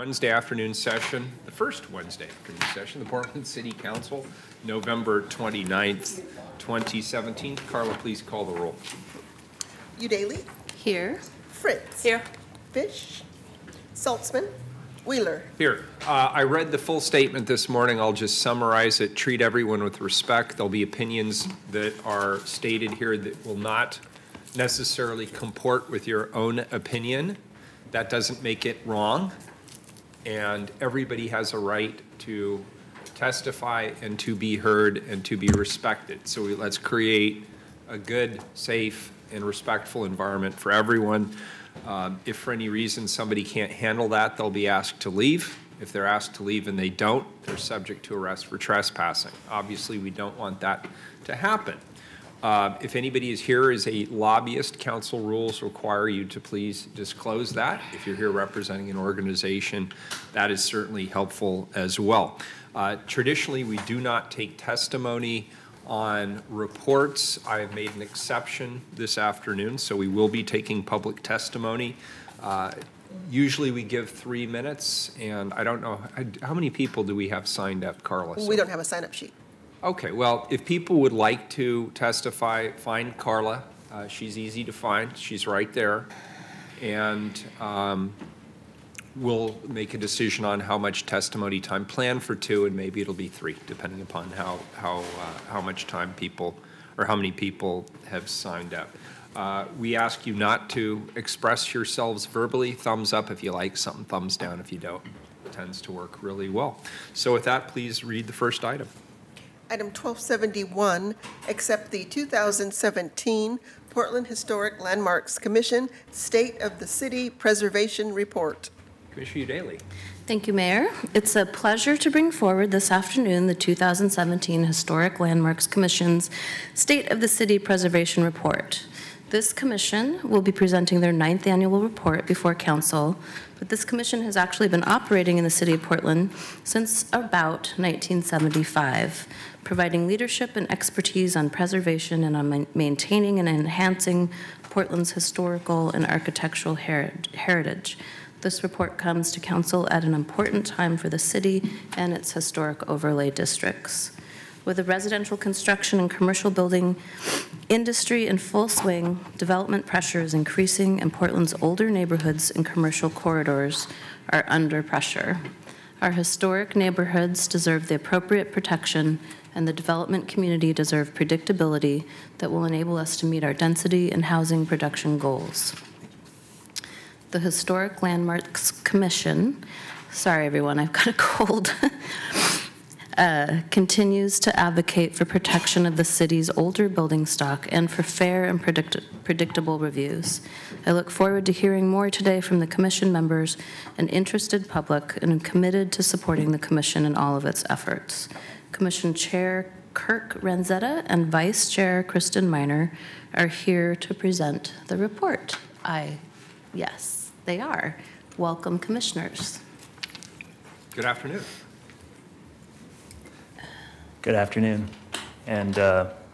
Wednesday afternoon session, the first Wednesday afternoon session, the Portland City Council, November 29th, 2017. Carla, please call the roll. Udaley. Here. Fritz. Here. Fish. Saltzman. Wheeler. Here. I read the full statement this morning. I'll just summarize it. Treat everyone with respect. There'll be opinions that are stated here that will not necessarily comport with your own opinion. That doesn't make it wrong. And everybody has a right to testify and to be heard and to be respected. So let's create a good, safe, and respectful environment for everyone. If for any reason somebody can't handle that, they'll be asked to leave. If they're asked to leave and they don't, they're subject to arrest for trespassing. Obviously, we don't want that to happen. If anybody is here as a lobbyist, council rules require you to please disclose that. If you're here representing an organization, that is certainly helpful as well. Traditionally, we do not take testimony on reports. I have made an exception this afternoon, so we will be taking public testimony. Usually we give 3 minutes, and I don't know, how many people do we have signed up, Carla? We don't have a sign-up sheet. Okay, well, if people would like to testify, find Carla. She's easy to find. She's right there. And we'll make a decision on how much testimony time. Plan for 2, and maybe it'll be 3, depending upon how much time people, or how many people have signed up. We ask you not to express yourselves verbally. Thumbs up if you like something, thumbs down if you don't. It tends to work really well. So with that, please read the first item. Item 1271, accept the 2017 Portland Historic Landmarks Commission State of the City Preservation Report. Commissioner Udaley. Thank you, Mayor. It's a pleasure to bring forward this afternoon the 2017 Historic Landmarks Commission's State of the City Preservation Report. This commission will be presenting their 9th annual report before council, but this commission has actually been operating in the city of Portland since about 1975, providing leadership and expertise on preservation and on maintaining and enhancing Portland's historical and architectural heritage. This report comes to council at an important time for the city and its historic overlay districts. With the residential construction and commercial building industry in full swing, development pressure is increasing, and Portland's older neighborhoods and commercial corridors are under pressure. Our historic neighborhoods deserve the appropriate protection, and the development community deserve predictability that will enable us to meet our density and housing production goals. The Historic Landmarks Commission, sorry everyone, I've got a cold, continues to advocate for protection of the city's older building stock and for fair and predictable reviews. I look forward to hearing more today from the commission members and interested public, and am committed to supporting the commission in all of its efforts. Commission Chair Kirk Ranzetta and Vice Chair Kristen Miner are here to present the report. Yes, they are. Welcome, commissioners. Good afternoon. Good afternoon. And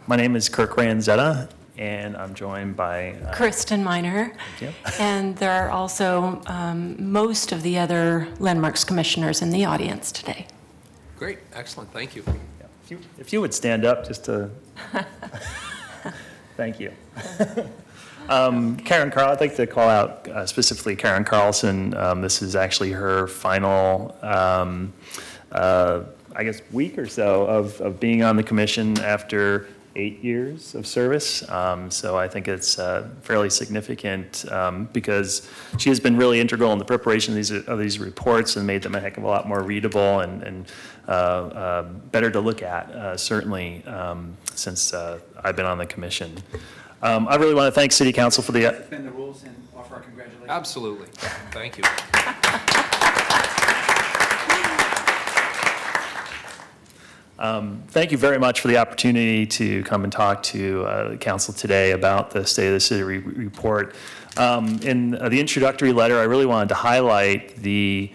my name is Kirk Ranzetta, and I'm joined by Kristen Miner. And there are also most of the other landmarks commissioners in the audience today. Great, excellent, thank you. Yeah. If you would stand up just to, thank you. Karen Carl, I'd like to call out specifically Karen Carlson. This is actually her final I guess, week or so of being on the commission after 8 years of service. So I think it's fairly significant because she has been really integral in the preparation of these reports and made them a heck of a lot more readable and better to look at, certainly, since I've been on the commission. I really want to thank City Council for the... Suspend the rules and offer our congratulations. Absolutely. Thank you. Thank you very much for the opportunity to come and talk to council today about the State of the City report. In the introductory letter, I really wanted to highlight the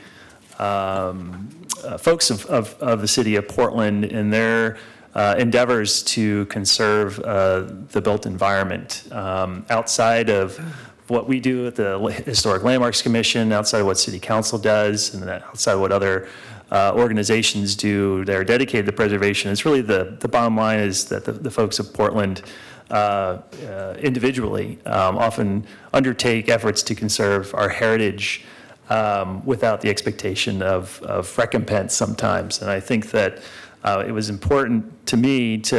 folks of the city of Portland and their endeavors to conserve the built environment. Outside of what we do at the Historic Landmarks Commission, outside of what City Council does, and outside of what other organizations do that are dedicated to preservation. It's really the bottom line is that the folks of Portland individually often undertake efforts to conserve our heritage without the expectation of recompense sometimes. And I think that it was important to me to,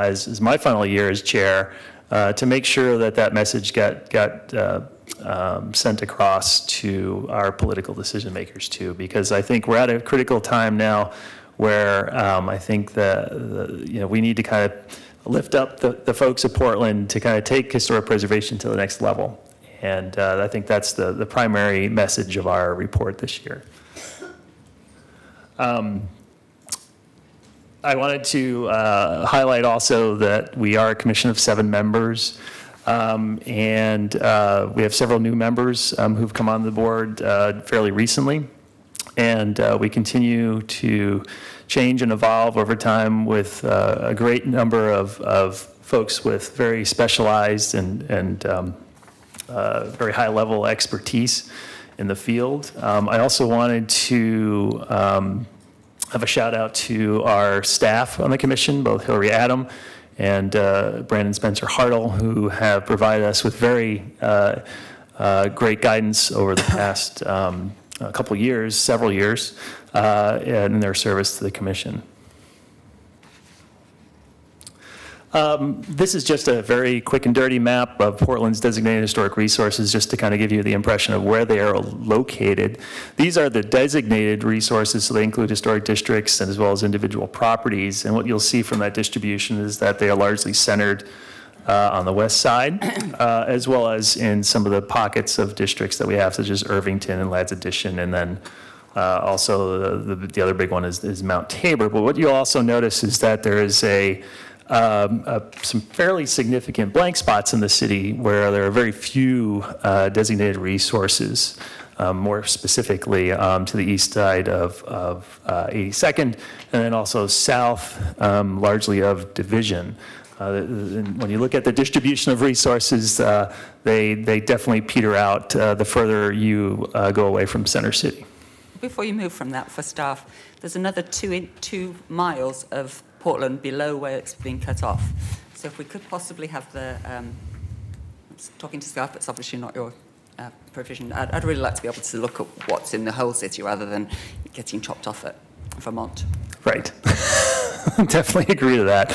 as my final year as chair, to make sure that message got sent across to our political decision makers too, because I think we're at a critical time now where I think that we need to kind of lift up the folks of Portland to kind of take historic preservation to the next level. And I think that's the primary message of our report this year. I wanted to highlight also that we are a commission of 7 members. And we have several new members who've come on the board fairly recently. And we continue to change and evolve over time with a great number of folks with very specialized and very high level expertise in the field. I also wanted to have a shout out to our staff on the commission, both Hillary Adam and Brandon Spencer Hartle, who have provided us with very great guidance over the past couple years, several years, in their service to the commission. This is just a very quick and dirty map of Portland's designated historic resources, just to kind of give you the impression of where they are located. These are the designated resources, so they include historic districts and as well as individual properties. And what you'll see from that distribution is that they are largely centered on the west side, as well as in some of the pockets of districts that we have, such as Irvington and Ladd's Addition, and then also the other big one is Mount Tabor. But what you'll also notice is that there is some fairly significant blank spots in the city where there are very few designated resources, more specifically to the east side of 82nd, and then also south, largely of Division. When you look at the distribution of resources, they definitely peter out the further you go away from Center City. Before you move from that for staff, there's another 2 miles of Portland below where it's being cut off. So if we could possibly have the, talking to staff, it's obviously not your provision. I'd really like to be able to look at what's in the whole city rather than getting chopped off at Vermont. Right. Definitely agree to that.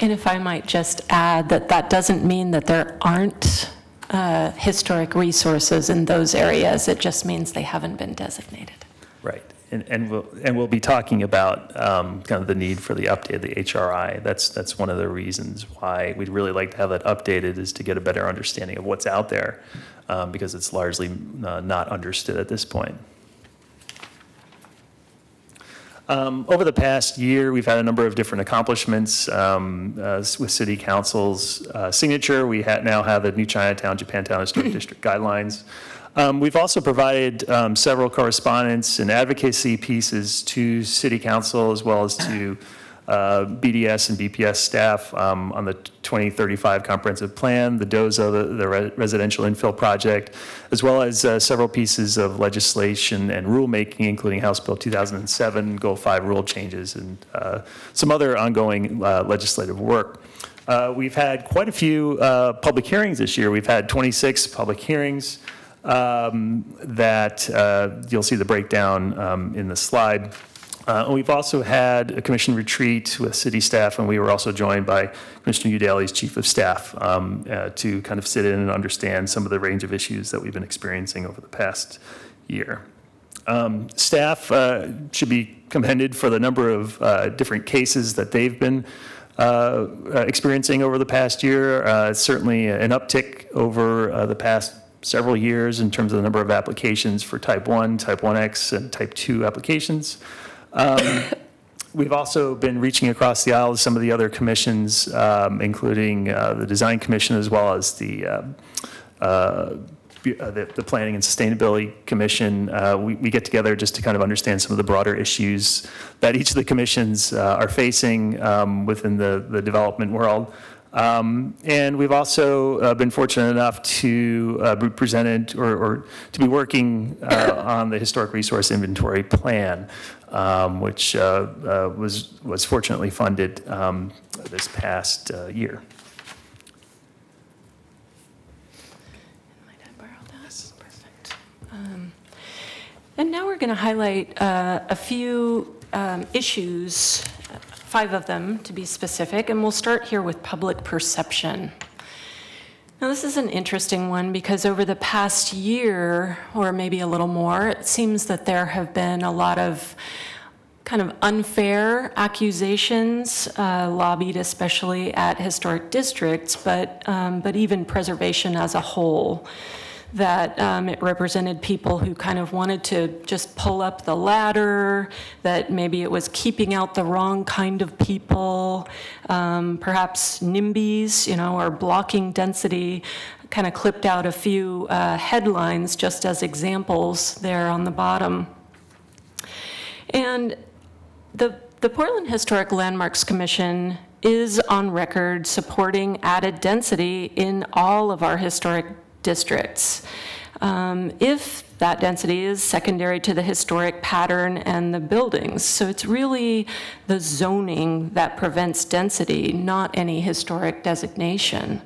And if I might just add that doesn't mean that there aren't historic resources in those areas. It just means they haven't been designated. Right. And we'll be talking about kind of the need for the update of the HRI. That's one of the reasons why we'd really like to have that updated, is to get a better understanding of what's out there, because it's largely not understood at this point. Over the past year, we've had a number of different accomplishments with City Council's signature. We now have the new Chinatown, Japantown Historic District guidelines. We've also provided several correspondence and advocacy pieces to City Council, as well as to BDS and BPS staff on the 2035 comprehensive plan, the DOZA, the residential infill project, as well as several pieces of legislation and rulemaking, including House Bill 2007, Goal 5 rule changes, and some other ongoing legislative work. We've had quite a few public hearings this year. We've had 26 public hearings that you'll see the breakdown in the slide. We've also had a commission retreat with city staff, and we were also joined by Commissioner Udaley's chief of staff to kind of sit in and understand some of the range of issues that we've been experiencing over the past year. Staff should be commended for the number of different cases that they've been experiencing over the past year. It's certainly an uptick over the past several years in terms of the number of applications for Type 1, Type 1X, and Type 2 applications. We've also been reaching across the aisle to some of the other commissions, including the Design Commission, as well as the Planning and Sustainability Commission. We get together just to kind of understand some of the broader issues that each of the commissions are facing within the development world. And we've also been fortunate enough to be presented or to be working on the Historic Resource Inventory Plan, which was fortunately funded this past year. Might I borrow that? Perfect. And now we're going to highlight a few issues, 5 of them to be specific, and we'll start here with public perception. Now, this is an interesting one because over the past year, or maybe a little more, it seems that there have been a lot of kind of unfair accusations lobbied, especially at historic districts, but even preservation as a whole, that it represented people who kind of wanted to just pull up the ladder, that maybe it was keeping out the wrong kind of people, perhaps NIMBYs, or blocking density. Kind of clipped out a few headlines just as examples there on the bottom. And the Portland Historic Landmarks Commission is on record supporting added density in all of our historic districts. If that density is secondary to the historic pattern and the buildings. So it's really the zoning that prevents density, not any historic designation.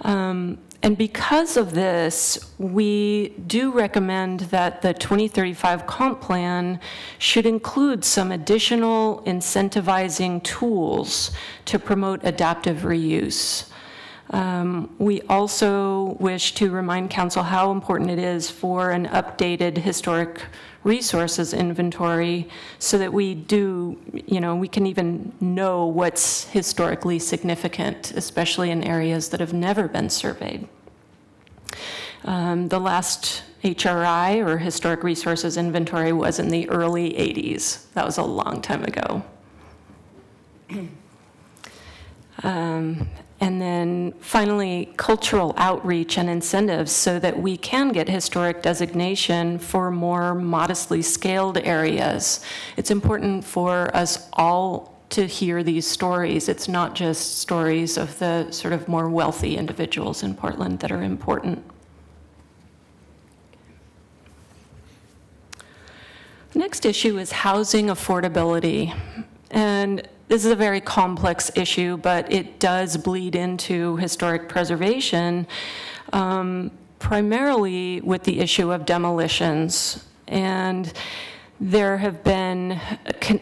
And because of this, we do recommend that the 2035 comp plan should include some additional incentivizing tools to promote adaptive reuse. We also wish to remind Council how important it is for an updated historic resources inventory so that we do, we can even know what's historically significant, especially in areas that have never been surveyed. The last HRI, or Historic Resources Inventory, was in the early 80s. That was a long time ago. And then finally, cultural outreach and incentives so that we can get historic designation for more modestly scaled areas. It's important for us all to hear these stories. It's not just stories of the sort of more wealthy individuals in Portland that are important. The next issue is housing affordability. And this is a very complex issue, but it does bleed into historic preservation, primarily with the issue of demolitions. And there have been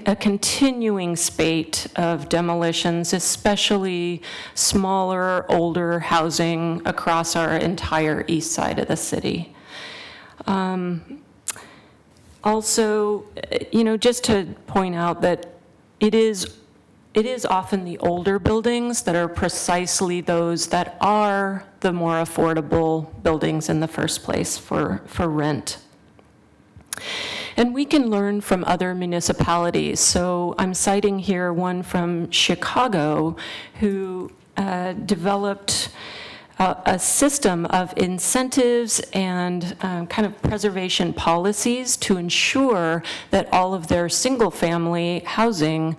a continuing spate of demolitions, especially smaller, older housing across our entire east side of the city. Also, just to point out that it is often the older buildings that are precisely those that are the more affordable buildings in the first place for rent. And we can learn from other municipalities. So I'm citing here one from Chicago who developed a system of incentives and kind of preservation policies to ensure that all of their single-family housing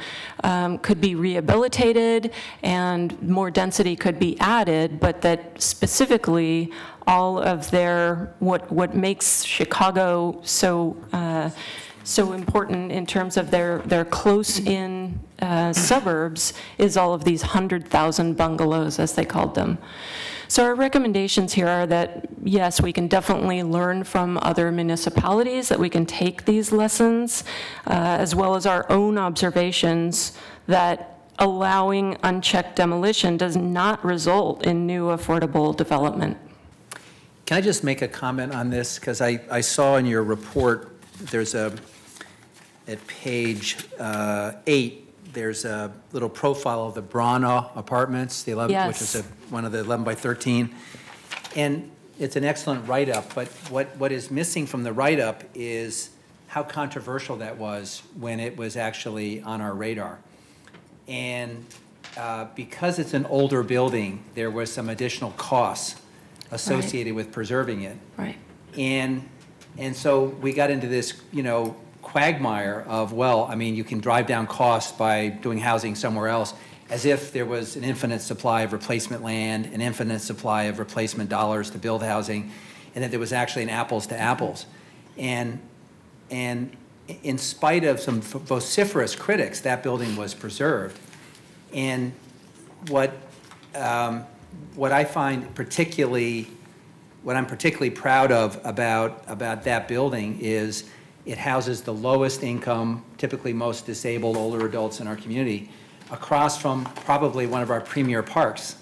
could be rehabilitated and more density could be added, but that specifically all of their, what makes Chicago so important in terms of their close-in suburbs is all of these 100,000 bungalows, as they called them. So our recommendations here are that, yes, we can definitely learn from other municipalities, that we can take these lessons, as well as our own observations that allowing unchecked demolition does not result in new affordable development. Can I just make a comment on this? Because I saw in your report, there's at page 8, there's a little profile of the Brana Apartments, the 11, yes, which is one of the 11 by 13. And it's an excellent write-up, but what is missing from the write-up is how controversial that was when it was actually on our radar. And because it's an older building, there was some additional costs associated with preserving it. Right. And so we got into this, quagmire of, well, I mean, you can drive down costs by doing housing somewhere else. as if there was an infinite supply of replacement land, an infinite supply of replacement dollars to build housing, and that there was actually an apples to apples. And in spite of some vociferous critics, that building was preserved. And what I find particularly, what I'm particularly proud of about that building is it houses the lowest income, typically most disabled older adults in our community, across from probably one of our premier parks,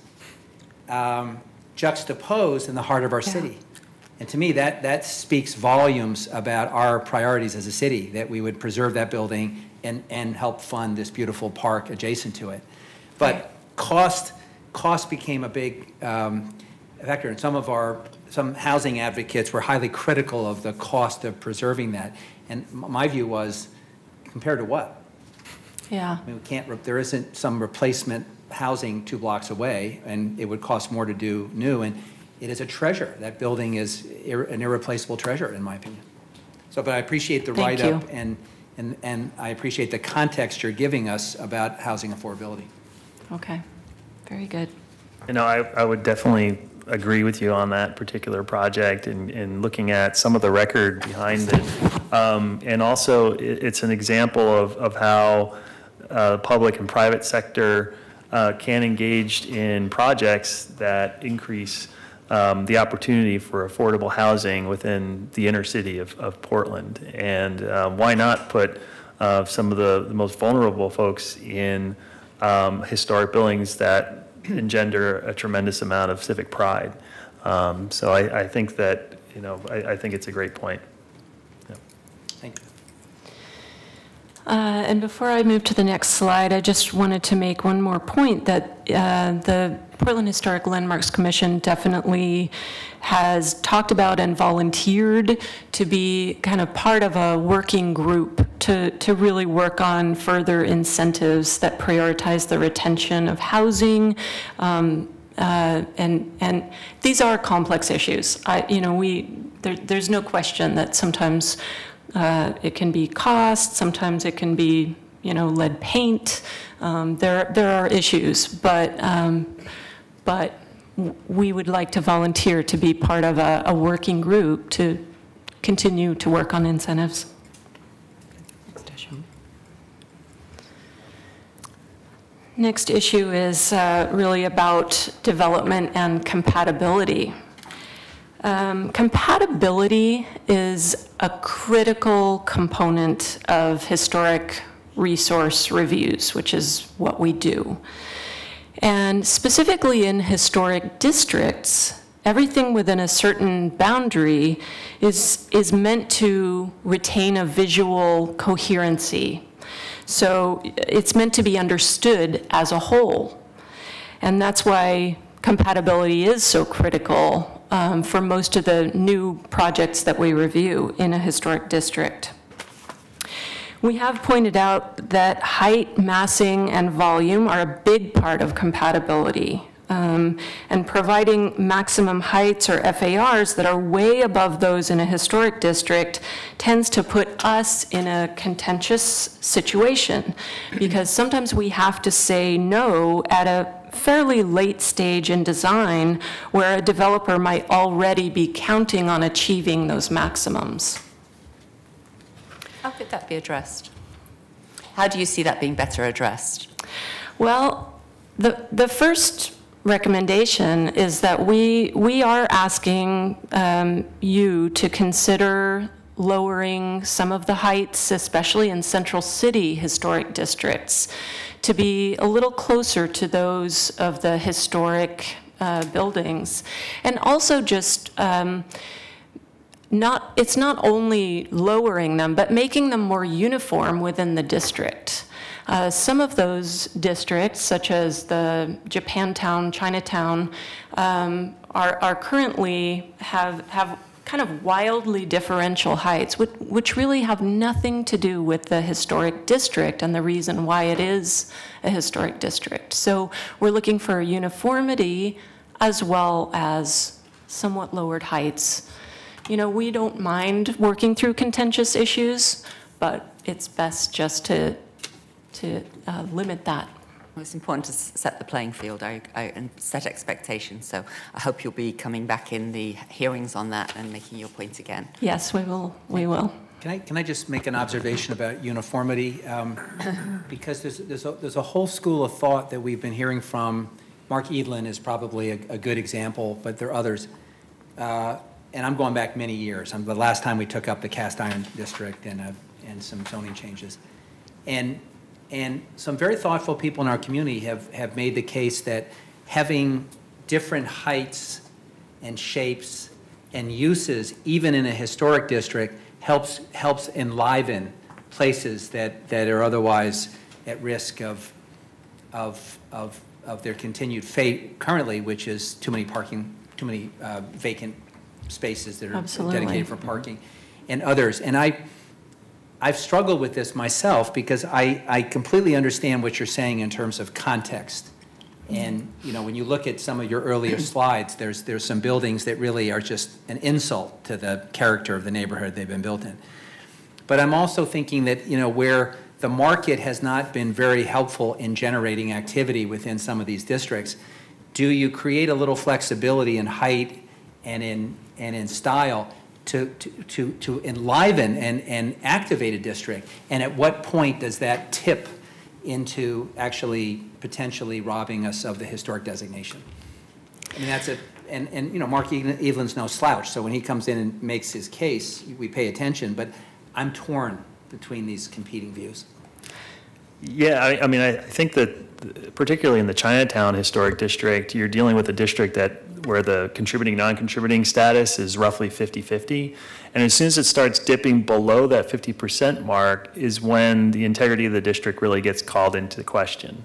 juxtaposed in the heart of our city. And to me, that speaks volumes about our priorities as a city, that we would preserve that building and help fund this beautiful park adjacent to it. But cost became a big factor, and some housing advocates were highly critical of the cost of preserving that. And my view was, compared to what? Yeah. I mean, there isn't some replacement housing 2 blocks away, and it would cost more to do new. And it is a treasure. That building is an irreplaceable treasure, in my opinion. So, but I appreciate the write-up, and I appreciate the context you're giving us about housing affordability. Okay, very good. You know, I would definitely agree with you on that particular project and looking at some of the record behind it. And also, it's an example of how public and private sector can engage in projects that increase the opportunity for affordable housing within the inner city of Portland. And why not put some of the most vulnerable folks in historic buildings that engender a tremendous amount of civic pride. So I think that, you know, I think it's a great point. Yeah. Thank you. And before I move to the next slide, I just wanted to make one more point that the Portland Historic Landmarks Commission definitely has talked about and volunteered to be kind of part of a working group to really work on further incentives that prioritize the retention of housing. And these are complex issues. There's no question that sometimes it can be cost, sometimes it can be, lead paint. There are issues, but we would like to volunteer to be part of a working group to continue to work on incentives. Next issue is really about development and compatibility. Compatibility is a critical component of historic resource reviews, which is what we do. And specifically in historic districts, everything within a certain boundary is meant to retain a visual coherency. So it's meant to be understood as a whole. And that's why compatibility is so critical for most of the new projects that we review in a historic district. We have pointed out that height, massing, and volume are a big part of compatibility. And providing maximum heights or FARs that are way above those in a historic district tends to put us in a contentious situation, because sometimes we have to say no at a fairly late stage in design where a developer might already be counting on achieving those maximums. How could that be addressed? How do you see that being better addressed? Well, the first recommendation is that we are asking you to consider lowering some of the heights, especially in central city historic districts, to be a little closer to those of the historic buildings. And also just it's not only lowering them, but making them more uniform within the district. Some of those districts, such as the Japantown, Chinatown, are currently have kind of wildly differential heights, which really have nothing to do with the historic district and the reason why it is a historic district. So we're looking for uniformity as well as somewhat lowered heights. We don't mind working through contentious issues, but it's best just to limit that. Well, it's important to set the playing field and set expectations. So I hope you'll be coming back in the hearings on that and making your point again. Yes, we will. We will. Can I just make an observation about uniformity? Because there's a whole school of thought that we've been hearing from. Mark Edlin is probably a good example, but there are others. And I'm going back many years. The last time we took up the cast iron district and some zoning changes. And some very thoughtful people in our community have made the case that having different heights and shapes and uses, even in a historic district, helps enliven places that are otherwise at risk of their continued fate currently, which is too many vacant spaces that are Absolutely. dedicated for parking, and others. And I've struggled with this myself because I completely understand what you're saying in terms of context. And when you look at some of your earlier slides, there's some buildings that really are just an insult to the character of the neighborhood they've been built in. But I'm also thinking that where the market has not been very helpful in generating activity within some of these districts, do you create a little flexibility in height and in style to enliven and activate a district? And at what point does that tip into actually potentially robbing us of the historic designation? I mean, that's and Mark Edlin's no slouch, so when he comes in and makes his case, we pay attention, but I'm torn between these competing views. Yeah, I mean, I think that particularly in the Chinatown Historic District, you're dealing with a district where the contributing, non-contributing status is roughly 50-50. And as soon as it starts dipping below that 50% mark is when the integrity of the district really gets called into question.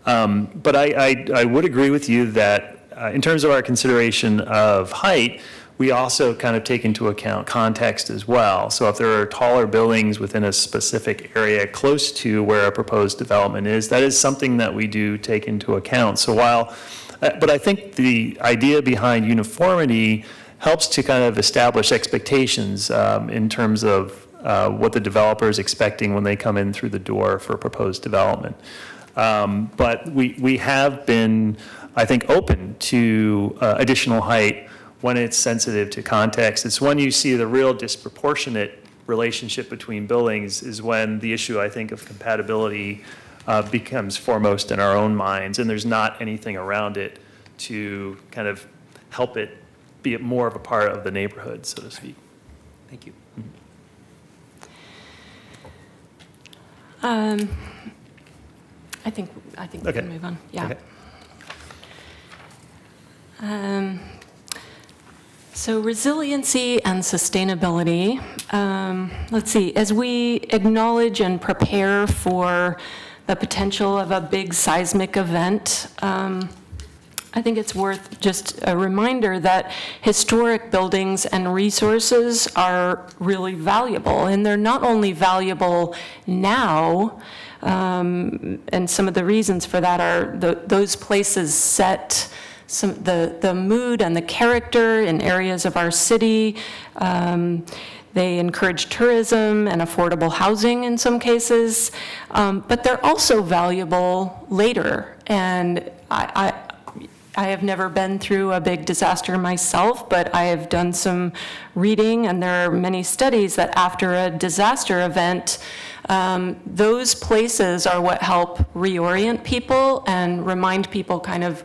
But I would agree with you that in terms of our consideration of height, we also kind of take into account context as well. So if there are taller buildings within a specific area close to where a proposed development is, that is something that we do take into account. So but I think the idea behind uniformity helps to kind of establish expectations in terms of what the developer is expecting when they come in through the door for a proposed development. But we have been, I think, open to additional height when it's sensitive to context. It's when you see the real disproportionate relationship between buildings is when the issue, I think, of compatibility becomes foremost in our own minds, and there's not anything around it to kind of help it be more of a part of the neighborhood, so to speak. Thank you. I think we Okay. can move on. Yeah. Okay. So resiliency and sustainability. Let's see, as we acknowledge and prepare for the potential of a big seismic event, I think it's worth just a reminder that historic buildings and resources are really valuable. And they're not only valuable now, and some of the reasons for that are those places set the mood and the character in areas of our city. They encourage tourism and affordable housing in some cases, but they're also valuable later. And I have never been through a big disaster myself, but I have done some reading, and there are many studies that after a disaster event, those places are what help reorient people and remind people kind of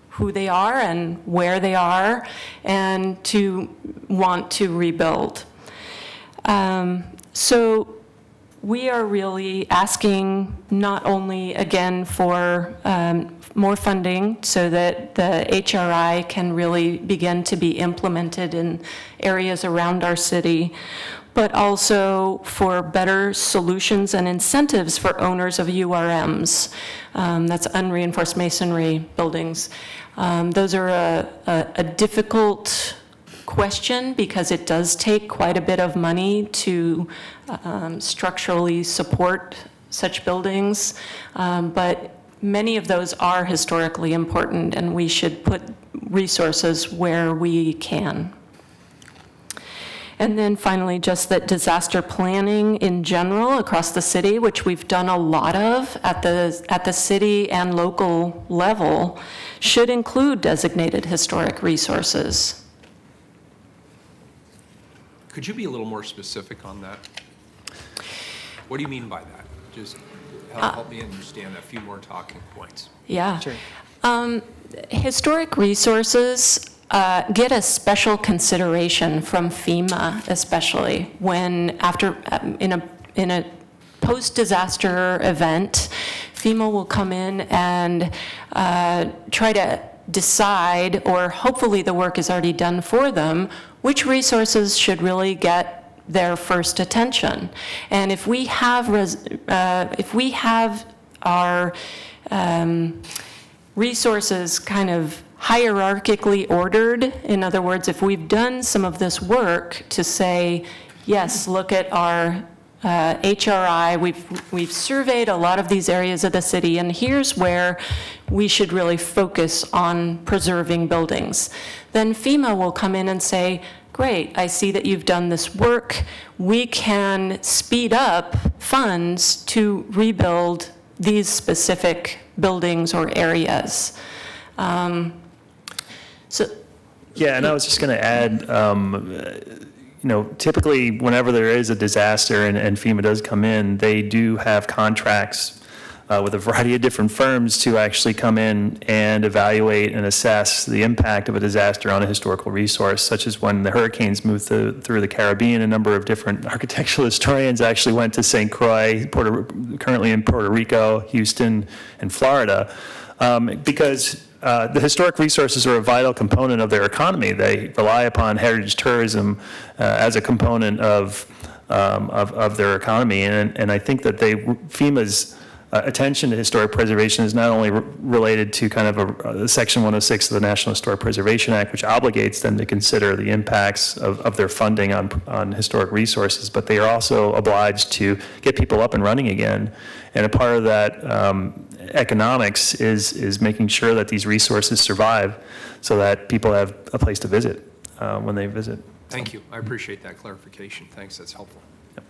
who they are and where they are, and to want to rebuild. So we are really asking not only, again, for more funding so that the HRI can really begin to be implemented in areas around our city, but also for better solutions and incentives for owners of URMs. That's unreinforced masonry buildings. Those are a difficult question because it does take quite a bit of money to structurally support such buildings, but many of those are historically important, and we should put resources where we can. And then finally, just that disaster planning in general across the city, which we've done a lot of at the city and local level, should include designated historic resources. Could you be a little more specific on that? What do you mean by that? Just help me understand a few more talking points. Yeah. Sure. Historic resources get a special consideration from FEMA, especially when in a post-disaster event, FEMA will come in and try to decide, or hopefully the work is already done for them, which resources should really get their first attention. And if we have our resources kind of hierarchically ordered, in other words, if we've done some of this work to say, yes, look at our HRI, we've surveyed a lot of these areas of the city, and here's where we should really focus on preserving buildings, then FEMA will come in and say, great, I see that you've done this work. We can speed up funds to rebuild these specific buildings or areas. Yeah, and I was just going to add, typically whenever there is a disaster and FEMA does come in, they do have contracts with a variety of different firms to actually come in and evaluate and assess the impact of a disaster on a historical resource, such as when the hurricanes moved through the Caribbean. A number of different architectural historians actually went to St. Croix, currently in Puerto Rico, Houston, and Florida, because the historic resources are a vital component of their economy. They rely upon heritage tourism as a component of their economy, and I think that FEMA's attention to historic preservation is not only related to kind of a Section 106 of the National Historic Preservation Act, which obligates them to consider the impacts of their funding on historic resources, but they are also obliged to get people up and running again. And a part of that economics is making sure that these resources survive so that people have a place to visit when they visit. Thank you. I appreciate that clarification. Thanks. That's helpful. Yep.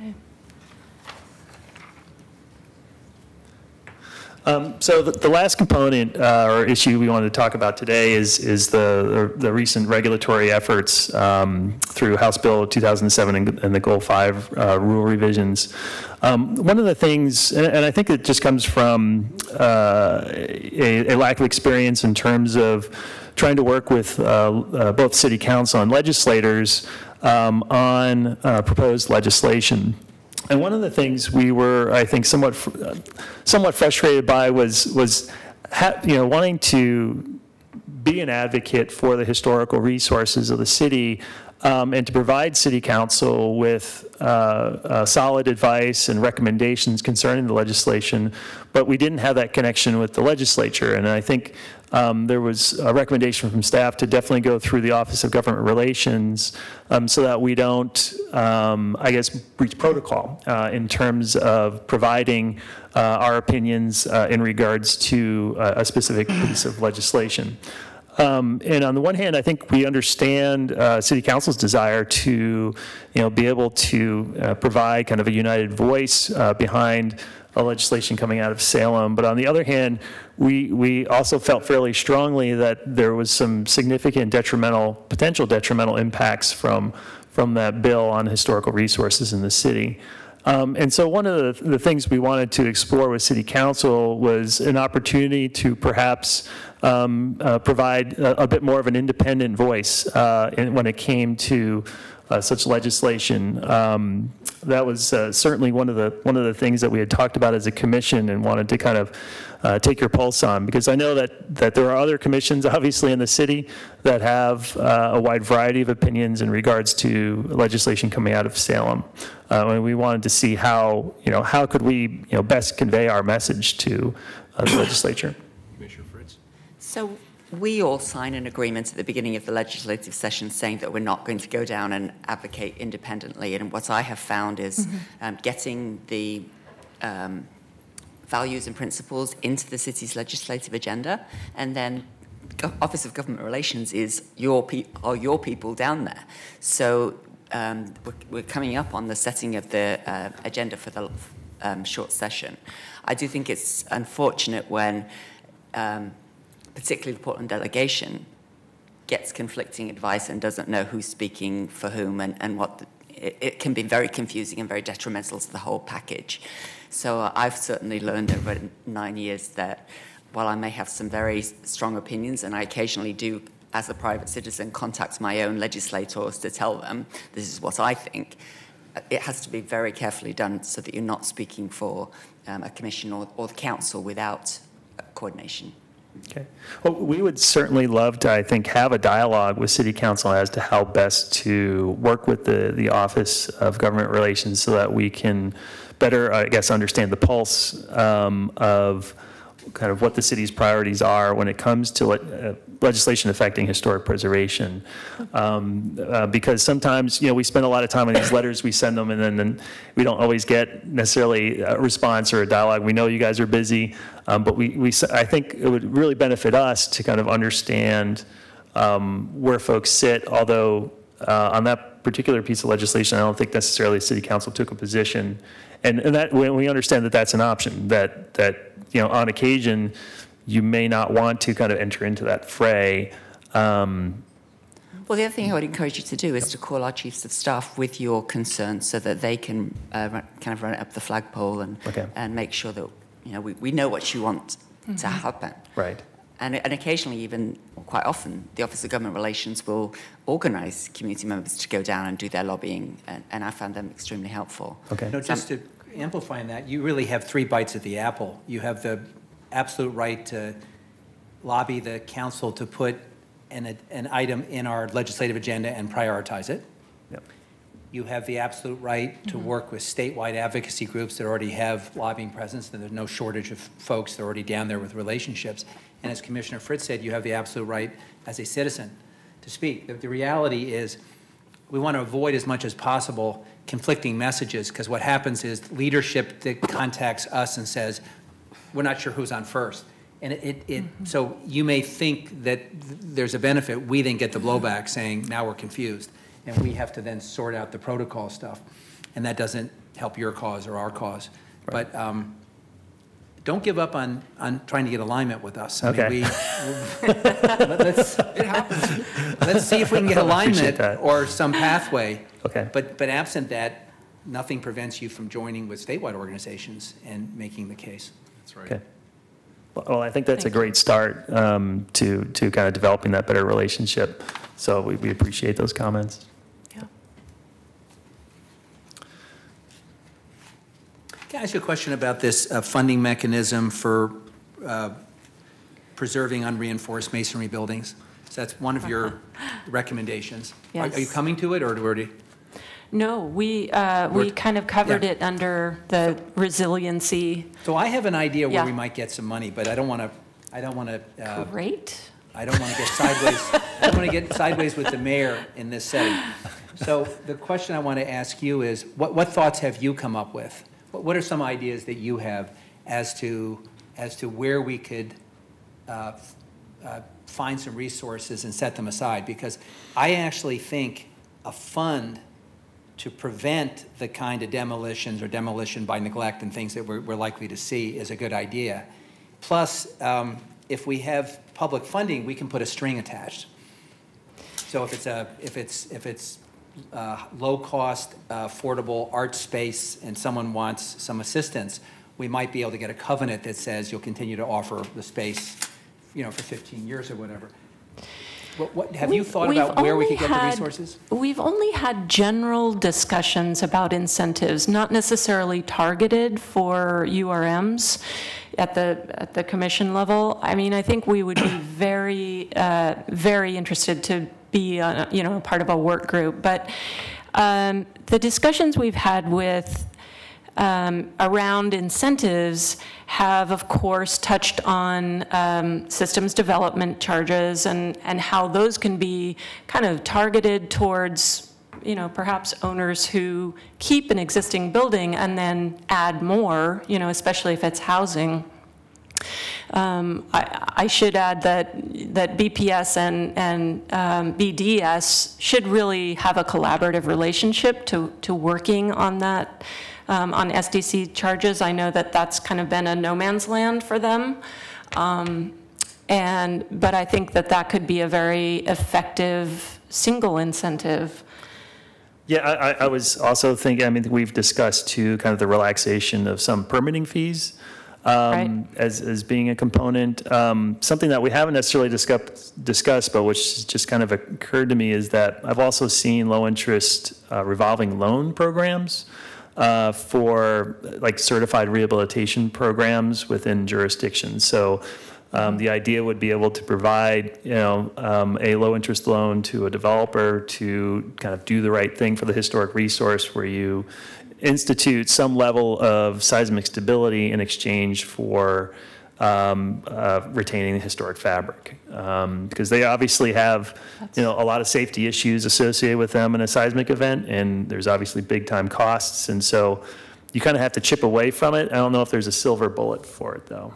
Okay. So the last component or issue we wanted to talk about today is the recent regulatory efforts through House Bill 2007 and the Goal 5 rule revisions. One of the things, and I think it just comes from a lack of experience in terms of trying to work with both City Council and legislators on proposed legislation. And one of the things we were, I think, somewhat frustrated by was wanting to be an advocate for the historical resources of the city and to provide City Council with solid advice and recommendations concerning the legislation, but we didn't have that connection with the legislature. And I think there was a recommendation from staff to definitely go through the Office of Government Relations so that we don't, breach protocol in terms of providing our opinions in regards to a specific piece of legislation. And on the one hand, I think we understand City Council's desire to, be able to provide kind of a united voice behind a legislation coming out of Salem. But on the other hand, we also felt fairly strongly that there was some significant potential detrimental impacts from that bill on historical resources in the city. And so one of the things we wanted to explore with City Council was an opportunity to perhaps provide a bit more of an independent voice when it came to such legislation. That was certainly one of the things that we had talked about as a commission and wanted to kind of take your pulse on, because I know that there are other commissions obviously in the city that have a wide variety of opinions in regards to legislation coming out of Salem. And we wanted to see how could we best convey our message to the legislature. Commissioner Fritz. So we all sign an agreement at the beginning of the legislative session saying that we're not going to go down and advocate independently. And what I have found is getting the values and principles into the city's legislative agenda and then Office of Government Relations is your people down there. So we're coming up on the setting of the agenda for the short session. I do think it's unfortunate when particularly the Portland delegation gets conflicting advice and doesn't know who's speaking for whom and what it can be very confusing and very detrimental to the whole package. So I've certainly learned over 9 years that while I may have some very strong opinions, and I occasionally do, as a private citizen, contact my own legislators to tell them this is what I think, it has to be very carefully done so that you're not speaking for a commission or the council without coordination. Okay. Well, we would certainly love to, I think, have a dialogue with City Council as to how best to work with the Office of Government Relations so that we can better, I guess, understand the pulse of kind of what the city's priorities are when it comes to legislation affecting historic preservation. Because sometimes, we spend a lot of time on these letters, we send them, and then we don't always get necessarily a response or a dialogue. We know you guys are busy, but I think it would really benefit us to kind of understand where folks sit, although on that particular piece of legislation, I don't think necessarily City Council took a position. And that when we understand that that's an option, that on occasion, you may not want to kind of enter into that fray. Well, the other thing I would encourage you to do is to call our chiefs of staff with your concerns so that they can kind of run it up the flagpole and make sure that we know what you want to happen. Right. And occasionally, even quite often, the Office of Government Relations will organise community members to go down and do their lobbying, and I found them extremely helpful. Okay. No, just to amplify that, you really have 3 bites at the apple. You have the absolute right to lobby the council to put an item in our legislative agenda and prioritize it. Yep. You have the absolute right to work with statewide advocacy groups that already have lobbying presence, and there's no shortage of folks that are already down there with relationships. And as Commissioner Fritz said, you have the absolute right as a citizen to speak. The reality is we want to avoid as much as possible conflicting messages, because what happens is leadership that contacts us and says, we're not sure who's on first. And so you may think that there's a benefit. We then get the blowback saying, now we're confused. And we have to then sort out the protocol stuff. And that doesn't help your cause or our cause. Right. But don't give up on trying to get alignment with us. I okay. mean, let's see if we can get alignment or some pathway. Okay. But absent that, nothing prevents you from joining with statewide organizations and making the case. That's right. Okay. Well, I think that's a great start to kind of developing that better relationship. So we appreciate those comments. Yeah. Can I ask you a question about this funding mechanism for preserving unreinforced masonry buildings? So that's one of your recommendations. Yes. Are you coming to it, or already? No, we kind of covered it under the resiliency. So I have an idea where Yeah. we might get some money, but I don't want to. Great. I don't want to get sideways. I don't want to get sideways with the mayor in this setting. So the question I want to ask you is, what thoughts have you come up with? What are some ideas that you have as to where we could find some resources and set them aside? Because I actually think a fund to prevent the kind of demolitions or demolition by neglect and things that we're likely to see is a good idea. Plus, if we have public funding, we can put a string attached. So if it's low cost, affordable art space and someone wants some assistance, we might be able to get a covenant that says you'll continue to offer the space, for 15 years or whatever. What have you thought about where we could get the resources? We've only had general discussions about incentives, not necessarily targeted for URMs at the commission level. I mean, I think we would be very, very interested to be, a part of a work group. But the discussions we've had with around incentives have, of course, touched on systems development charges and how those can be kind of targeted towards, perhaps owners who keep an existing building and then add more, especially if it's housing. I should add that BPS and BDS should really have a collaborative relationship to working on that, on SDC charges. I know that that's kind of been a no man's land for them. But I think that could be a very effective single incentive. Yeah, I was also thinking, I mean, we've discussed too, kind of the relaxation of some permitting fees Right. as being a component. Something that we haven't necessarily discussed, but which just kind of occurred to me is that I've also seen low interest revolving loan programs for like certified rehabilitation programs within jurisdictions. So the idea would be able to provide, a low-interest loan to a developer to kind of do the right thing for the historic resource, where you institute some level of seismic stability in exchange for retaining the historic fabric. Because they obviously have, a lot of safety issues associated with them in a seismic event, and there's obviously big-time costs, and so you kind of have to chip away from it. I don't know if there's a silver bullet for it, though.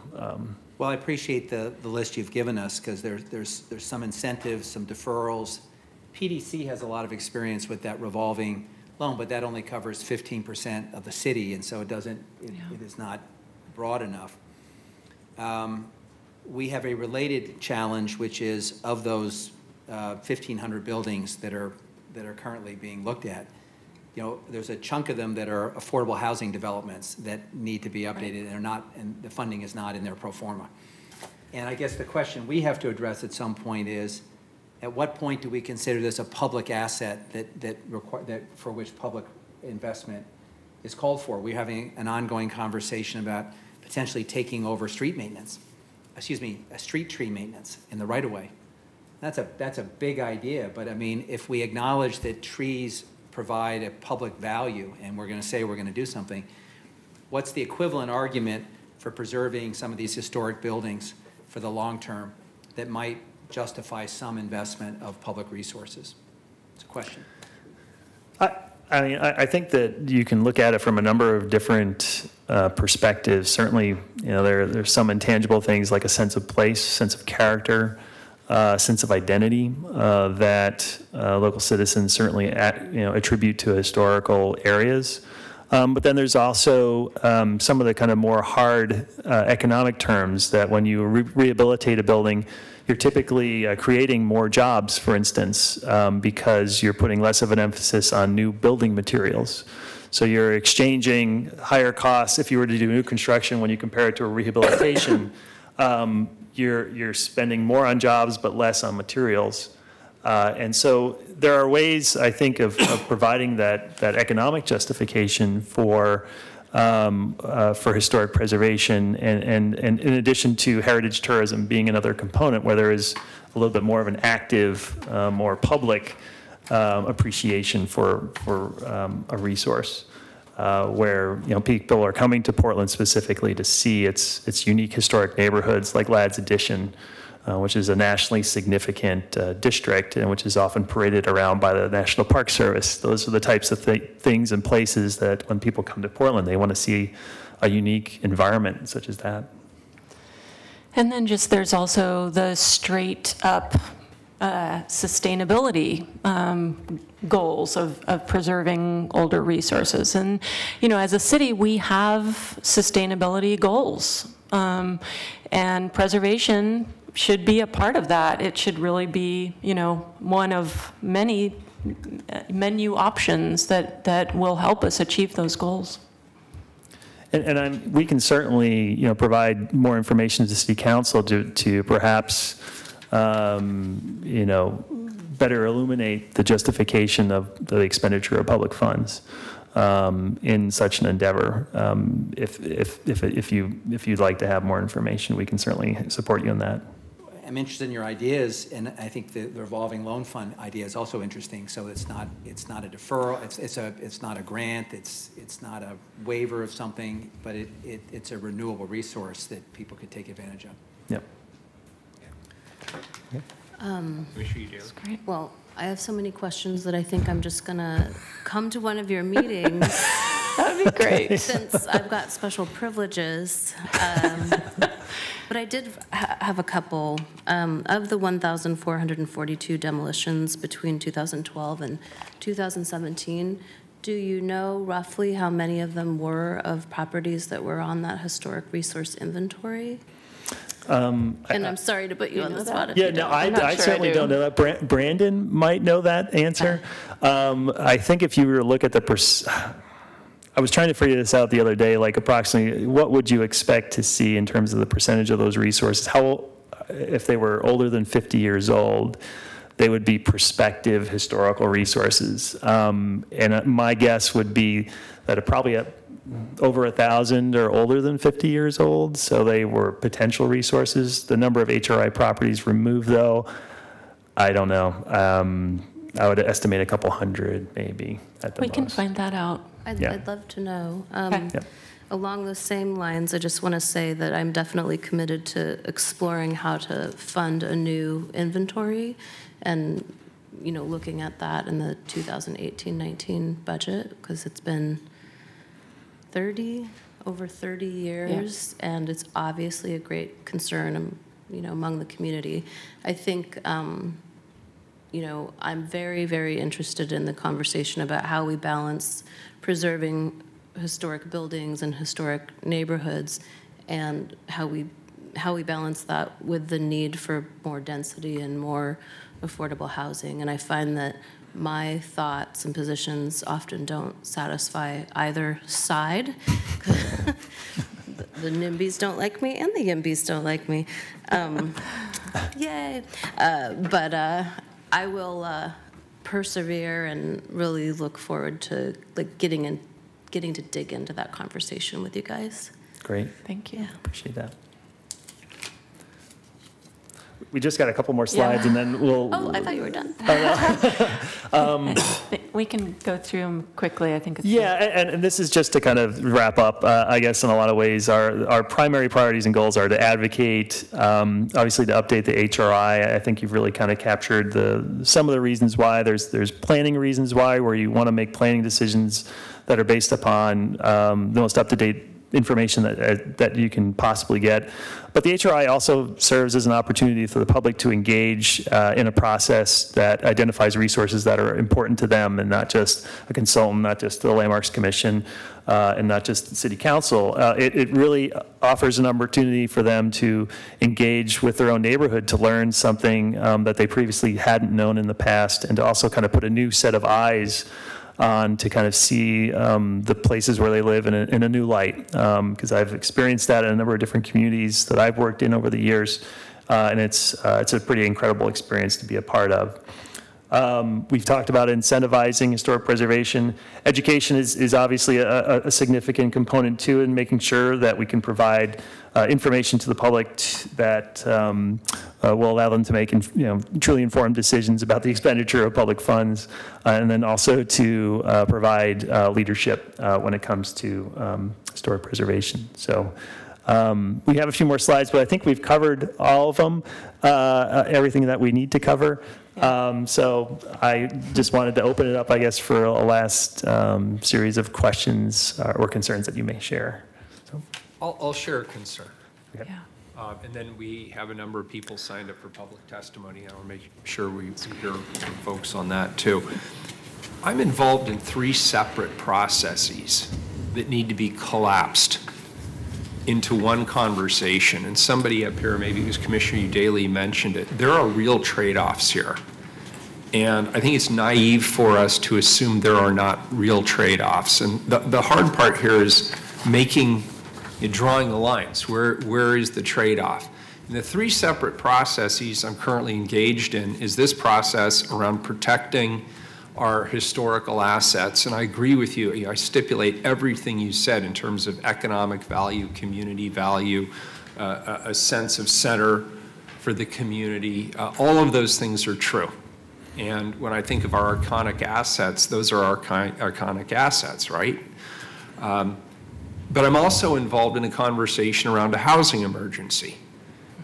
Well, I appreciate the list you've given us, because there's some incentives, some deferrals. PDC has a lot of experience with that revolving loan, but that only covers 15% of the city, and so it is not broad enough. We have a related challenge, which is of those 1,500 buildings that are currently being looked at, there's a chunk of them that are affordable housing developments that need to be updated, and the funding is not in their pro forma. And I guess the question we have to address at some point is, at what point do we consider this a public asset that for which public investment is called for? We're having an ongoing conversation about potentially taking over street tree maintenance in the right-of-way. That's a big idea, but I mean, if we acknowledge that trees provide a public value, and we're going to say we're going to do something, what's the equivalent argument for preserving some of these historic buildings for the long term that might justify some investment of public resources? It's a question. I think that you can look at it from a number of different perspectives. Certainly, there's some intangible things like a sense of place, sense of character, sense of identity that local citizens certainly attribute to historical areas. But then there's also some of the kind of more hard economic terms that when you rehabilitate a building, you're typically creating more jobs, for instance, because you're putting less of an emphasis on new building materials. So you're exchanging higher costs if you were to do new construction when you compare it to a rehabilitation. You're spending more on jobs but less on materials. And so there are ways, I think, of providing that economic justification for historic preservation, and in addition to heritage tourism being another component where there is a little bit more of an active, more public appreciation for a resource. Where people are coming to Portland specifically to see its unique historic neighborhoods, like Ladd's Addition, which is a nationally significant district, and which is often paraded around by the National Park Service. Those are the types of things and places that when people come to Portland, they want to see a unique environment such as that. And then there's also the straight up sustainability goals of preserving older resources. And, as a city, we have sustainability goals. And preservation should be a part of that. It should really be, one of many menu options that will help us achieve those goals. And we can certainly, provide more information to City Council to perhaps, better illuminate the justification of the expenditure of public funds in such an endeavor. If you'd like to have more information, we can certainly support you in that. I'm interested in your ideas, and I think the revolving loan fund idea is also interesting. So it's not a deferral, it's not a grant, it's not a waiver of something, but it's a renewable resource that people could take advantage of. Yep. Great. Well, I have so many questions that I think I'm just going to come to one of your meetings. That'd be great. Since I've got special privileges. But I did have a couple, of the 1,442 demolitions between 2012 and 2017, do you know roughly how many of them were of properties that were on that historic resource inventory? And I'm sorry to put you on the spot if Yeah, you no, don't. I certainly don't know that. Brandon might know that answer. I think if you were to look at I was trying to figure this out the other day, like approximately, what would you expect to see in terms of the percentage of those resources? If they were older than 50 years old, they would be prospective historical resources. And my guess would be that probably over 1,000 are older than 50 years old, so they were potential resources. The number of HRI properties removed, though, I don't know. I would estimate a couple hundred, maybe, at the most. We can find that out. I'd love to know. Okay. Yeah. Along those same lines, I just want to say that I'm definitely committed to exploring how to fund a new inventory and, looking at that in the 2018-19 budget, because it's been over 30 years, and it's obviously a great concern, among the community. I think, I'm very, very interested in the conversation about how we balance preserving historic buildings and historic neighborhoods, and how we balance that with the need for more density and more affordable housing. And I find that my thoughts and positions often don't satisfy either side. The NIMBYs don't like me, and the YIMBYs don't like me. Yay. But I will persevere and really look forward to getting to dig into that conversation with you guys. Great. Thank you. Yeah. Appreciate that. We just got a couple more slides, and then we'll... Oh, I thought you were done. We can go through them quickly. I think it's... Yeah, and this is just to kind of wrap up, I guess in a lot of ways, our primary priorities and goals are to advocate, obviously to update the HRI. I think you've really kind of captured some of the reasons why. There's planning reasons why, where you want to make planning decisions that are based upon the most up-to-date information that you can possibly get. But the HRI also serves as an opportunity for the public to engage in a process that identifies resources that are important to them, and not just a consultant, not just the Landmarks Commission, and not just the City Council. It really offers an opportunity for them to engage with their own neighborhood, to learn something that they previously hadn't known in the past, and to also kind of put a new set of eyes on to kind of see the places where they live in a new light, because I've experienced that in a number of different communities that I've worked in over the years, and it's a pretty incredible experience to be a part of. We've talked about incentivizing historic preservation. Education is obviously a significant component to it, and making sure that we can provide information to the public that will allow them to make truly informed decisions about the expenditure of public funds, and then also to provide leadership when it comes to historic preservation. So we have a few more slides, but I think we've covered all of them, everything that we need to cover. So I just wanted to open it up, I guess, for a last series of questions or concerns that you may share. So. I'll share a concern. Okay. Yeah. And then we have a number of people signed up for public testimony. I want to make sure we hear from folks on that too. I'm involved in 3 separate processes that need to be collapsed into one conversation. And somebody up here, maybe it was Commissioner Daly, mentioned it. There are real trade-offs here. And I think it's naive for us to assume there are not real trade-offs. And the hard part here is drawing the lines. Where is the trade-off? And the 3 separate processes I'm currently engaged in is this process around protecting our historical assets. And I agree with you. I stipulate everything you said in terms of economic value, community value, a sense of center for the community. All of those things are true. And when I think of our iconic assets, those are our iconic assets, right? But I'm also involved in a conversation around a housing emergency.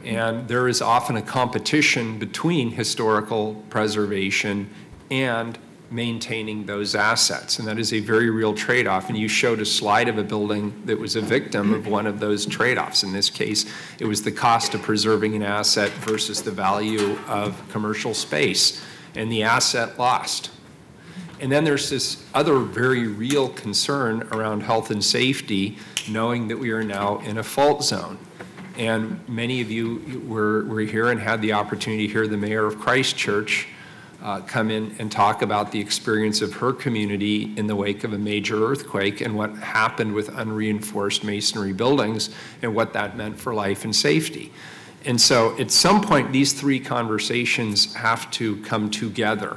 And there is often a competition between historical preservation and maintaining those assets. And that is a very real trade-off. And you showed a slide of a building that was a victim of one of those trade-offs. In this case, it was the cost of preserving an asset versus the value of commercial space, and the asset lost. And then there's this other very real concern around health and safety, knowing that we are now in a fault zone. And many of you were here and had the opportunity to hear the mayor of Christchurch come in and talk about the experience of her community in the wake of a major earthquake and what happened with unreinforced masonry buildings and what that meant for life and safety. And so at some point, these three conversations have to come together.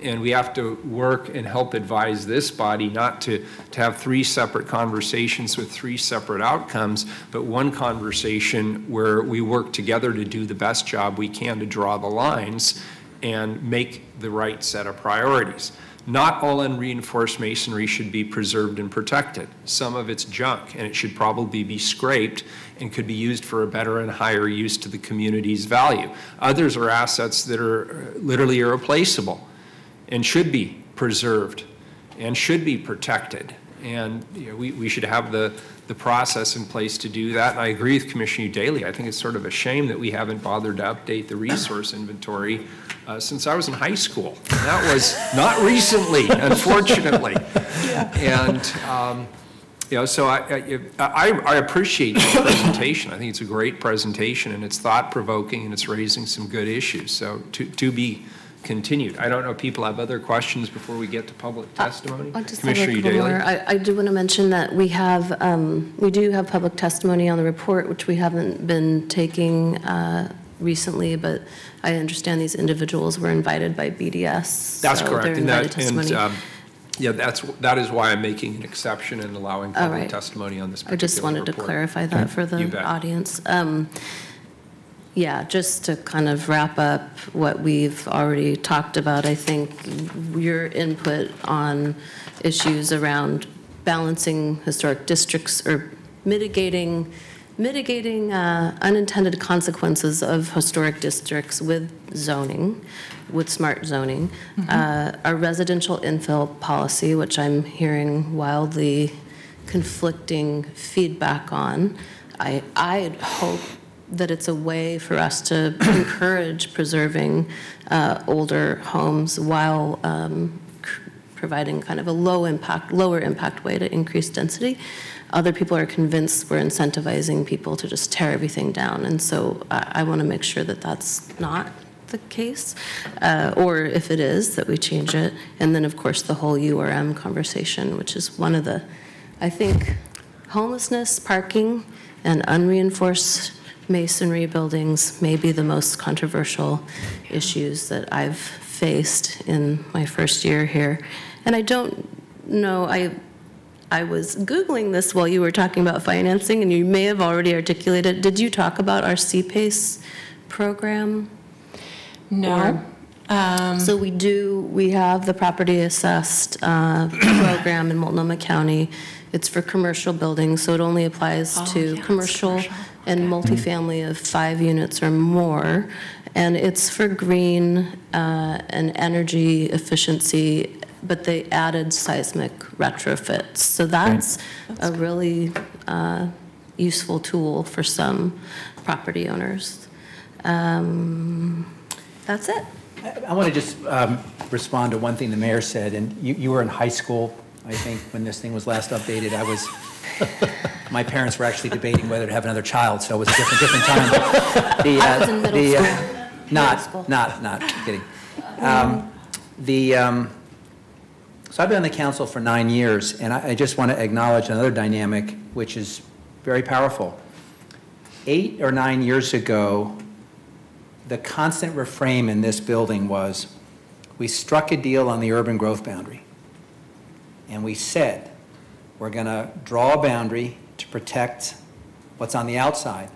And we have to work and help advise this body not to have three separate conversations with three separate outcomes, but one conversation where we work together to do the best job we can to draw the lines and make the right set of priorities. Not all unreinforced masonry should be preserved and protected. Some of it's junk, and it should probably be scraped and could be used for a better and higher use to the community's value. Others are assets that are literally irreplaceable and should be preserved and should be protected. And we should have the process in place to do that. And I agree with Commissioner Daly. I think it's sort of a shame that we haven't bothered to update the resource inventory since I was in high school. And that was not recently, unfortunately. And so I appreciate the presentation. I think it's a great presentation, and it's thought-provoking, and it's raising some good issues. So to be continued. I don't know if people have other questions before we get to public testimony. I'll just have a couple more. I do want to mention that we do have public testimony on the report, which we haven't been taking recently, but I understand these individuals were invited by BDS. That's so correct. And that is why I'm making an exception and allowing public testimony on this particular report. I just wanted to clarify that for the audience. Yeah, just to kind of wrap up what we've already talked about, I think your input on issues around balancing historic districts or mitigating unintended consequences of historic districts with zoning, with smart zoning, our residential infill policy, which I'm hearing wildly conflicting feedback on. I hope that it's a way for us to encourage preserving older homes while providing kind of a lower impact way to increase density. Other people are convinced we're incentivizing people to just tear everything down. And so I want to make sure that that's not the case, or if it is, that we change it. And then, of course, the whole URM conversation, which is one of the, I think, homelessness, parking, and unreinforced masonry buildings may be the most controversial issues that I've faced in my first year here. And I don't know, I was Googling this while you were talking about financing, and you may have already articulated. Did you talk about our CPACE program? No. So we have the property assessed program in Multnomah County. It's for commercial buildings, so it only applies to commercial and multifamily of 5 units or more. And it's for green and energy efficiency, but they added seismic retrofits. So that's a really useful tool for some property owners. That's it. I want to just respond to one thing the mayor said. And you were in high school, I think, when this thing was last updated. My parents were actually debating whether to have another child, so it was a different time. I was in middle school. Not kidding. So I've been on the council for 9 years, and I just want to acknowledge another dynamic which is very powerful. 8 or 9 years ago, the constant refrain in this building was, we struck a deal on the urban growth boundary, and we said, we're going to draw a boundary to protect what's on the outside,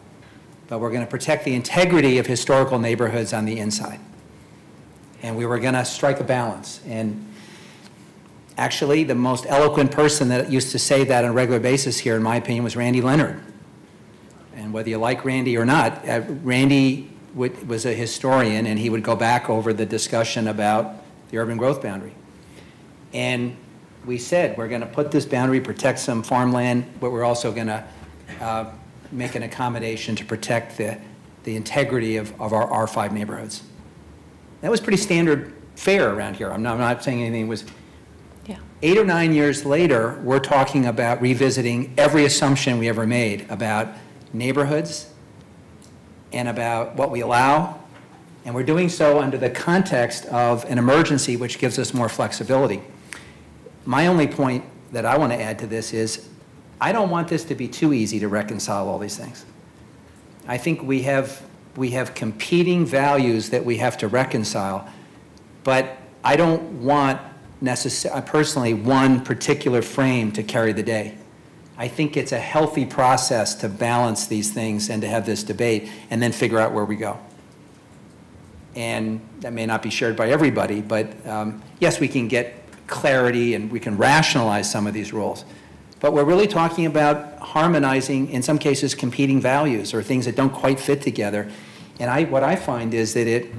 but we're going to protect the integrity of historical neighborhoods on the inside. And we were going to strike a balance. And actually, the most eloquent person that used to say that on a regular basis here, in my opinion, was Randy Leonard. And whether you like Randy or not, Randy was a historian, and he would go back over the discussion about the urban growth boundary. And we said, we're going to put this boundary, protect some farmland, but we're also going to make an accommodation to protect the integrity of our R5 neighborhoods. That was pretty standard fare around here. I'm not saying anything was. Yeah. 8 or 9 years later, we're talking about revisiting every assumption we ever made about neighborhoods and about what we allow. And we're doing so under the context of an emergency, which gives us more flexibility. My only point that I want to add to this is I don't want this to be too easy to reconcile all these things. I think we have competing values that we have to reconcile, but I don't want personally one particular frame to carry the day. I think it's a healthy process to balance these things and to have this debate and then figure out where we go. And that may not be shared by everybody, but yes, we can get clarity and we can rationalize some of these rules. But we're really talking about harmonizing, in some cases, competing values or things that don't quite fit together. And what I find is that it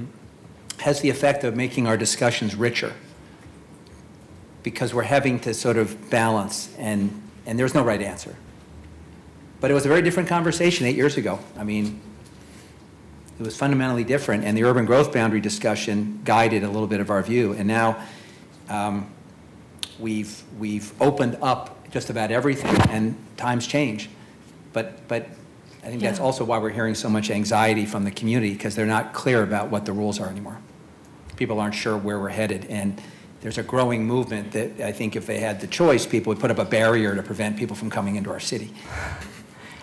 has the effect of making our discussions richer because we're having to sort of balance, and there's no right answer. But it was a very different conversation 8 years ago. I mean, it was fundamentally different, and the urban growth boundary discussion guided a little bit of our view. And now we've opened up just about everything, and times change. But I think that's also why we're hearing so much anxiety from the community, because they're not clear about what the rules are anymore. People aren't sure where we're headed, and there's a growing movement that I think if they had the choice, people would put up a barrier to prevent people from coming into our city.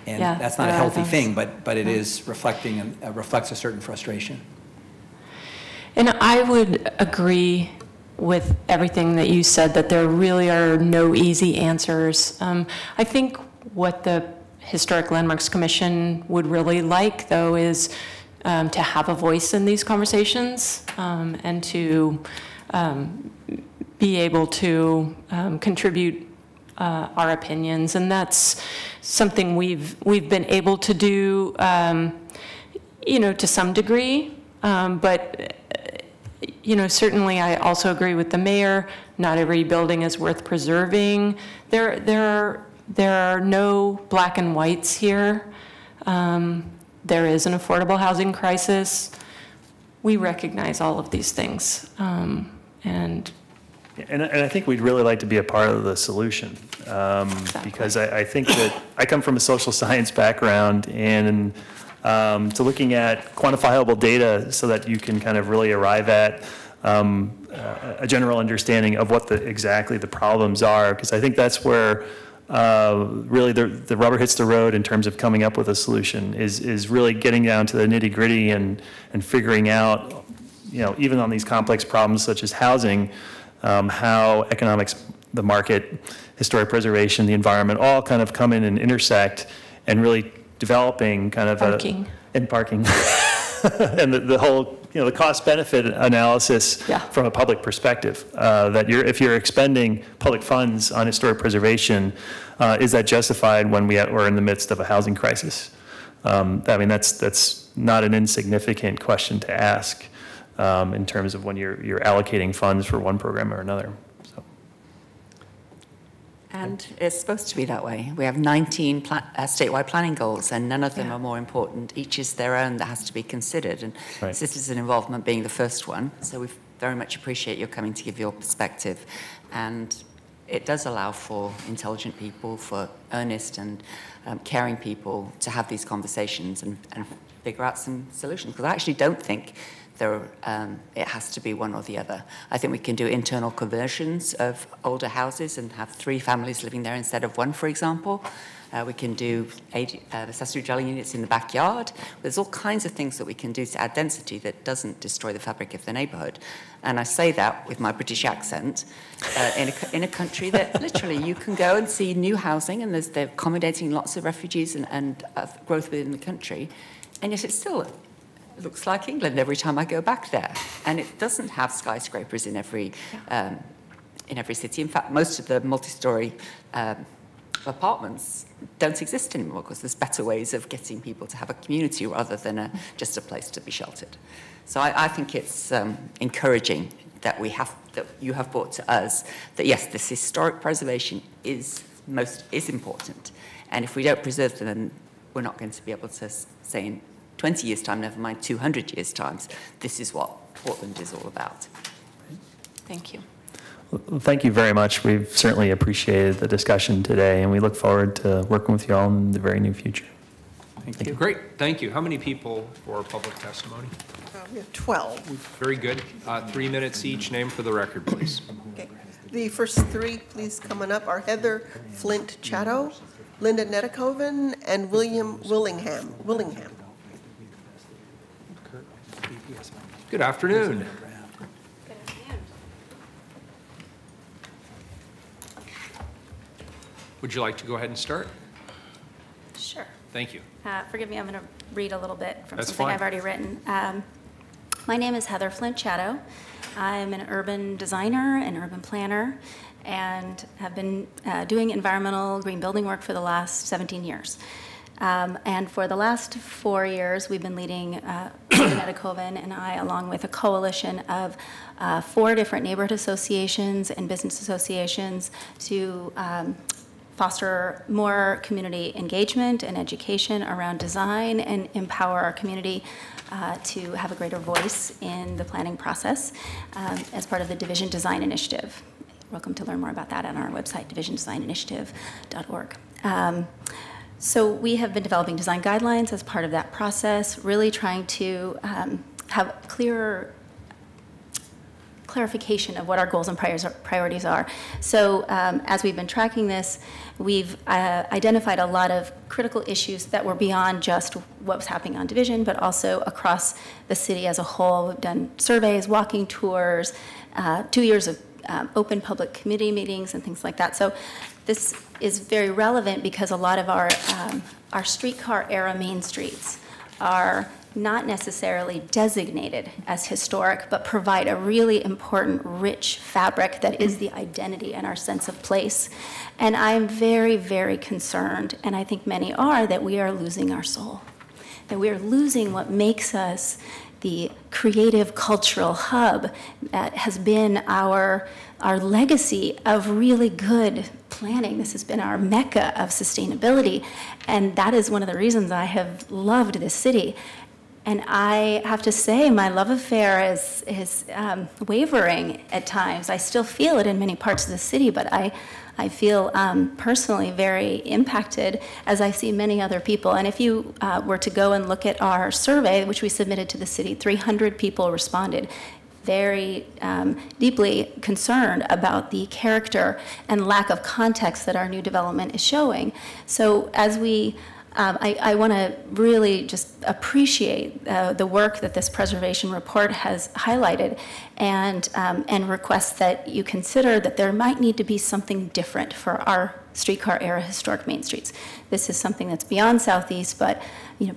And that's not a healthy thing, but it is reflecting and reflects a certain frustration. And I would agree with everything that you said, that there really are no easy answers. I think what the Historic Landmarks Commission would really like, though, is to have a voice in these conversations and to be able to contribute our opinions, and that's something we've been able to do, to some degree. But certainly, I also agree with the mayor. Not every building is worth preserving. There are no black and whites here. There is an affordable housing crisis. We recognize all of these things, and I think we'd really like to be a part of the solution, because I think that I come from a social science background, and to looking at quantifiable data so that you can kind of really arrive at a general understanding of what exactly the problems are, because I think that's where really the rubber hits the road in terms of coming up with a solution, is really getting down to the nitty gritty and figuring out, even on these complex problems such as housing, how economics, the market, historic preservation, the environment, all kind of come in and intersect, and really developing kind of parking. And and the whole, the cost-benefit analysis from a public perspective, that if you're expending public funds on historic preservation, is that justified when we're in the midst of a housing crisis? I mean, that's not an insignificant question to ask in terms of when you're allocating funds for one program or another. So. And it's supposed to be that way. We have 19 statewide planning goals, and none of them are more important. Each is their own that has to be considered, and citizen involvement being the first one. So we very much appreciate your coming to give your perspective. And it does allow for intelligent people, for earnest and caring people to have these conversations and figure out some solutions. Because I actually don't think it has to be one or the other. I think we can do internal conversions of older houses and have 3 families living there instead of 1, for example. We can do accessory dwelling units in the backyard. There's all kinds of things that we can do to add density that doesn't destroy the fabric of the neighborhood. And I say that with my British accent, in a country that literally you can go and see new housing, and they're accommodating lots of refugees and growth within the country, and yet it's still looks like England every time I go back there. And it doesn't have skyscrapers in every city. In fact, most of the multi-story apartments don't exist anymore because there's better ways of getting people to have a community rather than just a place to be sheltered. So I think it's encouraging that you have brought to us, that yes, this historic preservation is important. And if we don't preserve them, then we're not going to be able to say in 20 years' time, never mind 200 years' time, this is what Portland is all about. Thank you. Well, thank you very much. We've certainly appreciated the discussion today, and we look forward to working with you all in the very near future. Thank you. Great, thank you. How many people for public testimony? We have 12. Very good. 3 minutes each. Name for the record, please. Okay. The first three, please, coming up are Heather Flint Chatto, Linda Nedekoven, and William Willingham. Good afternoon. Would you like to go ahead and start? Sure. Thank you. Forgive me, I'm going to read a little bit from That's something fine. I've already written. My name is Heather Flint Chatto. I'm an urban designer and urban planner and have been doing environmental green building work for the last 17 years. And for the last 4 years, we've been leading, Linda Nedekoven and I, along with a coalition of 4 different neighborhood associations and business associations to foster more community engagement and education around design and empower our community to have a greater voice in the planning process as part of the Division Design Initiative. Welcome to learn more about that on our website, divisiondesigninitiative.org. So we have been developing design guidelines as part of that process, really trying to have clearer clarification of what our goals and priorities are. So as we've been tracking this, we've identified a lot of critical issues that were beyond just what was happening on Division, but also across the city as a whole. We've done surveys, walking tours, 2 years of open public committee meetings and things like that. So this is very relevant because a lot of our streetcar era main streets are not necessarily designated as historic, but provide a really important, rich fabric that is the identity and our sense of place. And I'm very, very concerned, and I think many are, that we are losing our soul, that we are losing what makes us the creative cultural hub that has been our legacy of really good planning. This has been our mecca of sustainability, and that is one of the reasons I have loved this city. And I have to say, my love affair is wavering at times. I still feel it in many parts of the city, but I feel personally very impacted, as I see many other people. And if you were to go and look at our survey, which we submitted to the city, 300 people responded, very deeply concerned about the character and lack of context that our new development is showing. So as we I want to really just appreciate the work that this preservation report has highlighted, and request that you consider that there might need to be something different for our streetcar era historic main streets. This is something that's beyond Southeast, but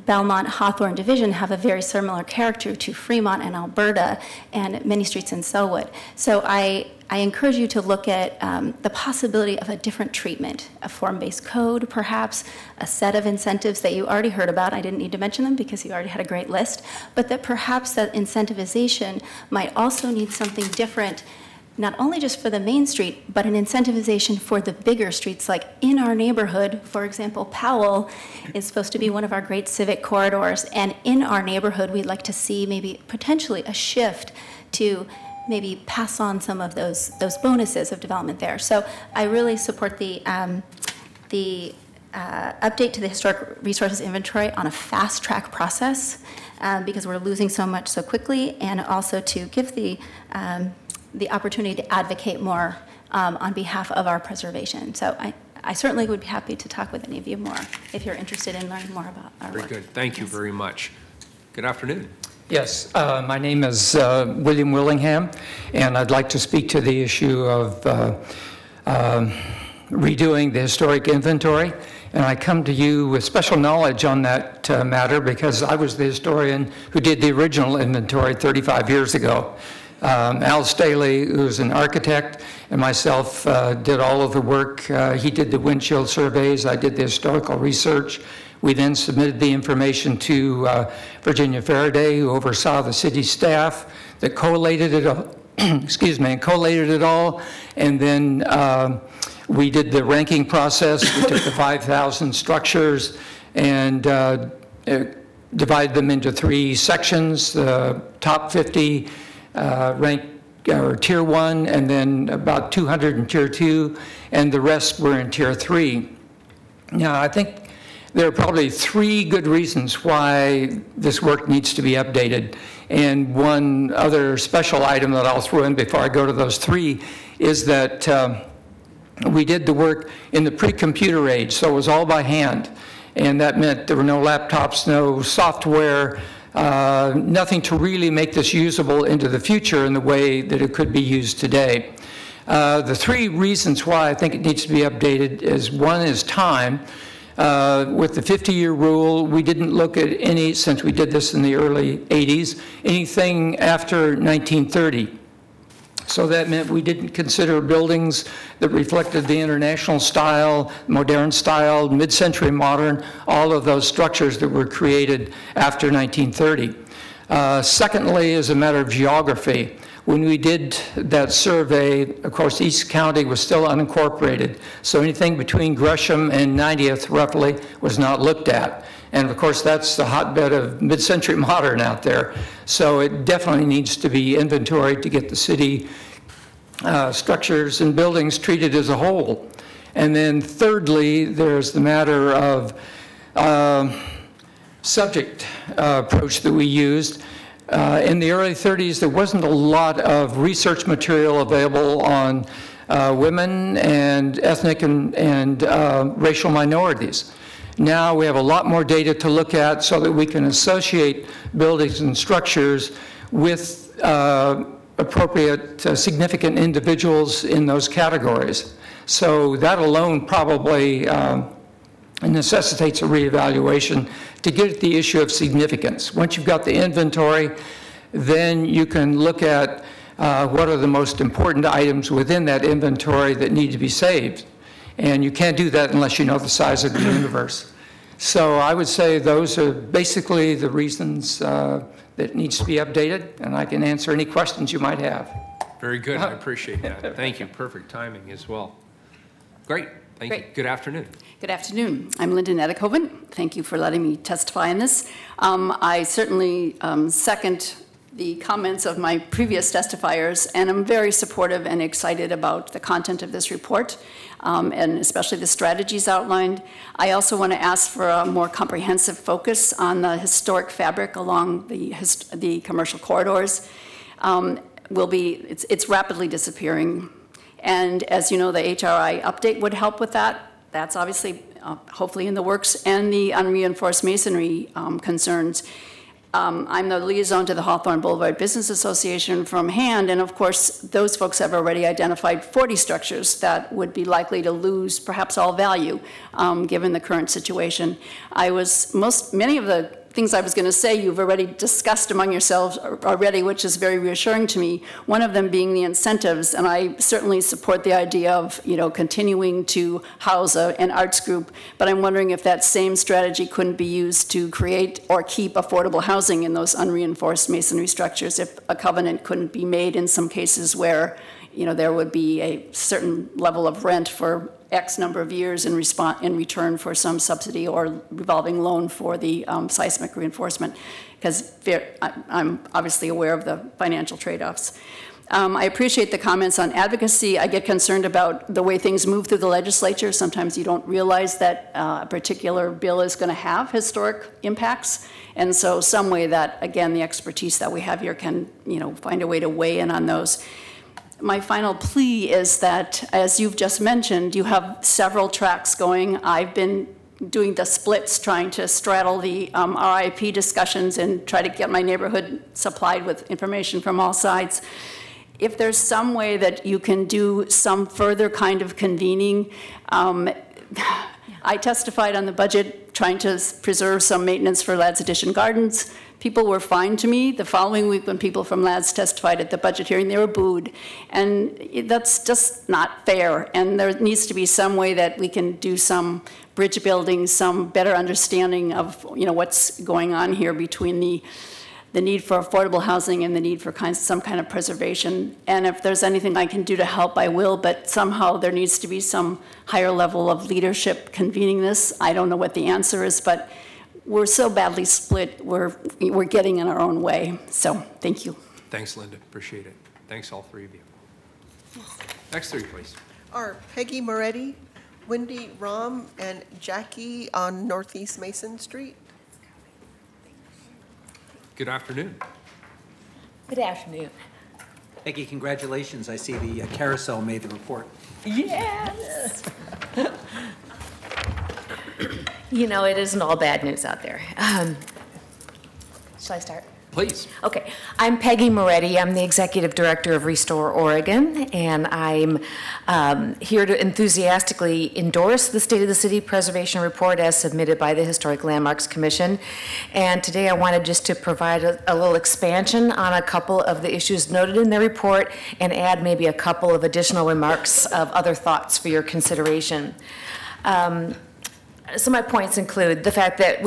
Belmont, Hawthorne, Division have a very similar character to Fremont and Alberta and many streets in Selwood. So I encourage you to look at the possibility of a different treatment, a form-based code, perhaps, a set of incentives that you already heard about. I didn't need to mention them because you already had a great list, but that perhaps that incentivization might also need something different, not only just for the main street, but an incentivization for the bigger streets, like in our neighborhood. For example, Powell is supposed to be one of our great civic corridors, and in our neighborhood, we'd like to see maybe potentially a shift to maybe pass on some of those bonuses of development there. So I really support the update to the historic resources inventory on a fast track process because we're losing so much so quickly, and also to give the opportunity to advocate more on behalf of our preservation. So I certainly would be happy to talk with any of you more if you're interested in learning more about our work. Very good. Thank you very much. Good afternoon. Yes, my name is William Willingham, and I'd like to speak to the issue of redoing the historic inventory. And I come to you with special knowledge on that matter because I was the historian who did the original inventory 35 years ago. Al Staley, who's an architect, and myself did all of the work. He did the windshield surveys, I did the historical research. We then submitted the information to Virginia Faraday, who oversaw the city staff, that collated it excuse me, and collated it all. And then we did the ranking process. We took the 5,000 structures and divided them into 3 sections. The top 50 ranked or Tier 1, and then about 200 in Tier 2, and the rest were in Tier 3. Now, I think there are probably 3 good reasons why this work needs to be updated. And one other special item that I'll throw in before I go to those 3 is that we did the work in the pre-computer age, so it was all by hand. And that meant there were no laptops, no software, nothing to really make this usable into the future in the way that it could be used today. The 3 reasons why I think it needs to be updated is, one is time. With the 50-year rule, we didn't look at any, since we did this in the early 80s, anything after 1930. So that meant we didn't consider buildings that reflected the international style, modern style, mid-century modern, all of those structures that were created after 1930. Secondly, as a matter of geography, when we did that survey, of course, East County was still unincorporated, so anything between Gresham and 90th, roughly, was not looked at. And of course, that's the hotbed of mid-century modern out there. So it definitely needs to be inventoried to get the city structures and buildings treated as a whole. And then thirdly, there's the matter of subject approach that we used. In the early 30s, there wasn't a lot of research material available on women and ethnic and racial minorities. Now we have a lot more data to look at so that we can associate buildings and structures with appropriate significant individuals in those categories. So that alone probably necessitates a reevaluation to get at the issue of significance. Once you've got the inventory, then you can look at what are the most important items within that inventory that need to be saved. And you can't do that unless you know the size of the universe. So I would say those are basically the reasons that it needs to be updated, and I can answer any questions you might have. Very good. I appreciate that. Thank you. Perfect timing as well. Great. Thank you. Good afternoon. Good afternoon. I'm Linda Nedekoven. Thank you for letting me testify in this. I certainly second the comments of my previous testifiers, and I'm very supportive and excited about the content of this report, and especially the strategies outlined. I also want to ask for a more comprehensive focus on the historic fabric along the commercial corridors. It's rapidly disappearing. And as you know, the HRI update would help with that. That's obviously, hopefully in the works, and the unreinforced masonry concerns. I'm the liaison to the Hawthorne Boulevard Business Association from HAND, and of course, those folks have already identified 40 structures that would be likely to lose perhaps all value given the current situation. Many of the things I was going to say you've already discussed among yourselves already, which is very reassuring to me. One of them being the incentives, and I certainly support the idea of continuing to house an arts group, but I'm wondering if that same strategy couldn't be used to create or keep affordable housing in those unreinforced masonry structures, if a covenant couldn't be made in some cases where there would be a certain level of rent for X number of years in return for some subsidy or revolving loan for the seismic reinforcement, because I'm obviously aware of the financial trade-offs. I appreciate the comments on advocacy. I get concerned about the way things move through the legislature. Sometimes you don't realize that a particular bill is going to have historic impacts. And so some way that, again, the expertise that we have here can find a way to weigh in on those. My final plea is that, as you've just mentioned, you have several tracks going. I've been doing the splits, trying to straddle the RIP discussions and try to get my neighborhood supplied with information from all sides. If there's some way that you can do some further kind of convening, I testified on the budget trying to preserve some maintenance for Ladd's Addition Gardens. People were fine to me. The following week when people from Ladd's testified at the budget hearing, they were booed. And that's just not fair. And there needs to be some way that we can do some bridge building, some better understanding of what's going on here between the need for affordable housing and the need for some kind of preservation. And if there's anything I can do to help, I will, but somehow there needs to be some higher level of leadership convening this. I don't know what the answer is, but we're so badly split, we're getting in our own way. So thank you. Thanks, Linda. Appreciate it. Thanks, all three of you. Next three, please. Are Peggy Moretti, Wendy Rom, and Jackie on Northeast Mason Street. Good afternoon. Good afternoon. Peggy, congratulations. I see the carousel made the report. Yes. You know, it isn't all bad news out there. Shall I start? Please. Okay, I'm Peggy Moretti. I'm the Executive Director of Restore Oregon, and I'm here to enthusiastically endorse the State of the City Preservation Report as submitted by the Historic Landmarks Commission. And today I wanted just to provide a little expansion on a couple of the issues noted in the report and add maybe a couple of additional remarks of other thoughts for your consideration. So my points include the fact that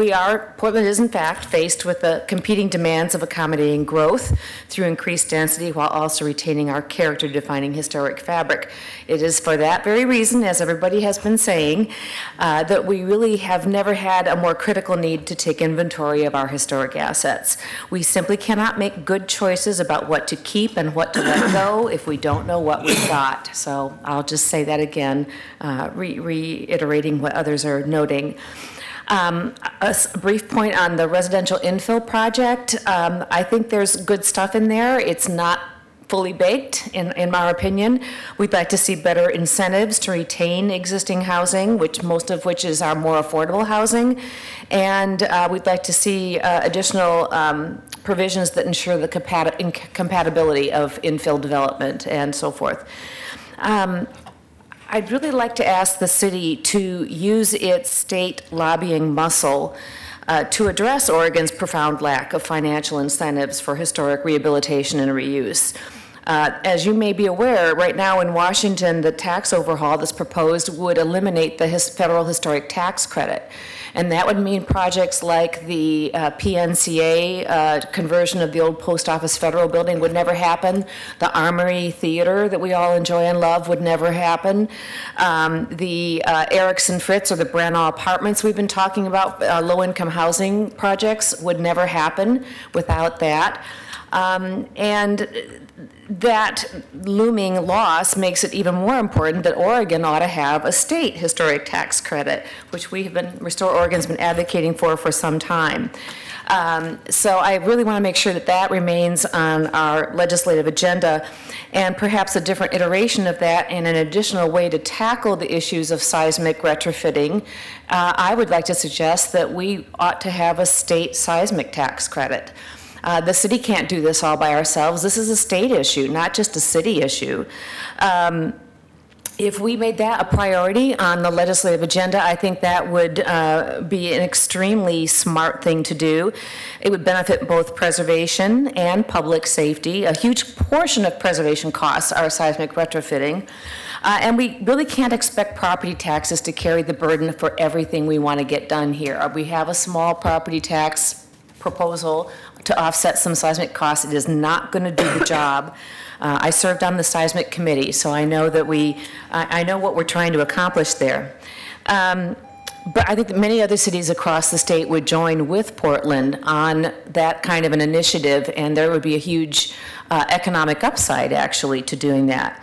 Portland is in fact faced with the competing demands of accommodating growth through increased density while also retaining our character-defining historic fabric. It is for that very reason, as everybody has been saying, that we really have never had a more critical need to take inventory of our historic assets. We simply cannot make good choices about what to keep and what to let go if we don't know what we've got. So I'll just say that again, reiterating what others are noting. A brief point on the residential infill project. I think there's good stuff in there. It's not fully baked, in my opinion. We'd like to see better incentives to retain existing housing, most of which is our more affordable housing. And we'd like to see additional provisions that ensure the compatibility of infill development and so forth. I'd really like to ask the city to use its state lobbying muscle to address Oregon's profound lack of financial incentives for historic rehabilitation and reuse. As you may be aware, right now in Washington, the tax overhaul that's proposed would eliminate the federal historic tax credit. And that would mean projects like the PNCA conversion of the old post office federal building would never happen. The Armory Theater that we all enjoy and love would never happen. The Erickson Fritz or the Branagh Apartments we've been talking about, low-income housing projects, would never happen without that. And that looming loss makes it even more important that Oregon ought to have a state historic tax credit, which Restore Oregon's been advocating for some time. So I really want to make sure that remains on our legislative agenda, and perhaps a different iteration of that and an additional way to tackle the issues of seismic retrofitting. I would like to suggest that we ought to have a state seismic tax credit. The city can't do this all by ourselves. This is a state issue, not just a city issue. If we made that a priority on the legislative agenda, I think that would be an extremely smart thing to do. It would benefit both preservation and public safety. A huge portion of preservation costs are seismic retrofitting. And we really can't expect property taxes to carry the burden for everything we want to get done here. We have a small property tax proposal to offset some seismic costs. It is not going to do the job. I served on the seismic committee, so I know that I know what we're trying to accomplish there. But I think that many other cities across the state would join with Portland on that kind of an initiative, and there would be a huge economic upside, actually, to doing that.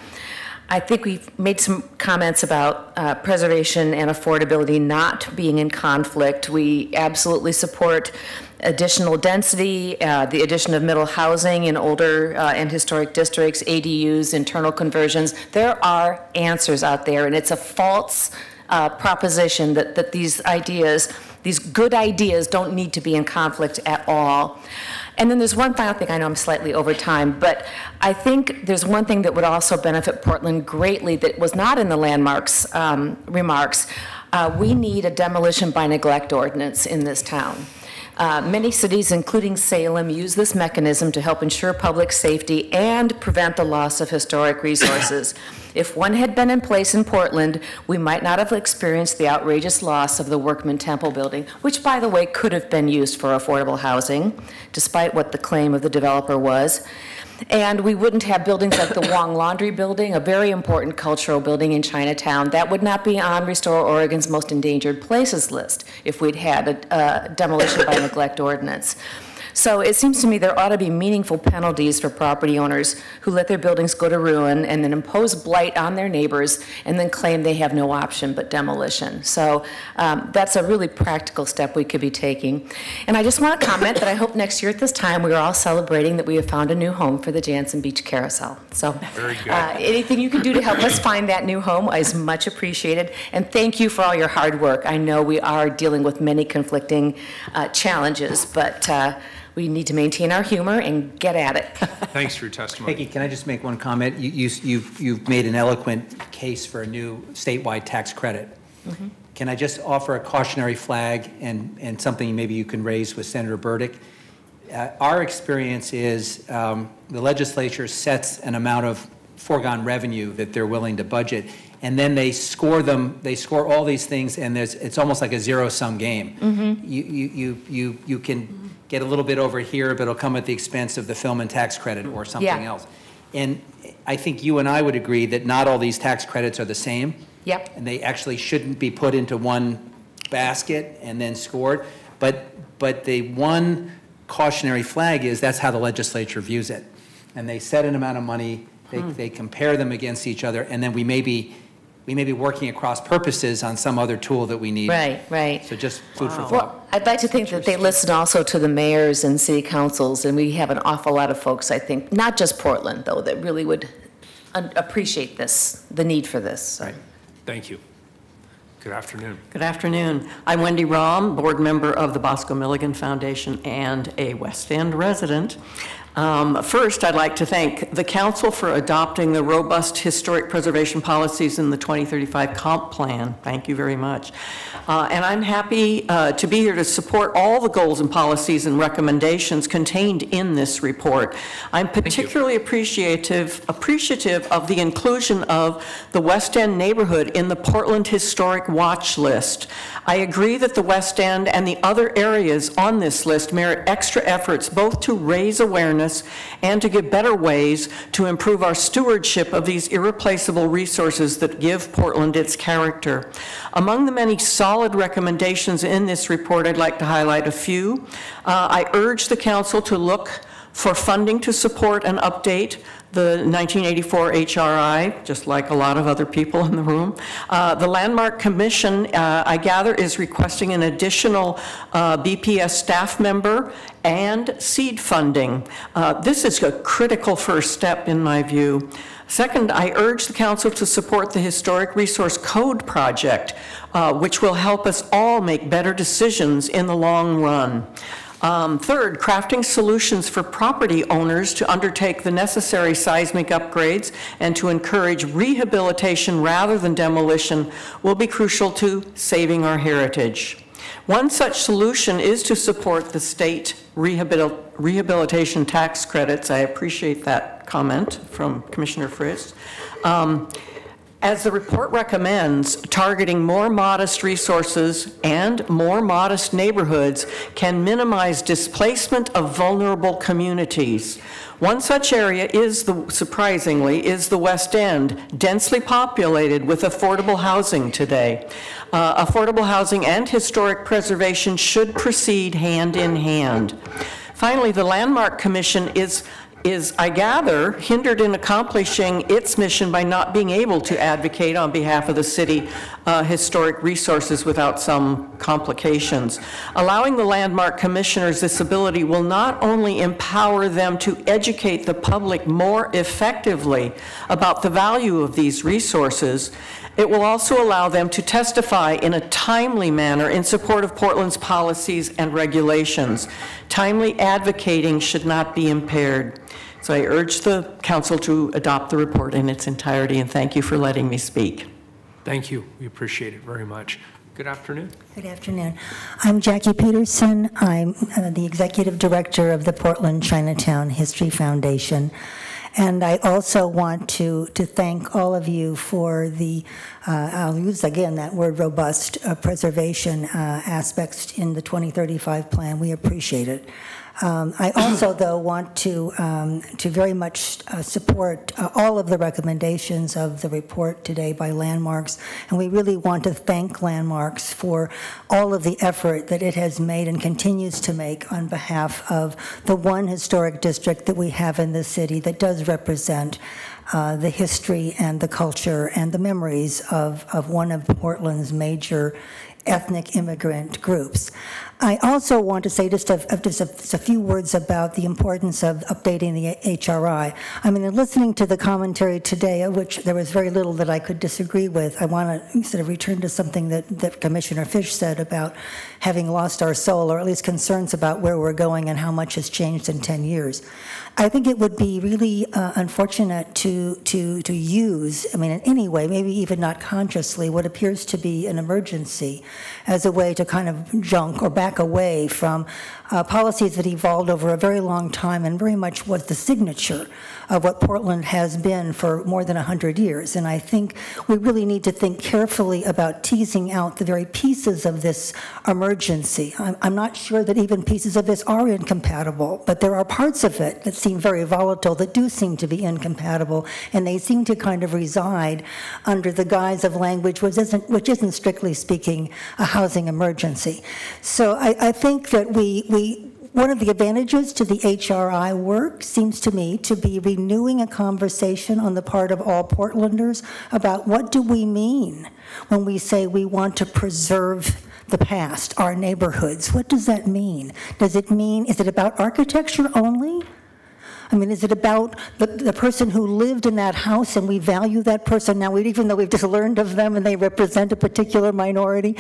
I think we've made some comments about preservation and affordability not being in conflict. We absolutely support additional density, the addition of middle housing in older and historic districts, ADUs, internal conversions. There are answers out there, and it's a false proposition that these good ideas don't need to be in conflict at all. And then there's one final thing. I know I'm slightly over time, but I think there's one thing that would also benefit Portland greatly that was not in the landmarks remarks. We need a demolition by neglect ordinance in this town. Many cities, including Salem, use this mechanism to help ensure public safety and prevent the loss of historic resources. If one had been in place in Portland, we might not have experienced the outrageous loss of the Workman Temple building, which, by the way, could have been used for affordable housing, despite what the claim of the developer was. And we wouldn't have buildings like the Wong Laundry Building, a very important cultural building in Chinatown. That would not be on Restore Oregon's Most Endangered Places list if we'd had a demolition by neglect ordinance. So it seems to me there ought to be meaningful penalties for property owners who let their buildings go to ruin and then impose blight on their neighbors and then claim they have no option but demolition. So that's a really practical step we could be taking. And I just want to comment that I hope next year at this time we are all celebrating that we have found a new home for the Jansen Beach Carousel. So very good. Anything you can do to help us find that new home is much appreciated. And thank you for all your hard work. I know we are dealing with many conflicting challenges, but we need to maintain our humor and get at it. Thanks for your testimony. Peggy, can I just make one comment? You've made an eloquent case for a new statewide tax credit. Mm-hmm. Can I just offer a cautionary flag and something maybe you can raise with Senator Burdick? Our experience is the legislature sets an amount of foregone revenue that they're willing to budget, and then they score all these things, and it's almost like a zero-sum game. Mm-hmm. You can get a little bit over here, but it'll come at the expense of the film and tax credit or something else. And I think you and I would agree that not all these tax credits are the same. Yep. And they actually shouldn't be put into one basket and then scored. But the one cautionary flag is that's how the legislature views it. And they set an amount of money, they compare them against each other, and then we may be working across purposes on some other tool that we need. Right. So just food for thought. Well, I'd like to think that they listen also to the mayors and city councils, and we have an awful lot of folks, I think, not just Portland, though, that really would appreciate this, the need for this. So. Right. Thank you. Good afternoon. Good afternoon. I'm Wendy Rahm, board member of the Bosco Milligan Foundation and a West End resident. First, I'd like to thank the council for adopting the robust historic preservation policies in the 2035 comp plan. Thank you very much. And I'm happy to be here to support all the goals and policies and recommendations contained in this report. I'm particularly appreciative of the inclusion of the West End neighborhood in the Portland Historic Watch List. I agree that the West End and the other areas on this list merit extra efforts both to raise awareness and to give better ways to improve our stewardship of these irreplaceable resources that give Portland its character. Among the many solid recommendations in this report, I'd like to highlight a few. I urge the council to look for funding to support and update the 1984 HRI, just like a lot of other people in the room. The Landmark Commission, I gather, is requesting an additional BPS staff member and seed funding. This is a critical first step in my view. Second, I urge the council to support the Historic Resource Code project, which will help us all make better decisions in the long run. Third, crafting solutions for property owners to undertake the necessary seismic upgrades and to encourage rehabilitation rather than demolition will be crucial to saving our heritage. One such solution is to support the state rehabilitation tax credits. I appreciate that comment from Commissioner Frist. As the report recommends, targeting more modest resources and more modest neighborhoods can minimize displacement of vulnerable communities. One such area is, surprisingly, is the West End, densely populated with affordable housing today. Affordable housing and historic preservation should proceed hand in hand. Finally, the Landmark Commission is, I gather, hindered in accomplishing its mission by not being able to advocate on behalf of the city historic resources without some complications. Allowing the Landmark Commissioners this ability will not only empower them to educate the public more effectively about the value of these resources, it will also allow them to testify in a timely manner in support of Portland's policies and regulations. Timely advocating should not be impaired. So I urge the council to adopt the report in its entirety, and thank you for letting me speak. Thank you. We appreciate it very much. Good afternoon. Good afternoon. I'm Jackie Peterson. I'm the Executive Director of the Portland Chinatown History Foundation. And I also want to thank all of you for the, I'll use again that word, robust preservation aspects in the 2035 plan. We appreciate it. I also, though, want to very much support all of the recommendations of the report today by Landmarks, and we really want to thank Landmarks for all of the effort that it has made and continues to make on behalf of the one historic district that we have in the city that does represent the history and the culture and the memories of one of Portland's major ethnic immigrant groups. I also want to say just a few words about the importance of updating the HRI. I mean, in listening to the commentary today, of which there was very little that I could disagree with, I want to sort of return to something that Commissioner Fish said about having lost our soul, or at least concerns about where we're going and how much has changed in 10 years. I think it would be really unfortunate to use, I mean, in any way, maybe even not consciously, what appears to be an emergency as a way to kind of junk or back away from policies that evolved over a very long time and very much was the signature of what Portland has been for more than 100 years. And I think we really need to think carefully about teasing out the very pieces of this emergency. I'm not sure that even pieces of this are incompatible, but there are parts of it that seem very volatile, that do seem to be incompatible, and they seem to kind of reside under the guise of language which isn't strictly speaking a housing emergency. So I think that one of the advantages to the HRI work seems to me to be renewing a conversation on the part of all Portlanders about what do we mean when we say we want to preserve the past, our neighborhoods. What does that mean? Does it mean, is it about architecture only? I mean, is it about the person who lived in that house and we value that person now, even though we've just learned of them and they represent a particular minority?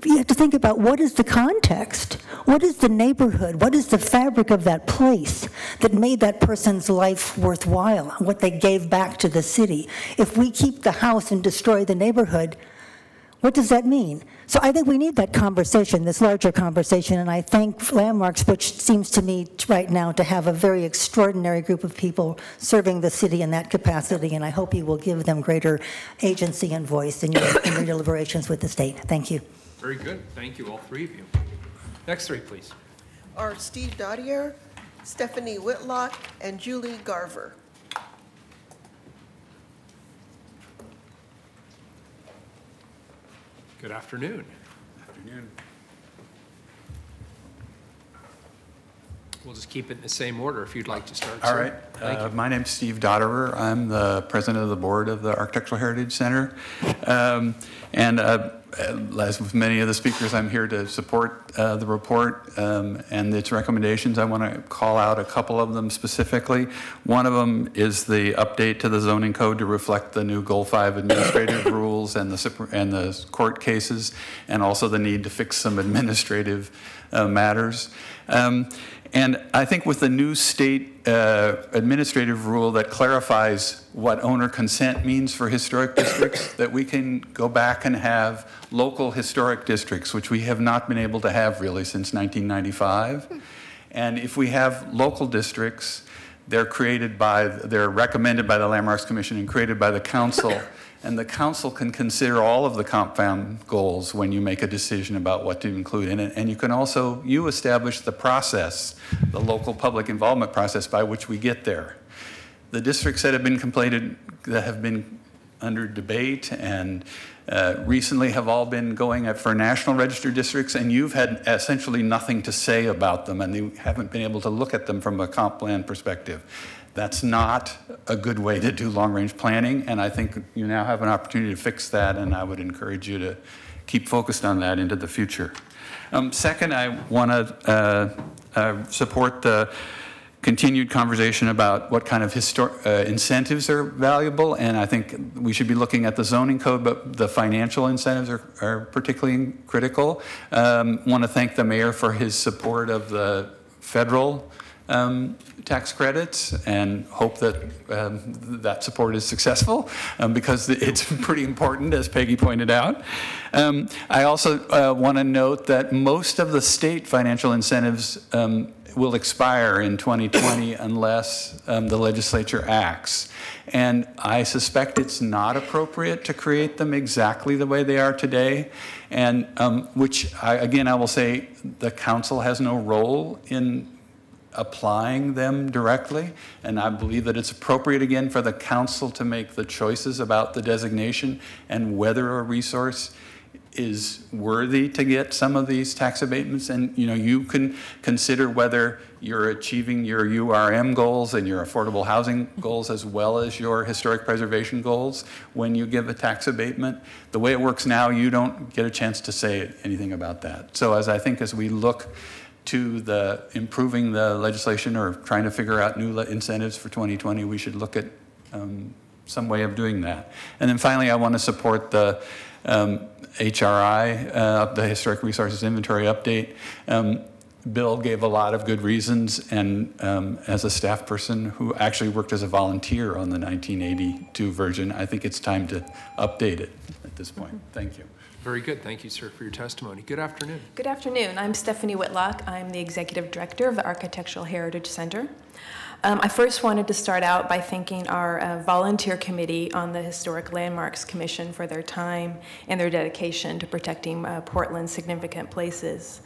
You have to think about what is the context? What is the neighborhood? What is the fabric of that place that made that person's life worthwhile, what they gave back to the city? If we keep the house and destroy the neighborhood, what does that mean? So I think we need that conversation, this larger conversation, and I thank Landmarks, which seems to me right now to have a very extraordinary group of people serving the city in that capacity, and I hope you will give them greater agency and voice in your deliberations with the state. Thank you. Very good. Thank you, all three of you. Next three, please. Are Steve Dottier, Stephanie Whitlock, and Julie Garver. Good afternoon. Afternoon. We'll just keep it in the same order if you'd like to start. All sir. right. Thank you. My name's Steve Dotterer. I'm the president of the board of the Architectural Heritage Center. As with many of the speakers, I'm here to support the report and its recommendations. I want to call out a couple of them specifically. One of them is the update to the zoning code to reflect the new Goal 5 administrative rules and the court cases, and also the need to fix some administrative matters. And I think with the new state administrative rule that clarifies what owner consent means for historic districts, that we can go back and have local historic districts, which we have not been able to have really since 1995. And if we have local districts, they're recommended by the Landmarks Commission and created by the council. And the council can consider all of the comp plan goals when you make a decision about what to include in it. And you can also, establish the process, the local public involvement process by which we get there. The districts that have been completed, that have been under debate and recently have all been going for national register districts, and you've had essentially nothing to say about them, and you haven't been able to look at them from a comp plan perspective. That's not a good way to do long-range planning, and I think you now have an opportunity to fix that, and I would encourage you to keep focused on that into the future. Second, I want to support the continued conversation about what kind of incentives are valuable, and I think we should be looking at the zoning code, but the financial incentives are particularly critical. Want to thank the mayor for his support of the federal tax credits, and hope that that support is successful, because it's pretty important, as Peggy pointed out. I also want to note that most of the state financial incentives will expire in 2020 unless the legislature acts. And I suspect it's not appropriate to create them exactly the way they are today, and which, again, I will say the council has no role in applying them directly, and I believe that it's appropriate, again, for the council to make the choices about the designation and whether a resource is worthy to get some of these tax abatements. And you can consider whether you're achieving your URM goals and your affordable housing goals as well as your historic preservation goals when you give a tax abatement. The way it works now, you don't get a chance to say anything about that. So as we look to the improving the legislation or trying to figure out new incentives for 2020, we should look at some way of doing that. And then finally, I want to support the HRI, the Historic Resources Inventory Update. Bill gave a lot of good reasons, and as a staff person who actually worked as a volunteer on the 1982 version, I think it's time to update it at this point. Thank you. Very good. Thank you, sir, for your testimony. Good afternoon. Good afternoon. I'm Stephanie Whitlock. I'm the Executive Director of the Architectural Heritage Center. I first wanted to start out by thanking our volunteer committee on the Historic Landmarks Commission for their time and their dedication to protecting Portland's significant places,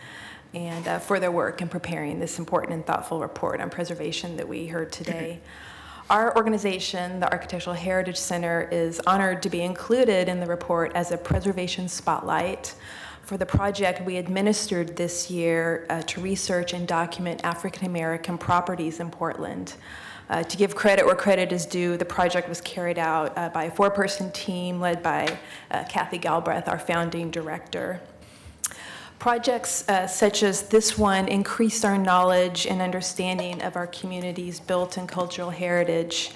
and for their work in preparing this important and thoughtful report on preservation that we heard today. Our organization, the Architectural Heritage Center, is honored to be included in the report as a preservation spotlight for the project we administered this year to research and document African American properties in Portland. To give credit where credit is due, the project was carried out by a 4-person team led by Kathy Galbraith, our founding director. Projects such as this one increased our knowledge and understanding of our community's built and cultural heritage,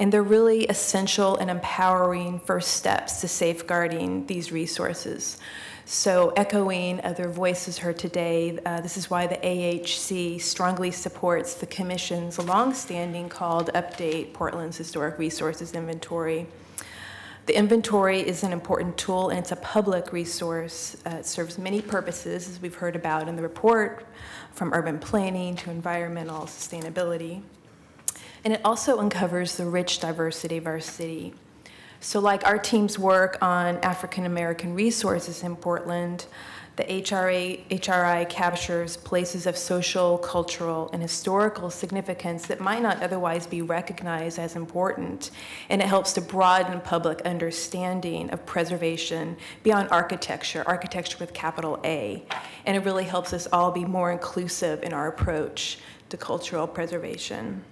and they're really essential and empowering first steps to safeguarding these resources. So echoing other voices heard today, this is why the AHC strongly supports the Commission's longstanding call to update Portland's Historic Resources Inventory. The inventory is an important tool, and it's a public resource. It serves many purposes, as we've heard about in the report, from urban planning to environmental sustainability. And it also uncovers the rich diversity of our city. So like our team's work on African American resources in Portland, the HRI captures places of social, cultural, and historical significance that might not otherwise be recognized as important, and it helps to broaden public understanding of preservation beyond architecture, architecture with capital A, and it really helps us all be more inclusive in our approach to cultural preservation.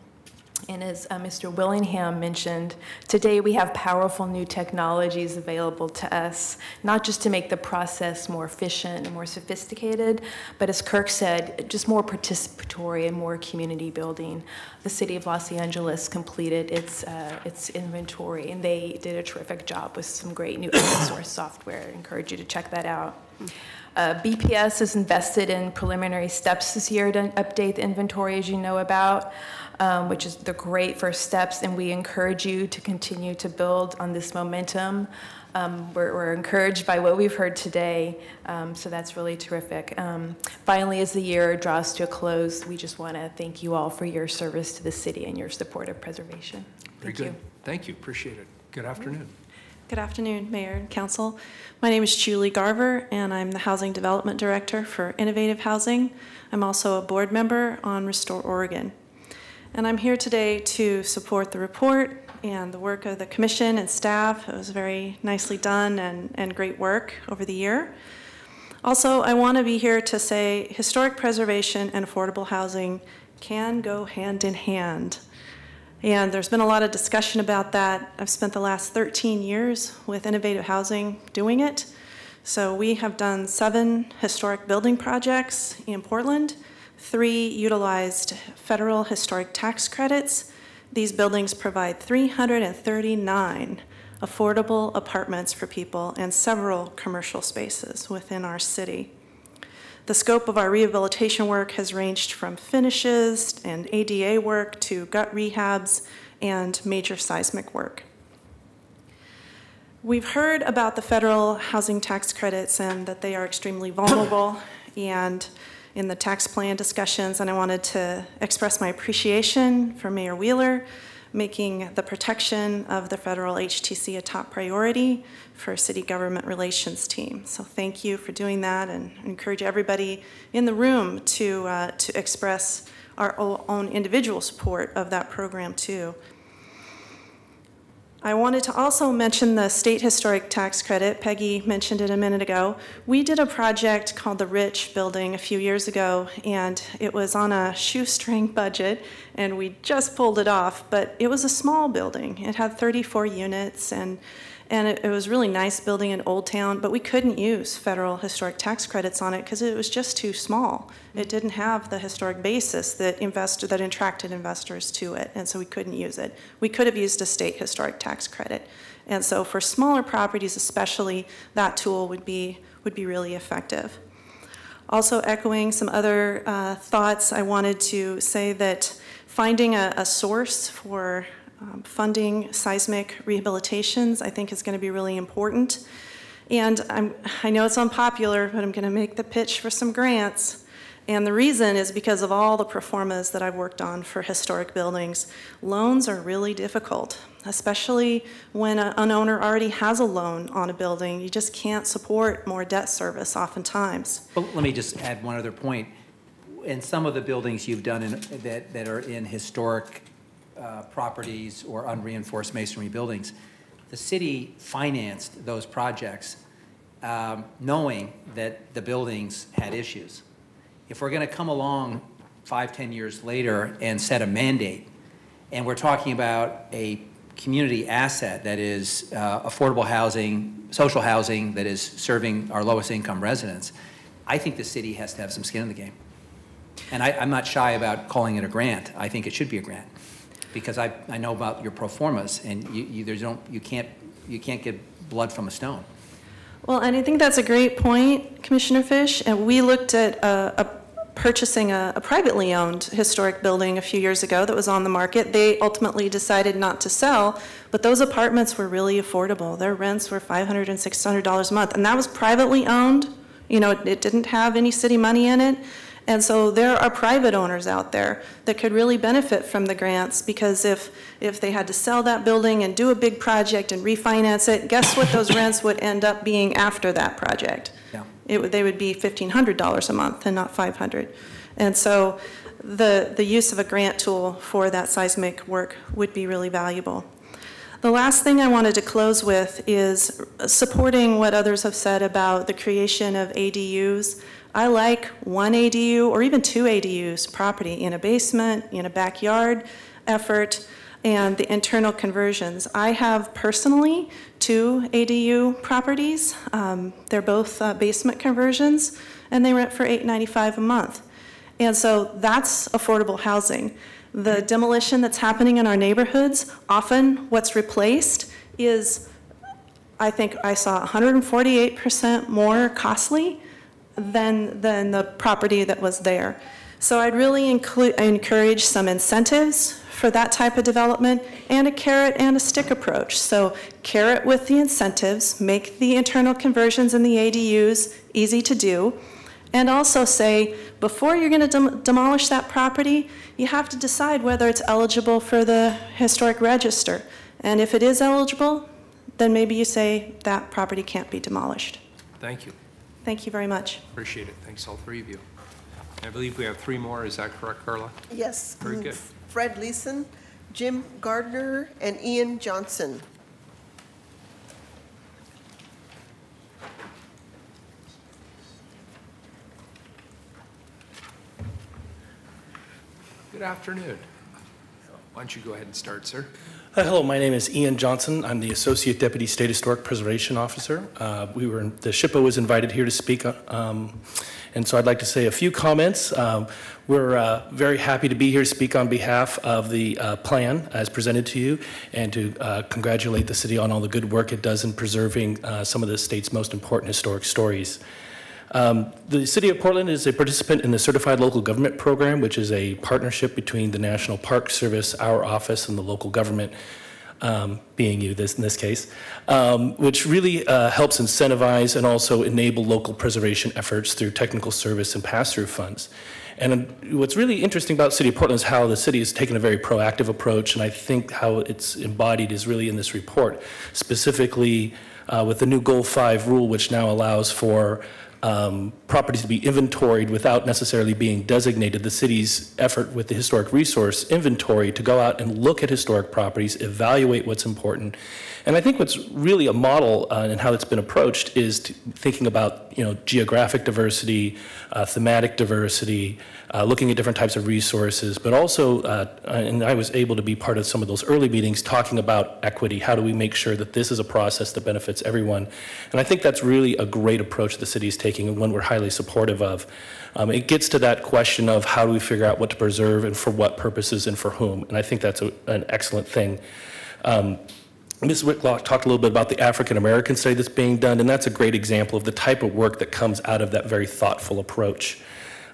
And as Mr. Willingham mentioned, today we have powerful new technologies available to us, not just to make the process more efficient and more sophisticated, but as Kirk said, just more participatory and more community building. The city of Los Angeles completed its inventory, and they did a terrific job with some great new open source software. I encourage you to check that out. BPS has invested in preliminary steps this year to update the inventory, as you know about, which is the great first steps, and we encourage you to continue to build on this momentum. We're encouraged by what we've heard today, so that's really terrific. Finally, as the year draws to a close, we just want to thank you all for your service to the city and your support of preservation. Very good. Thank you. Appreciate it. Good afternoon. Good afternoon, Mayor and Council. My name is Julie Garver, and I'm the Housing Development Director for Innovative Housing. I'm also a board member on Restore Oregon. And I'm here today to support the report and the work of the commission and staff. It was very nicely done and great work over the year. Also, I want to be here to say historic preservation and affordable housing can go hand in hand. And there's been a lot of discussion about that. I've spent the last 13 years with Innovative Housing doing it. So we have done 7 historic building projects in Portland. 3 utilized federal historic tax credits. These buildings provide 339 affordable apartments for people and several commercial spaces within our city. The scope of our rehabilitation work has ranged from finishes and ADA work to gut rehabs and major seismic work. We've heard about the federal housing tax credits and that they are extremely vulnerable and in the tax plan discussions, and I wanted to express my appreciation for Mayor Wheeler making the protection of the federal HTC a top priority for city government relations team. So thank you for doing that, and I encourage everybody in the room to express our own individual support of that program too. I wanted to also mention the state historic tax credit. Peggy mentioned it a minute ago. We did a project called the Rich Building a few years ago, and it was on a shoestring budget, and we just pulled it off, but it was a small building. It had 34 units, and it was a really nice building in Old Town, but we couldn't use federal historic tax credits on it because it was just too small. It didn't have the historic basis that attracted investors to it, and so we couldn't use it. We could have used a state historic tax credit. And so for smaller properties especially, that tool would be really effective. Also echoing some other thoughts, I wanted to say that finding a source for funding seismic rehabilitations, I think, is going to be really important. And I know it's unpopular, but I'm going to make the pitch for some grants. And the reason is because of all the pro formas that I've worked on for historic buildings. Loans are really difficult, especially when an owner already has a loan on a building. You just can't support more debt service oftentimes. Well, let me just add one other point. In some of the buildings you've done that are in historic properties or unreinforced masonry buildings, the city financed those projects knowing that the buildings had issues. If we're going to come along 5-10 years later and set a mandate, and we're talking about a community asset that is affordable housing, social housing that is serving our lowest income residents, I think the city has to have some skin in the game. And I'm not shy about calling it a grant. I think it should be a grant, because I know about your pro formas, and you can't get blood from a stone. Well, and I think that's a great point, Commissioner Fish. And we looked at purchasing a privately owned historic building a few years ago that was on the market. They ultimately decided not to sell, but those apartments were really affordable. Their rents were $500 and $600 a month, and that was privately owned. You know, it didn't have any city money in it. And so there are private owners out there that could really benefit from the grants, because if they had to sell that building and do a big project and refinance it, guess what those rents would end up being after that project? Yeah. They would be $1,500 a month and not $500. And so the use of a grant tool for that seismic work would be really valuable. The last thing I wanted to close with is supporting what others have said about the creation of ADUs. I like one ADU or even two ADUs property in a basement, in a backyard effort, and the internal conversions. I have personally 2 ADU properties. They're both basement conversions, and they rent for $895 a month. And so that's affordable housing. The demolition that's happening in our neighborhoods, often what's replaced is, I think I saw 148% more costly than the property that was there. So I'd really encourage some incentives for that type of development, and a carrot and a stick approach. So carrot with the incentives, make the internal conversions in the ADUs easy to do, and also say, before you're going to demolish that property, you have to decide whether it's eligible for the historic register. And if it is eligible, then maybe you say that property can't be demolished. Thank you. Thank you very much. Appreciate it. Thanks, all 3 of you. I believe we have 3 more. Is that correct, Carla? Yes. Very good. Fred Leeson, Jim Gardner, and Ian Johnson. Good afternoon. Why don't you go ahead and start, sir? Hello, my name is Ian Johnson. I'm the Associate Deputy State Historic Preservation Officer. The SHPO was invited here to speak, and so I'd like to say a few comments. We're very happy to be here to speak on behalf of the plan as presented to you, and to congratulate the city on all the good work it does in preserving some of the state's most important historic stories. The City of Portland is a participant in the Certified Local Government Program, which is a partnership between the National Park Service, our office, and the local government, being you in this case, which really helps incentivize and also enable local preservation efforts through technical service and pass-through funds. And what's really interesting about the City of Portland is how the city has taken a very proactive approach, and I think how it's embodied is really in this report, specifically with the new Goal 5 rule, which now allows for properties to be inventoried without necessarily being designated. The city's effort with the historic resource inventory to go out and look at historic properties, evaluate what's important. And I think what's really a model and how it's been approached is thinking about, geographic diversity, thematic diversity, looking at different types of resources, but also, and I was able to be part of some of those early meetings talking about equity. How do we make sure that this is a process that benefits everyone? And I think that's really a great approach the city is taking and one we're highly supportive of. It gets to that question of how do we figure out what to preserve and for what purposes and for whom, and I think that's an excellent thing. Ms. Whitlock talked a little bit about the African American study that's being done, and that's a great example of the type of work that comes out of that very thoughtful approach.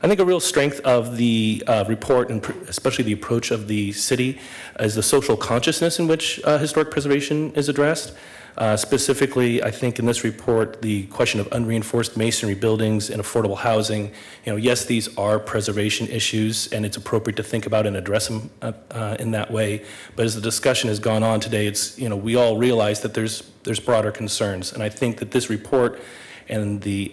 I think a real strength of the report, and especially the approach of the city, is the social consciousness in which historic preservation is addressed. Specifically, I think in this report, the question of unreinforced masonry buildings and affordable housing, yes, these are preservation issues, and it's appropriate to think about and address them in that way. But as the discussion has gone on today, it's, we all realize that there's broader concerns. And I think that this report and the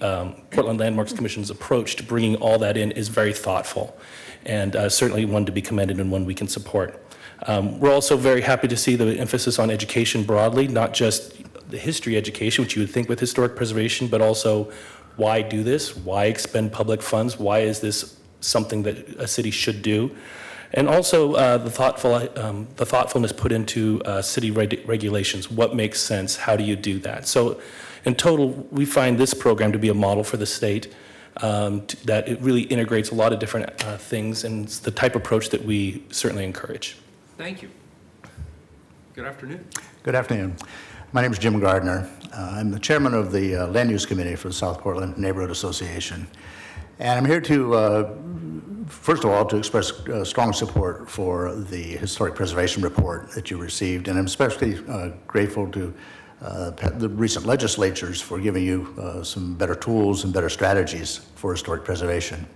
Portland Landmarks Commission's approach to bringing all that in is very thoughtful, and certainly one to be commended and one we can support. We're also very happy to see the emphasis on education broadly, not just the history education, which you would think with historic preservation, but also why do this? Why expend public funds? Why is this something that a city should do? And also the thoughtfulness put into city regulations. What makes sense? How do you do that? So in total, we find this program to be a model for the state, that it really integrates a lot of different things, and it's the type of approach that we certainly encourage. Thank you. Good afternoon. Good afternoon. My name is Jim Gardner. I'm the chairman of the Land Use Committee for the South Portland Neighborhood Association. And I'm here to, first of all, to express strong support for the Historic Preservation Report that you received. And I'm especially grateful to the recent legislatures for giving you some better tools and better strategies for historic preservation.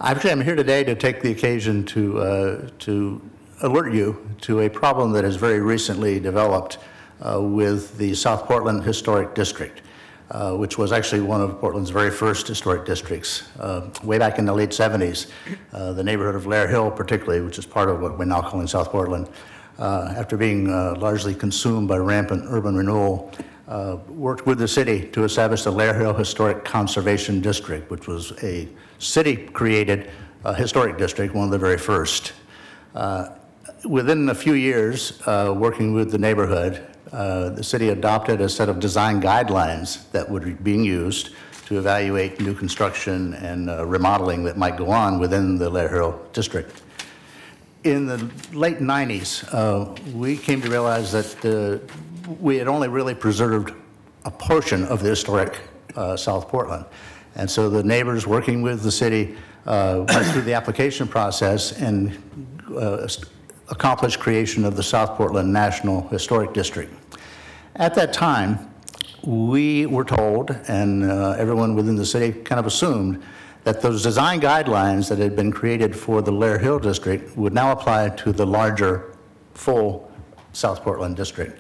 Actually, I'm here today to take the occasion to alert you to a problem that has very recently developed with the South Portland Historic District, which was actually one of Portland's very first historic districts. Way back in the late 70s, the neighborhood of Lair Hill particularly, which is part of what we're now calling South Portland, after being largely consumed by rampant urban renewal, worked with the city to establish the Lair Hill Historic Conservation District, which was a city-created historic district, one of the very first. Within a few years, working with the neighborhood, the city adopted a set of design guidelines that were being used to evaluate new construction and remodeling that might go on within the Lair Hill district. In the late 90s, we came to realize that we had only really preserved a portion of the historic South Portland. And so the neighbors working with the city went through the application process and accomplished creation of the South Portland National Historic District. At that time, we were told, and everyone within the city kind of assumed, that those design guidelines that had been created for the Lair Hill district would now apply to the larger, full South Portland district.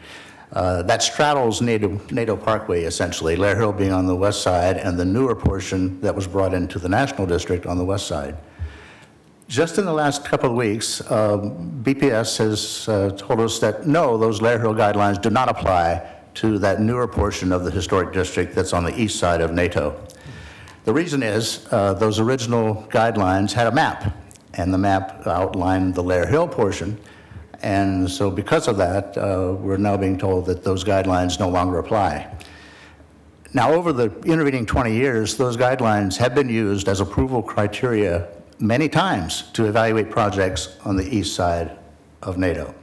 That straddles NATO Parkway, essentially, Lair Hill being on the west side, and the newer portion that was brought into the National District on the west side. Just in the last couple of weeks, BPS has told us that no, those Lair Hill guidelines do not apply to that newer portion of the historic district that's on the east side of NATO. The reason is those original guidelines had a map, and the map outlined the Lair Hill portion. And so because of that, we're now being told that those guidelines no longer apply. Now, over the intervening 20 years, those guidelines have been used as approval criteria many times to evaluate projects on the east side of NATO.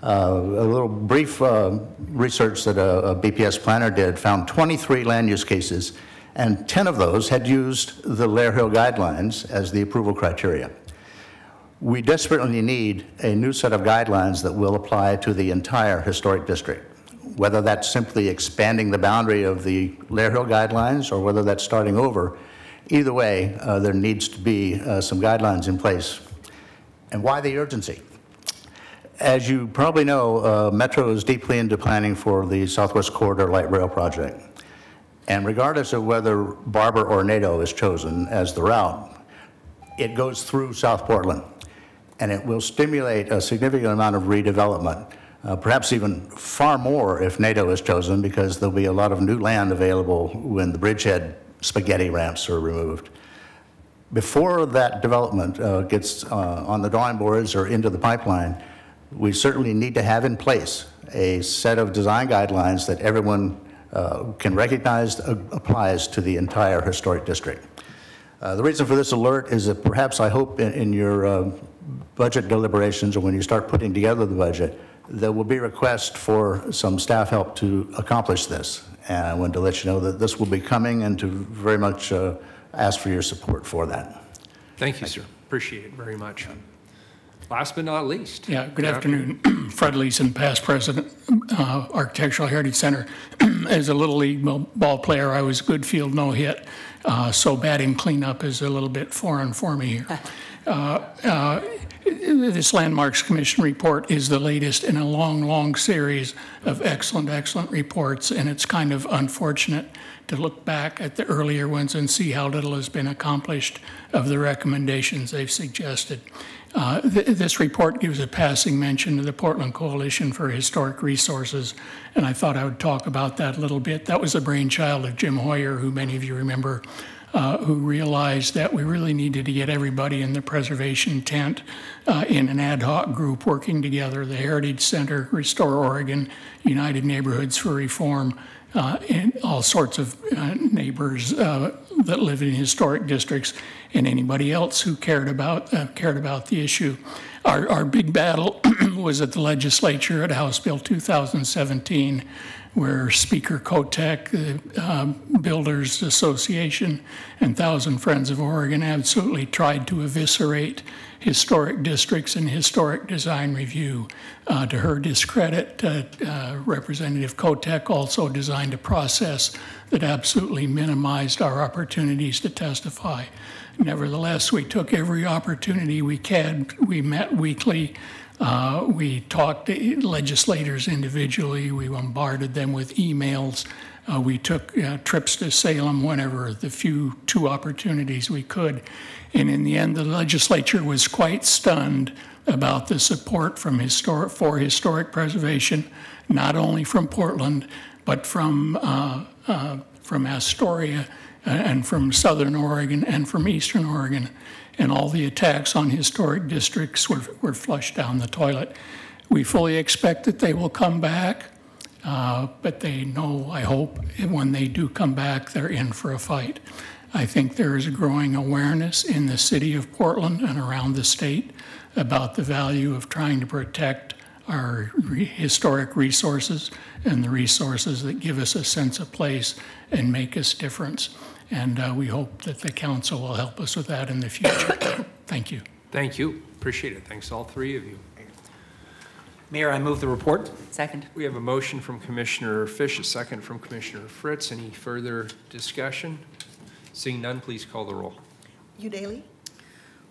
A little brief research that a BPS planner did found 23 land use cases and 10 of those had used the Lair Hill guidelines as the approval criteria. We desperately need a new set of guidelines that will apply to the entire historic district, whether that's simply expanding the boundary of the Lair Hill guidelines or whether that's starting over. Either way, there needs to be some guidelines in place. And why the urgency? As you probably know, Metro is deeply into planning for the Southwest Corridor Light Rail project. And regardless of whether Barber or Nadeau is chosen as the route, it goes through South Portland. And it will stimulate a significant amount of redevelopment, perhaps even far more if Nadeau is chosen, because there'll be a lot of new land available when the bridgehead spaghetti ramps are removed. Before that development gets on the drawing boards or into the pipeline, we certainly need to have in place a set of design guidelines that everyone can recognize applies to the entire historic district. The reason for this alert is that perhaps I hope in your budget deliberations or when you start putting together the budget, there will be requests for some staff help to accomplish this. And I wanted to let you know that this will be coming and to very much ask for your support for that. Thank you, sir. Appreciate it very much. Last but not least. Yeah, good afternoon. Fred Leeson, past president, Architectural Heritage Center. As a Little League ball player, I was good field, no hit. So batting cleanup is a little bit foreign for me here. This Landmarks Commission report is the latest in a long, long series of excellent, excellent reports, and it's kind of unfortunate to look back at the earlier ones and see how little has been accomplished of the recommendations they've suggested. This report gives a passing mention to the Portland Coalition for Historic Resources, and I thought I would talk about that a little bit. That was the brainchild of Jim Hoyer, who many of you remember, who realized that we really needed to get everybody in the preservation tent in an ad hoc group working together, the Heritage Center, Restore Oregon, United Neighborhoods for Reform, and all sorts of neighbors that live in historic districts, and anybody else who cared about the issue. Our big battle was at the legislature at House Bill 2017, where Speaker Kotek, the Builders Association, and Thousand Friends of Oregon absolutely tried to eviscerate historic districts and historic design review. To her discredit, Representative Kotek also designed a process that absolutely minimized our opportunities to testify. Nevertheless, we took every opportunity we could. We met weekly. We talked to legislators individually. We bombarded them with emails. We took trips to Salem whenever the two opportunities we could. And in the end, the legislature was quite stunned about the support from for historic preservation, not only from Portland, but from Astoria and from Southern Oregon and from Eastern Oregon. And all the attacks on historic districts were flushed down the toilet. We fully expect that they will come back, but they know, I hope, when they do come back, they're in for a fight. I think there is a growing awareness in the city of Portland and around the state about the value of trying to protect our historic resources and the resources that give us a sense of place and make us difference. And we hope that the council will help us with that in the future. Thank you. Thank you. Appreciate it. Thanks to all three of you. Mayor, I move the report. Second. We have a motion from Commissioner Fish, a second from Commissioner Fritz. Any further discussion? Seeing none, please call the roll. Udaley?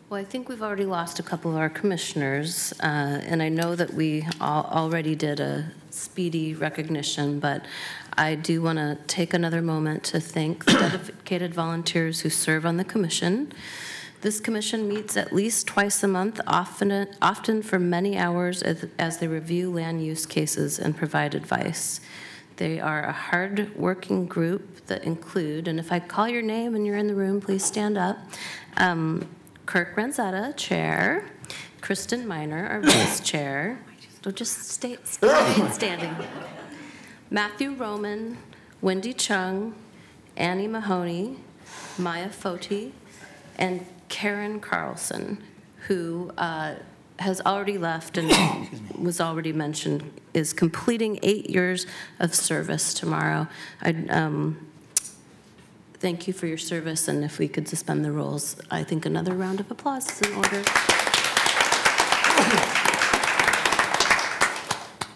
Well, I think we've already lost a couple of our commissioners, and I know that we already did a speedy recognition, but I do want to take another moment to thank the dedicated volunteers who serve on the commission. This commission meets at least twice a month, often for many hours as they review land use cases and provide advice. They are a hard-working group that include, and if I call your name and you're in the room, please stand up. Kirk Ranzetta, chair. Kristen Miner, our vice chair. Don't just stay standing. Matthew Roman, Wendy Chung, Annie Mahoney, Maya Foti, and Karen Carlson, who has already left and was already mentioned, is they thank you for your service, and if we could suspend the rules, I think another round of applause is in order.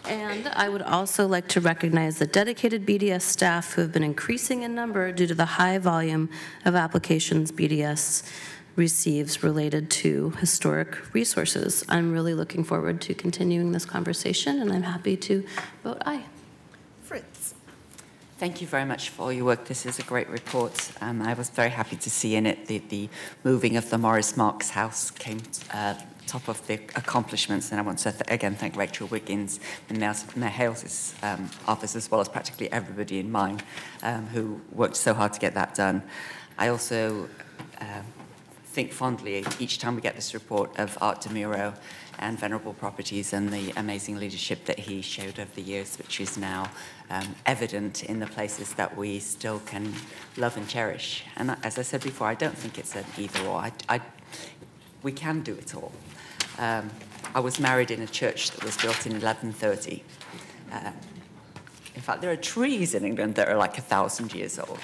And I would also like to recognize the dedicated BDS staff who have been increasing in number due to the high volume of applications BDS receives related to historic resources. I'm really looking forward to continuing this conversation, and I'm happy to vote aye. Fritz. Thank you very much for all your work. This is a great report. I was very happy to see in it the moving of the Morris Marks house came top of the accomplishments, and I want to again thank Rachel Wiggins and Mayor Hales' office, as well as practically everybody in mine who worked so hard to get that done. I also think fondly each time we get this report of Art DeMuro and Venerable Properties and the amazing leadership that he showed over the years, which is now evident in the places that we still can love and cherish. And as I said before, I don't think it's an either or. We can do it all. I was married in a church that was built in 1130. In fact, there are trees in England that are like 1,000 years old.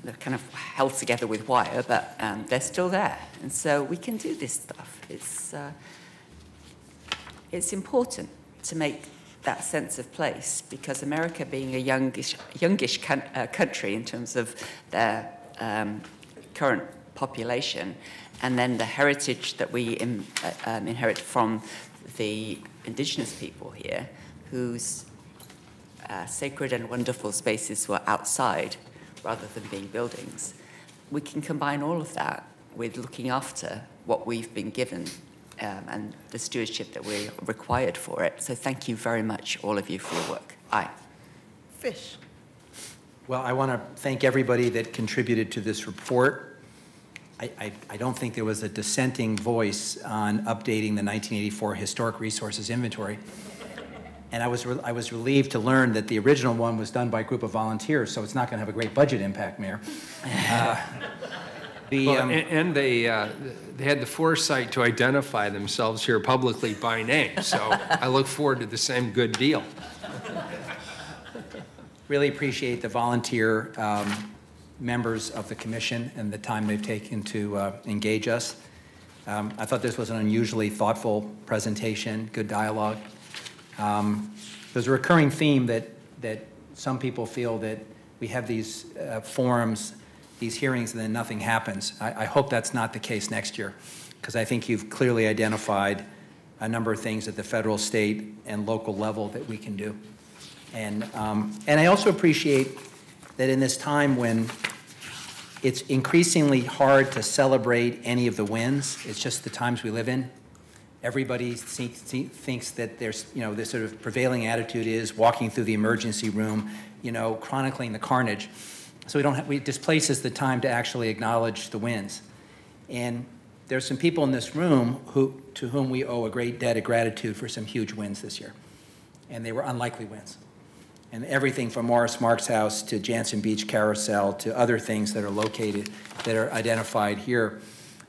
They're kind of held together with wire, but they're still there. And so we can do this stuff. It's important to make that sense of place, because America, being a youngish country in terms of their current population, and then the heritage that we inherit from the indigenous people here, whose sacred and wonderful spaces were outside rather than being buildings. We can combine all of that with looking after what we've been given and the stewardship that we're required for it. So thank you very much, all of you, for your work. Aye. Fish. Well, I want to thank everybody that contributed to this report. I don't think there was a dissenting voice on updating the 1984 Historic Resources Inventory. And I was relieved to learn that the original one was done by a group of volunteers, so it's not going to have a great budget impact, Mayor. And they had the foresight to identify themselves here publicly by name, so I look forward to the same good deal. Really appreciate the volunteer members of the commission and the time they've taken to engage us. I thought this was an unusually thoughtful presentation, good dialogue. There's a recurring theme that some people feel that we have these forums, these hearings, and then nothing happens. I hope that's not the case next year, because I think you've clearly identified a number of things at the federal, state, and local level that we can do. And I also appreciate that in this time when it's increasingly hard to celebrate any of the wins, it's just the times we live in. Everybody thinks that there's, this sort of prevailing attitude is walking through the emergency room, chronicling the carnage. So it displaces the time to actually acknowledge the wins. And there's some people in this room to whom we owe a great debt of gratitude for some huge wins this year. And they were unlikely wins. And everything from Morris Marks House to Jansen Beach Carousel to other things that are located, that are identified here,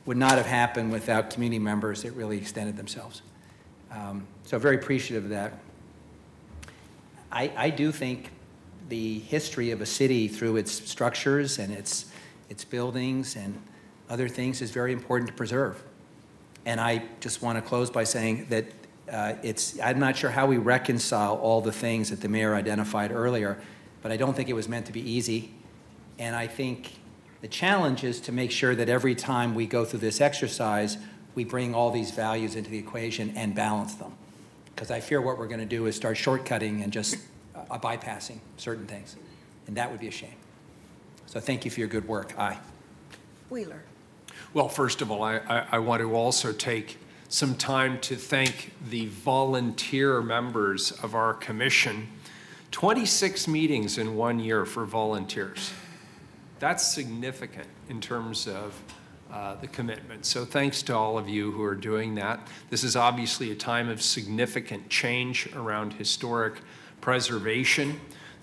would not have happened without community members that really extended themselves. So very appreciative of that. I do think the history of a city through its structures and its buildings and other things is very important to preserve. And I just want to close by saying that I'm not sure how we reconcile all the things that the mayor identified earlier, but I don't think it was meant to be easy. And I think the challenge is to make sure that every time we go through this exercise, we bring all these values into the equation and balance them. Because I fear what we're going to do is start shortcutting and just bypassing certain things. And that would be a shame. So thank you for your good work. Aye. Wheeler. Well, first of all, I want to also take some time to thank the volunteer members of our commission. 26 meetings in 1 year for volunteers. That's significant in terms of the commitment. So thanks to all of you who are doing that. This is obviously a time of significant change around historic preservation.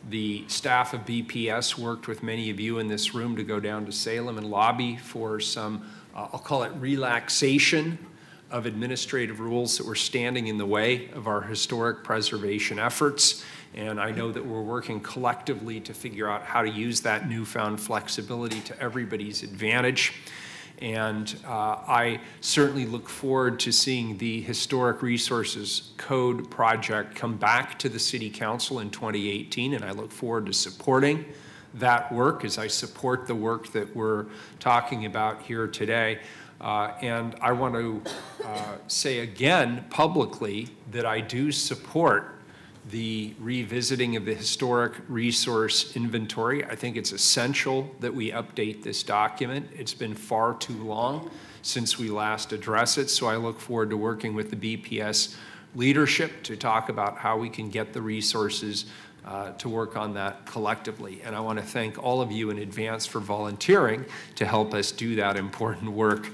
The staff of BPS worked with many of you in this room to go down to Salem and lobby for some, I'll call it relaxation of administrative rules that were standing in the way of our historic preservation efforts. And I know that we're working collectively to figure out how to use that newfound flexibility to everybody's advantage. And I certainly look forward to seeing the Historic Resources Code project come back to the City Council in 2018, and I look forward to supporting that work as I support the work that we're talking about here today. And I want to say again publicly that I do support the revisiting of the historic resource inventory. I think it's essential that we update this document. It's been far too long since we last addressed it, so I look forward to working with the BPS leadership to talk about how we can get the resources to work on that collectively. And I want to thank all of you in advance for volunteering to help us do that important work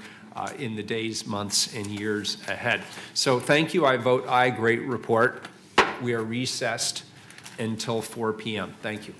in the days, months, and years ahead. So thank you. I vote aye. Great report. We are recessed until 4 p.m. Thank you.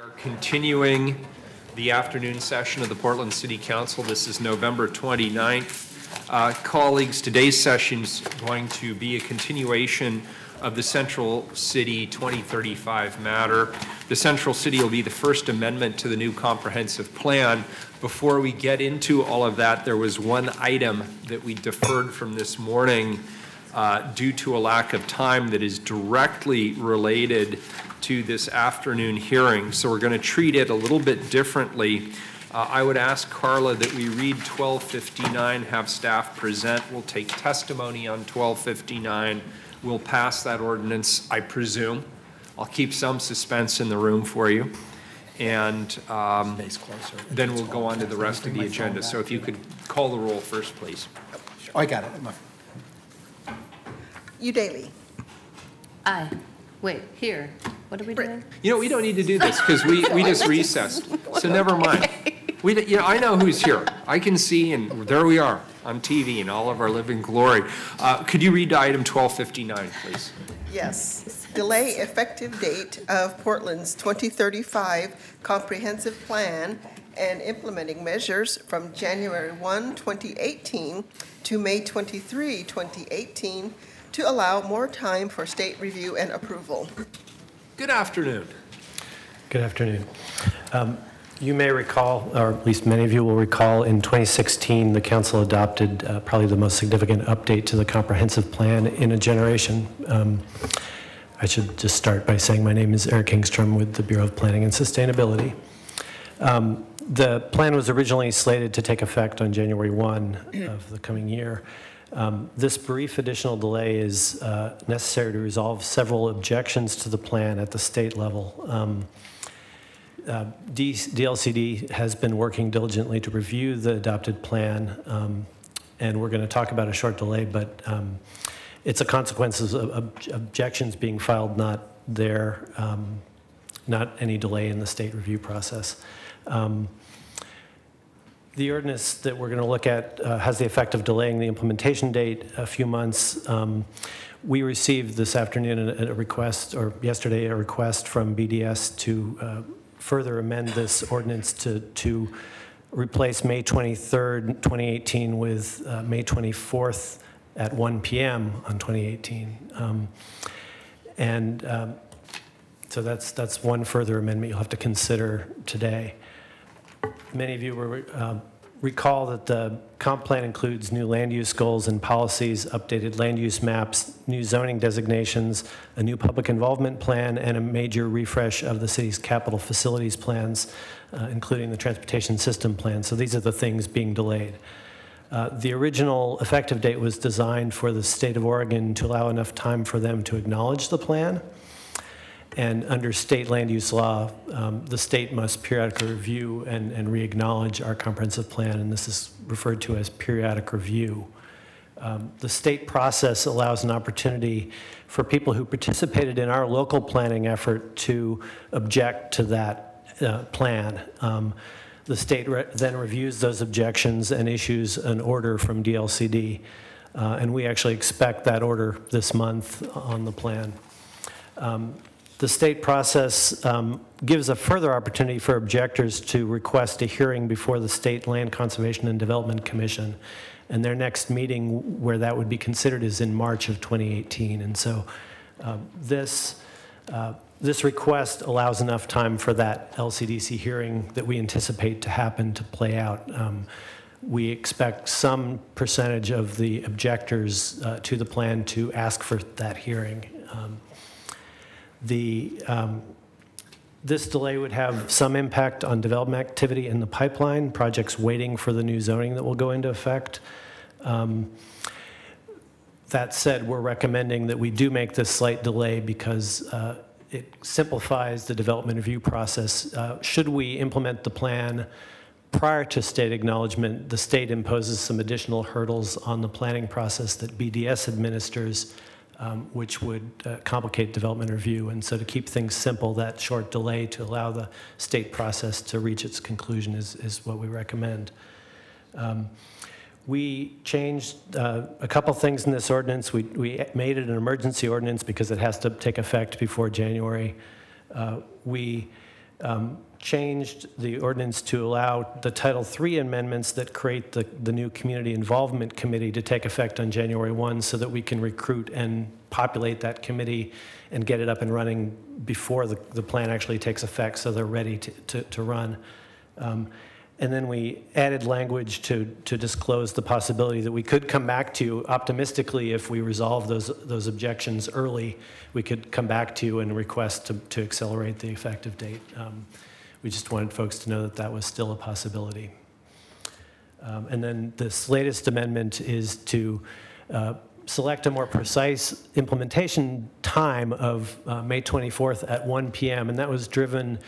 We are continuing the afternoon session of the Portland City Council. This is November 29th. Colleagues, today's session is going to be a continuation of the Central City 2035 matter. The Central City will be the first amendment to the new comprehensive plan. Before we get into all of that, there was one item that we deferred from this morning due to a lack of time that is directly related to this afternoon hearing. So we're going to treat it a little bit differently. I would ask Carla that we read 1259, have staff present. We'll take testimony on 1259. We'll pass that ordinance, I presume. I'll keep some suspense in the room for you. And then we'll go on to the rest of the agenda. So if you could call the roll first, please. Oh, I got it. Udaly. Aye. Wait, here. What are we doing? You know, we don't need to do this because we just recessed. So never mind. I know who's here. I can see, and there we are on TV in all of our living glory. Could you read item 1259, please? Yes. Delay effective date of Portland's 2035 comprehensive plan and implementing measures from January 1, 2018 to May 23, 2018 to allow more time for state review and approval. Good afternoon. Good afternoon. You may recall, or at least many of you will recall, in 2016, the council adopted probably the most significant update to the comprehensive plan in a generation. I should just start by saying my name is Eric Kingstrom with the Bureau of Planning and Sustainability. The plan was originally slated to take effect on January 1 of the coming year. This brief additional delay is necessary to resolve several objections to the plan at the state level. DLCD has been working diligently to review the adopted plan, and we're going to talk about a short delay, but it's a consequence of objections being filed, not any delay in the state review process. The ordinance that we're going to look at has the effect of delaying the implementation date a few months. We received this afternoon a request, or yesterday a request from BDS to further amend this ordinance to replace May 23rd, 2018 with May 24th at 1 p.m. on 2018. So that's one further amendment you'll have to consider today. Many of you will recall that the comp plan includes new land use goals and policies, updated land use maps, new zoning designations, a new public involvement plan, and a major refresh of the city's capital facilities plans, including the transportation system plan. So these are the things being delayed. The original effective date was designed for the state of Oregon to allow enough time for them to acknowledge the plan. And under state land use law, the state must periodically review and re-acknowledge our comprehensive plan, and this is referred to as periodic review. The state process allows an opportunity for people who participated in our local planning effort to object to that plan. The state then reviews those objections and issues an order from DLCD, and we actually expect that order this month on the plan. The state process gives a further opportunity for objectors to request a hearing before the State Land Conservation and Development Commission. And their next meeting where that would be considered is in March of 2018. And so this request allows enough time for that LCDC hearing that we anticipate to happen to play out. We expect some percentage of the objectors to the plan to ask for that hearing. This delay would have some impact on development activity in the pipeline, projects waiting for the new zoning that will go into effect. That said, we're recommending that we do make this slight delay because it simplifies the development review process. Should we implement the plan prior to state acknowledgement, the state imposes some additional hurdles on the planning process that BDS administers, which would complicate development review. And so to keep things simple, that short delay to allow the state process to reach its conclusion is what we recommend. We changed a couple things in this ordinance. We made it an emergency ordinance because it has to take effect before January. We changed the ordinance to allow the Title III amendments that create the new Community Involvement Committee to take effect on January 1 so that we can recruit and populate that committee and get it up and running before the plan actually takes effect so they're ready to run. And then we added language to disclose the possibility that we could come back to you optimistically if we resolve those objections early. We could come back to you and request to accelerate the effective date. We just wanted folks to know that that was still a possibility. And then this latest amendment is to select a more precise implementation time of May 24th at 1 p.m. And that was driven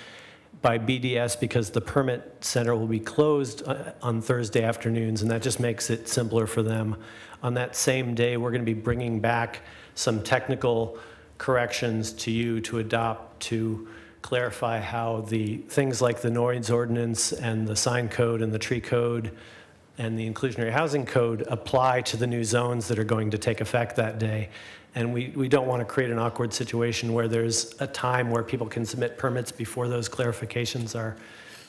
by BDS because the permit center will be closed on Thursday afternoons, and that just makes it simpler for them. On that same day, we're going to be bringing back some technical corrections to you to adopt to clarify how the things like the noise ordinance and the sign code and the tree code and the inclusionary housing code apply to the new zones that are going to take effect that day. And we don't want to create an awkward situation where there's a time where people can submit permits before those clarifications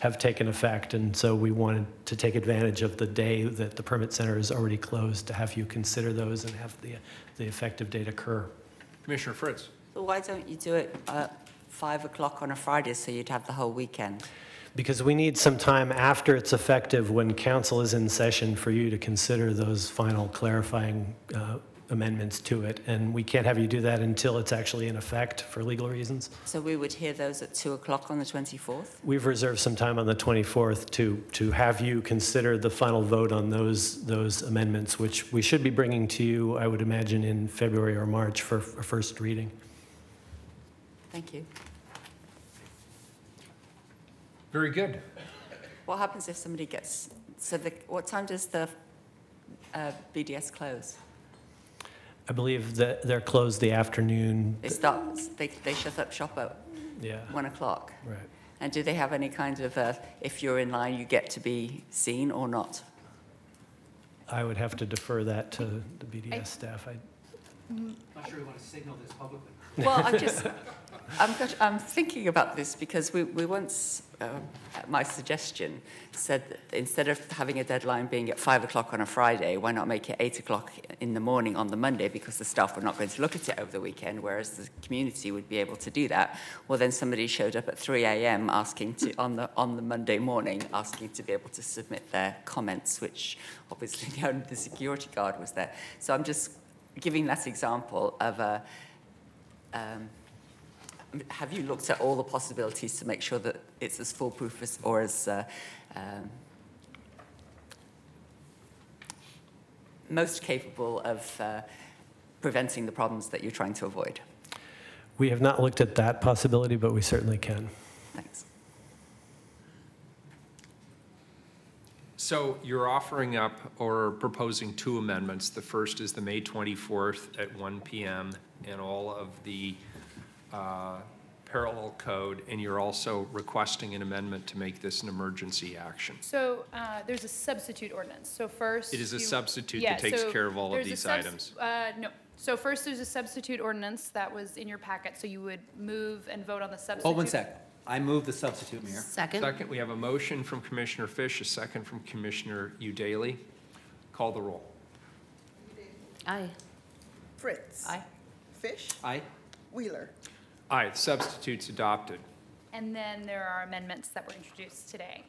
have taken effect. And so we wanted to take advantage of the day that the permit center is already closed to have you consider those and have the effective date occur. Commissioner Fritz. Well, why don't you do it 5 o'clock on a Friday so you'd have the whole weekend? Because we need some time after it's effective when council is in session for you to consider those final clarifying amendments to it. And we can't have you do that until it's actually in effect for legal reasons. So we would hear those at 2 o'clock on the 24th? We've reserved some time on the 24th to have you consider the final vote on those amendments, which we should be bringing to you, I would imagine, in February or March for a first reading. Thank you. Very good. What happens if somebody gets, what time does the BDS close? I believe that they're closed the afternoon. They shut up shop at 1 o'clock? Right. And do they have any kind of, if you're in line, you get to be seen or not? I would have to defer that to the BDS staff. I'm not sure we want to signal this publicly. Well, I'm thinking about this because we once, at my suggestion, said that instead of having a deadline being at 5 o'clock on a Friday, why not make it 8 o'clock in the morning on the Monday, because the staff were not going to look at it over the weekend, whereas the community would be able to do that. Well, then somebody showed up at 3 a.m. asking to, on the Monday morning, asking to be able to submit their comments, which obviously the security guard was there. So I'm just giving that example of a, have you looked at all the possibilities to make sure that it's as foolproof as, or as most capable of preventing the problems that you're trying to avoid? We have not looked at that possibility, but we certainly can. Thanks. So you're offering up or proposing two amendments. The first is the May 24th at 1 p.m. and all of the parallel code, and you're also requesting an amendment to make this an emergency action. So there's a substitute ordinance. So first, it is a substitute that takes care of all of these items. No. So first, there's a substitute ordinance that was in your packet. So you would move and vote on the substitute. Hold 1 second. I move the substitute, Mayor. Second. Second, we have a motion from Commissioner Fish, a second from Commissioner Udaly. Call the roll. Aye. Fritz. Aye. Fish. Aye. Wheeler. Aye, the substitute's adopted. And then there are amendments that were introduced today.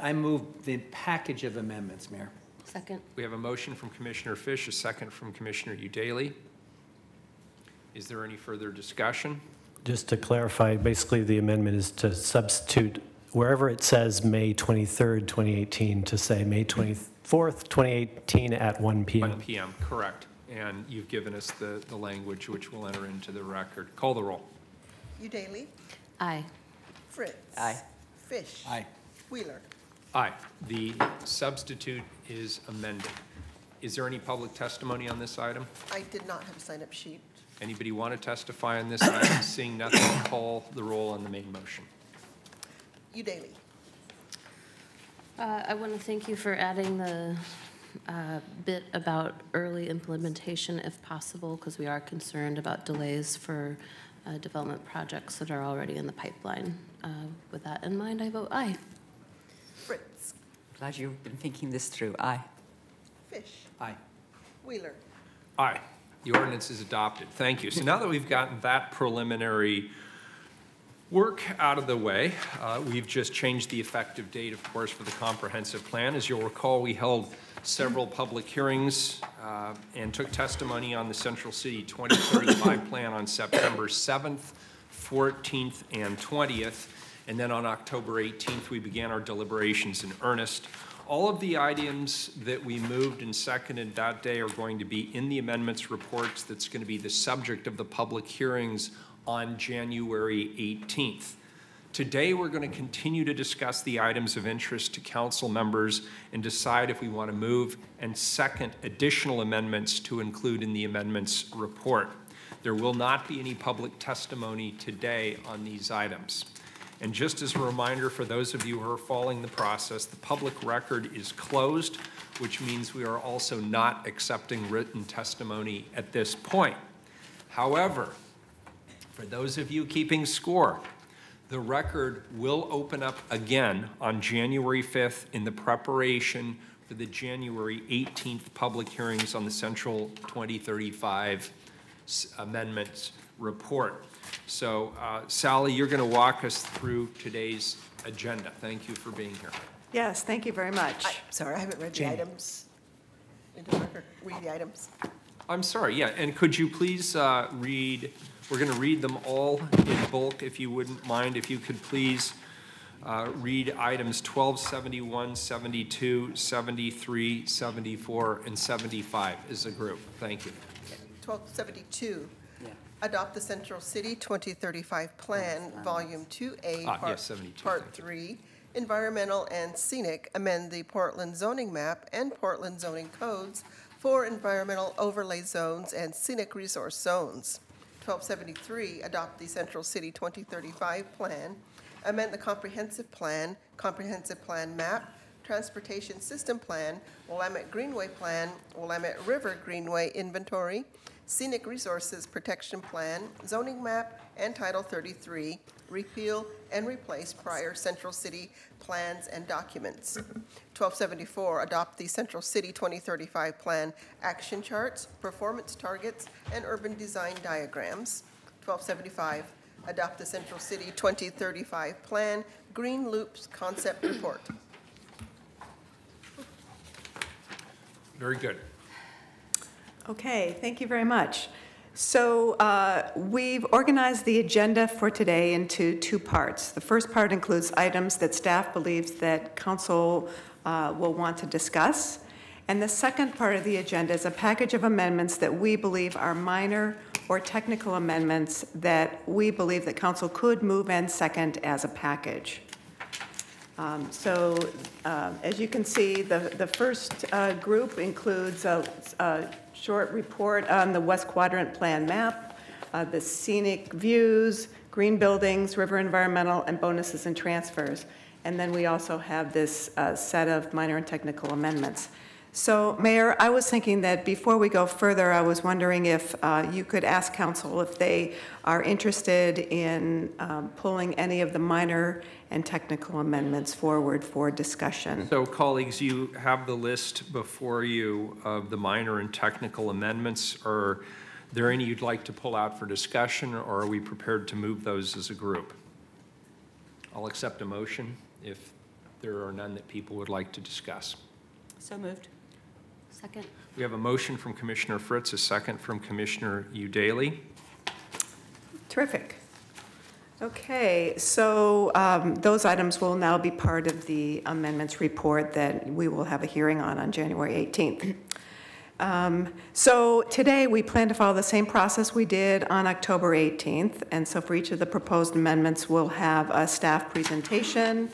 I move the package of amendments, Mayor. Second. We have a motion from Commissioner Fish, a second from Commissioner Udaly. Is there any further discussion? Just to clarify, basically the amendment is to substitute wherever it says May 23rd, 2018 to say May 24th, 2018 at 1 p.m. 1 p.m., correct. And you've given us the language which will enter into the record. Call the roll. Udaly. Aye. Fritz. Aye. Fish. Aye. Wheeler. Aye. The substitute is amended. Is there any public testimony on this item? I did not have a sign-up sheet. Anybody want to testify on this item? Seeing nothing, call the roll on the main motion. Udaly. I want to thank you for adding the bit about early implementation if possible, because we are concerned about delays for development projects that are already in the pipeline. With that in mind, I vote aye. Fritz. Glad you've been thinking this through. Aye. Fish. Aye. Wheeler. Aye. The ordinance is adopted. Thank you. So now that we've gotten that preliminary work out of the way, we've just changed the effective date, of course, for the comprehensive plan. As you'll recall, we held several public hearings and took testimony on the Central City 2035 plan on September 7th, 14th, and 20th. And then on October 18th, we began our deliberations in earnest. All of the items that we moved and seconded that day are going to be in the amendments reports that's going to be the subject of the public hearings on January 18th. Today, we're going to continue to discuss the items of interest to council members and decide if we want to move and second additional amendments to include in the amendments report. There will not be any public testimony today on these items. And just as a reminder for those of you who are following the process, the public record is closed, which means we are also not accepting written testimony at this point. However, for those of you keeping score, the record will open up again on January 5th in the preparation for the January 18th public hearings on the Central 2035 amendments report. So, Sally, you're going to walk us through today's agenda. Thank you for being here. Yes, thank you very much. Sorry, I haven't read the items. Into the record. Read the items. I'm sorry, yeah, and could you please read, we're going to read them all in bulk, if you wouldn't mind. If you could please read items 12, 71, 72, 73, 74, and 75 as a group. Thank you. 1272. Adopt the Central City 2035 Plan, Volume 2A, yes, 72, Part 3, Environmental and Scenic, amend the Portland zoning map and Portland zoning codes for environmental overlay zones and scenic resource zones. 1273, adopt the Central City 2035 Plan, amend the comprehensive plan map, transportation system plan, Willamette Greenway plan, Willamette River Greenway inventory, Scenic Resources Protection Plan, Zoning Map, and Title 33, repeal and replace prior Central City plans and documents. 1274, adopt the Central City 2035 Plan action charts, performance targets, and urban design diagrams. 1275, adopt the Central City 2035 Plan Green Loops concept report. Very good. Okay, thank you very much. So we've organized the agenda for today into two parts. The first part includes items that staff believes that council will want to discuss. And the second part of the agenda is a package of amendments that we believe are minor or technical amendments that we believe that council could move and second as a package. As you can see, the first group includes a short report on the West Quadrant Plan map, the scenic views, green buildings, river environmental, and bonuses and transfers. And then we also have this set of minor and technical amendments. So, Mayor, I was thinking that before we go further, I was wondering if you could ask council if they are interested in pulling any of the minor and technical amendments forward for discussion. So, colleagues, you have the list before you of the minor and technical amendments. Are there any you'd like to pull out for discussion, or are we prepared to move those as a group? I'll accept a motion if there are none that people would like to discuss. So moved. Second. We have a motion from Commissioner Fritz, a second from Commissioner Udaley. Terrific. Okay, so those items will now be part of the amendments report that we will have a hearing on January 18th. So today we plan to follow the same process we did on October 18th. And so for each of the proposed amendments, we'll have a staff presentation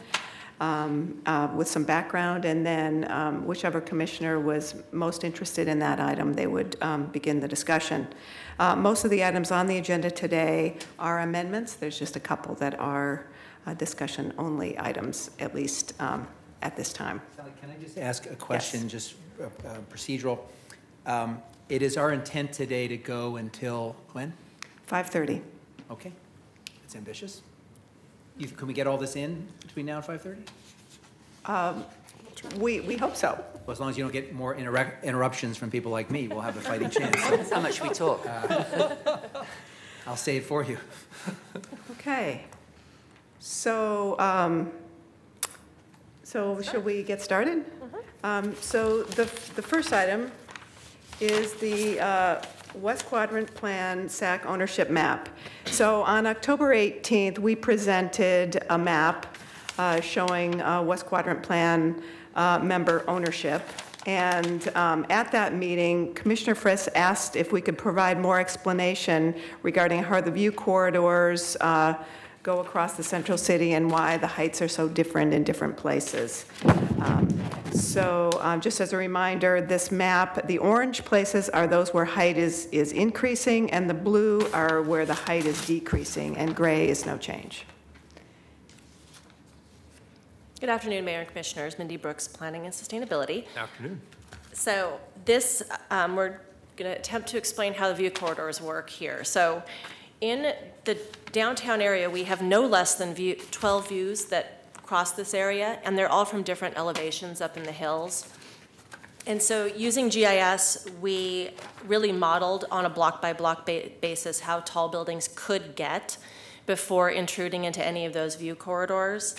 with some background, and then whichever commissioner was most interested in that item, they would begin the discussion. Most of the items on the agenda today are amendments. There's just a couple that are discussion-only items, at least at this time. Sally, can I just ask a question, Yes. just procedural? It is our intent today to go until when? 5:30. Okay, it's ambitious. Can we get all this in between now and 5:30? We hope so. Well, as long as you don't get more interruptions from people like me, we'll have a fighting chance. That's how much we talk. I'll say it for you. Okay. So, should we get started? So the first item is the West Quadrant Plan SAC ownership map. So on October 18th, we presented a map showing West Quadrant Plan member ownership. And at that meeting, Commissioner Fritz asked if we could provide more explanation regarding how the view corridors go across the central city and why the heights are so different in different places. Just as a reminder, this map, the orange places are those where height is increasing, and the blue are where the height is decreasing, and gray is no change. Good afternoon, Mayor and Commissioners. Mindy Brooks, Planning and Sustainability. Afternoon. So this, we're going to attempt to explain how the view corridors work here. So in the downtown area, we have no less than 12 views that cross this area, and they're all from different elevations up in the hills. And so using GIS, we really modeled on a block-by-block basis how tall buildings could get before intruding into any of those view corridors.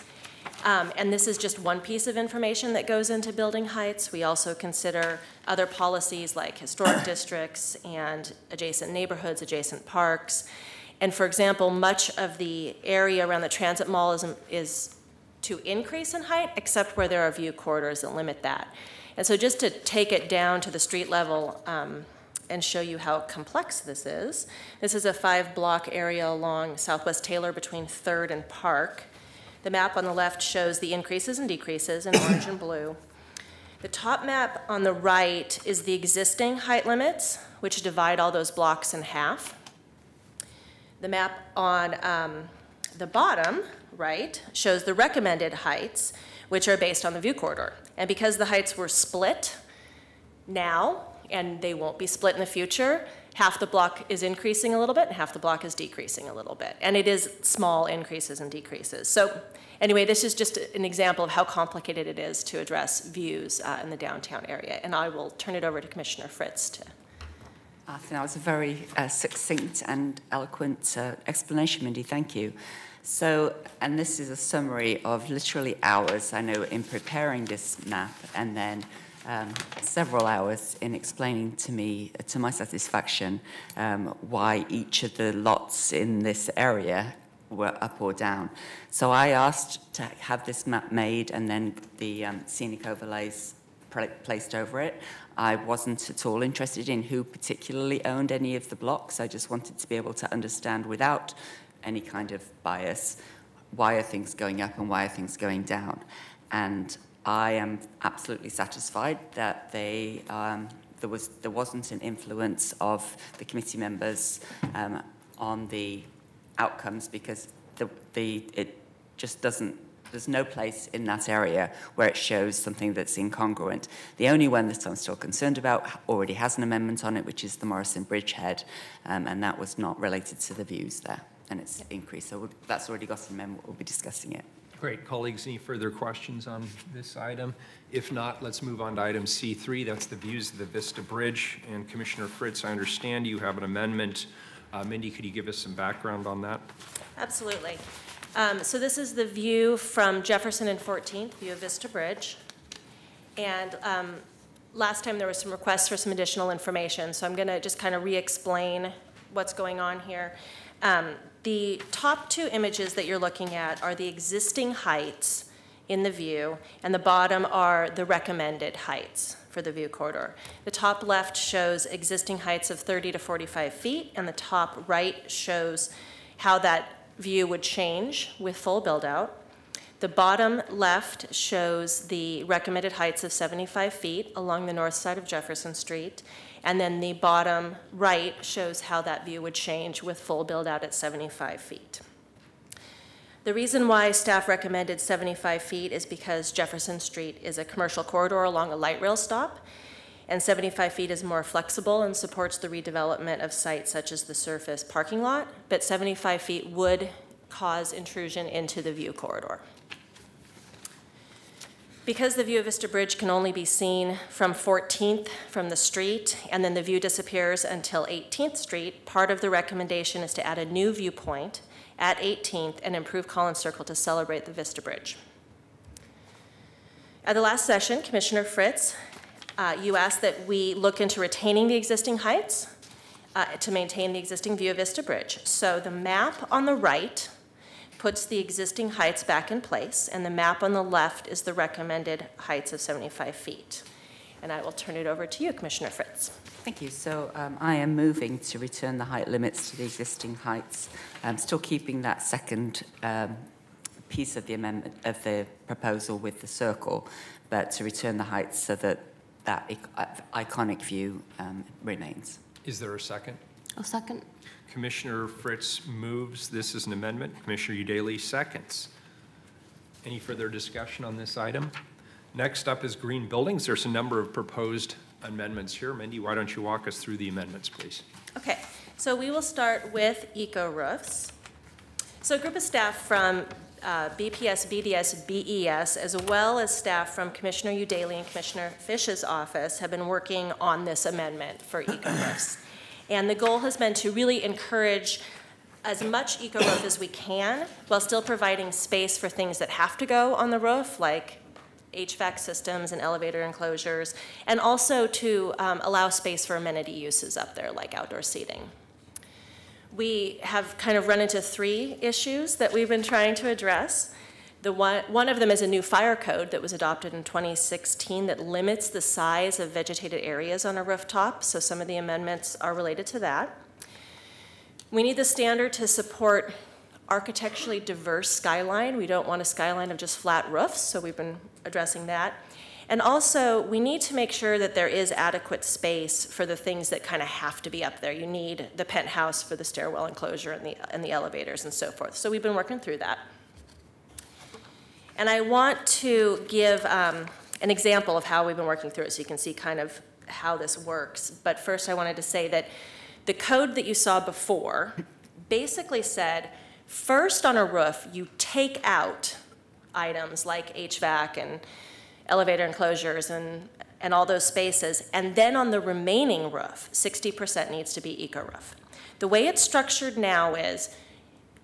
And this is just one piece of information that goes into building heights. We also consider other policies like historic districts and adjacent neighborhoods, adjacent parks. And for example, much of the area around the transit mall is to increase in height, except where there are view corridors that limit that. And so just to take it down to the street level and show you how complex this is a 5-block area along Southwest Taylor between 3rd and Park. The map on the left shows the increases and decreases in orange and blue. The top map on the right is the existing height limits, which divide all those blocks in half. The map on the bottom right shows the recommended heights, which are based on the view corridor. And because the heights were split now, and they won't be split in the future, half the block is increasing a little bit and half the block is decreasing a little bit. And it is small increases and decreases. So anyway, this is just an example of how complicated it is to address views in the downtown area. And I will turn it over to Commissioner Fritz to. I think that was a very succinct and eloquent explanation, Mindy. Thank you. So, and this is a summary of literally hours, I know, in preparing this map, and then several hours in explaining to me, to my satisfaction, why each of the lots in this area were up or down. So I asked to have this map made and then the scenic overlays placed over it. I wasn't at all interested in who particularly owned any of the blocks. I just wanted to be able to understand without any kind of bias, why are things going up and why are things going down? And I am absolutely satisfied that there wasn't an influence of the committee members on the outcomes, because it just doesn't. There's no place in that area where it shows something that's incongruent. The only one that I'm still concerned about already has an amendment on it, which is the Morrison Bridgehead, and that was not related to the views there, and it's increased. So that's already got an amendment. We'll be discussing it. Great. Colleagues, any further questions on this item? If not, let's move on to item C3. That's the views of the Vista Bridge. And Commissioner Fritz, I understand you have an amendment. Mindy, could you give us some background on that? Absolutely. So this is the view from Jefferson and 14th, view of Vista Bridge. And last time there was some requests for some additional information, so I'm going to just kind of re-explain what's going on here. The top two images that you're looking at are the existing heights in the view, and the bottom are the recommended heights for the view corridor. The top left shows existing heights of 30 to 45 feet, and the top right shows how that view would change with full build-out. The bottom left shows the recommended heights of 75 feet along the north side of Jefferson Street, and then the bottom right shows how that view would change with full build-out at 75 feet. The reason why staff recommended 75 feet is because Jefferson Street is a commercial corridor along a light rail stop, and 75 feet is more flexible and supports the redevelopment of sites such as the surface parking lot, but 75 feet would cause intrusion into the view corridor. Because the View Vista Bridge can only be seen from 14th from the street, and then the view disappears until 18th Street, part of the recommendation is to add a new viewpoint at 18th and improve Collins Circle to celebrate the Vista Bridge. At the last session, Commissioner Fritz, you asked that we look into retaining the existing heights to maintain the existing View Vista Bridge. So the map on the right puts the existing heights back in place, and the map on the left is the recommended heights of 75 feet. And I will turn it over to you, Commissioner Fritz. Thank you. So I am moving to return the height limits to the existing heights. I'm still keeping that second piece of the amendment of the proposal with the circle, but to return the heights so that that iconic view remains. Is there a second? A second. Commissioner Fritz moves. This is an amendment. Commissioner Udaley seconds. Any further discussion on this item? Next up is green buildings. There's a number of proposed amendments here. Mindy, why don't you walk us through the amendments, please? Okay, so we will start with eco roofs. So a group of staff from BPS, BDS, BES, as well as staff from Commissioner Udaley and Commissioner Fish's office have been working on this amendment for eco roofs. And the goal has been to really encourage as much eco roof as we can while still providing space for things that have to go on the roof, like HVAC systems and elevator enclosures, and also to allow space for amenity uses up there, like outdoor seating. We have kind of run into three issues that we've been trying to address. One of them is a new fire code that was adopted in 2016 that limits the size of vegetated areas on a rooftop, so some of the amendments are related to that. We need the standard to support architecturally diverse skyline. We don't want a skyline of just flat roofs, so we've been addressing that. And also, we need to make sure that there is adequate space for the things that kind of have to be up there. You need the penthouse for the stairwell enclosure and the elevators and so forth. So we've been working through that. And I want to give an example of how we've been working through it so you can see kind of how this works. But first I wanted to say that the code that you saw before basically said, first on a roof, you take out items like HVAC and elevator enclosures and all those spaces, and then on the remaining roof, 60% needs to be eco roof. The way it's structured now is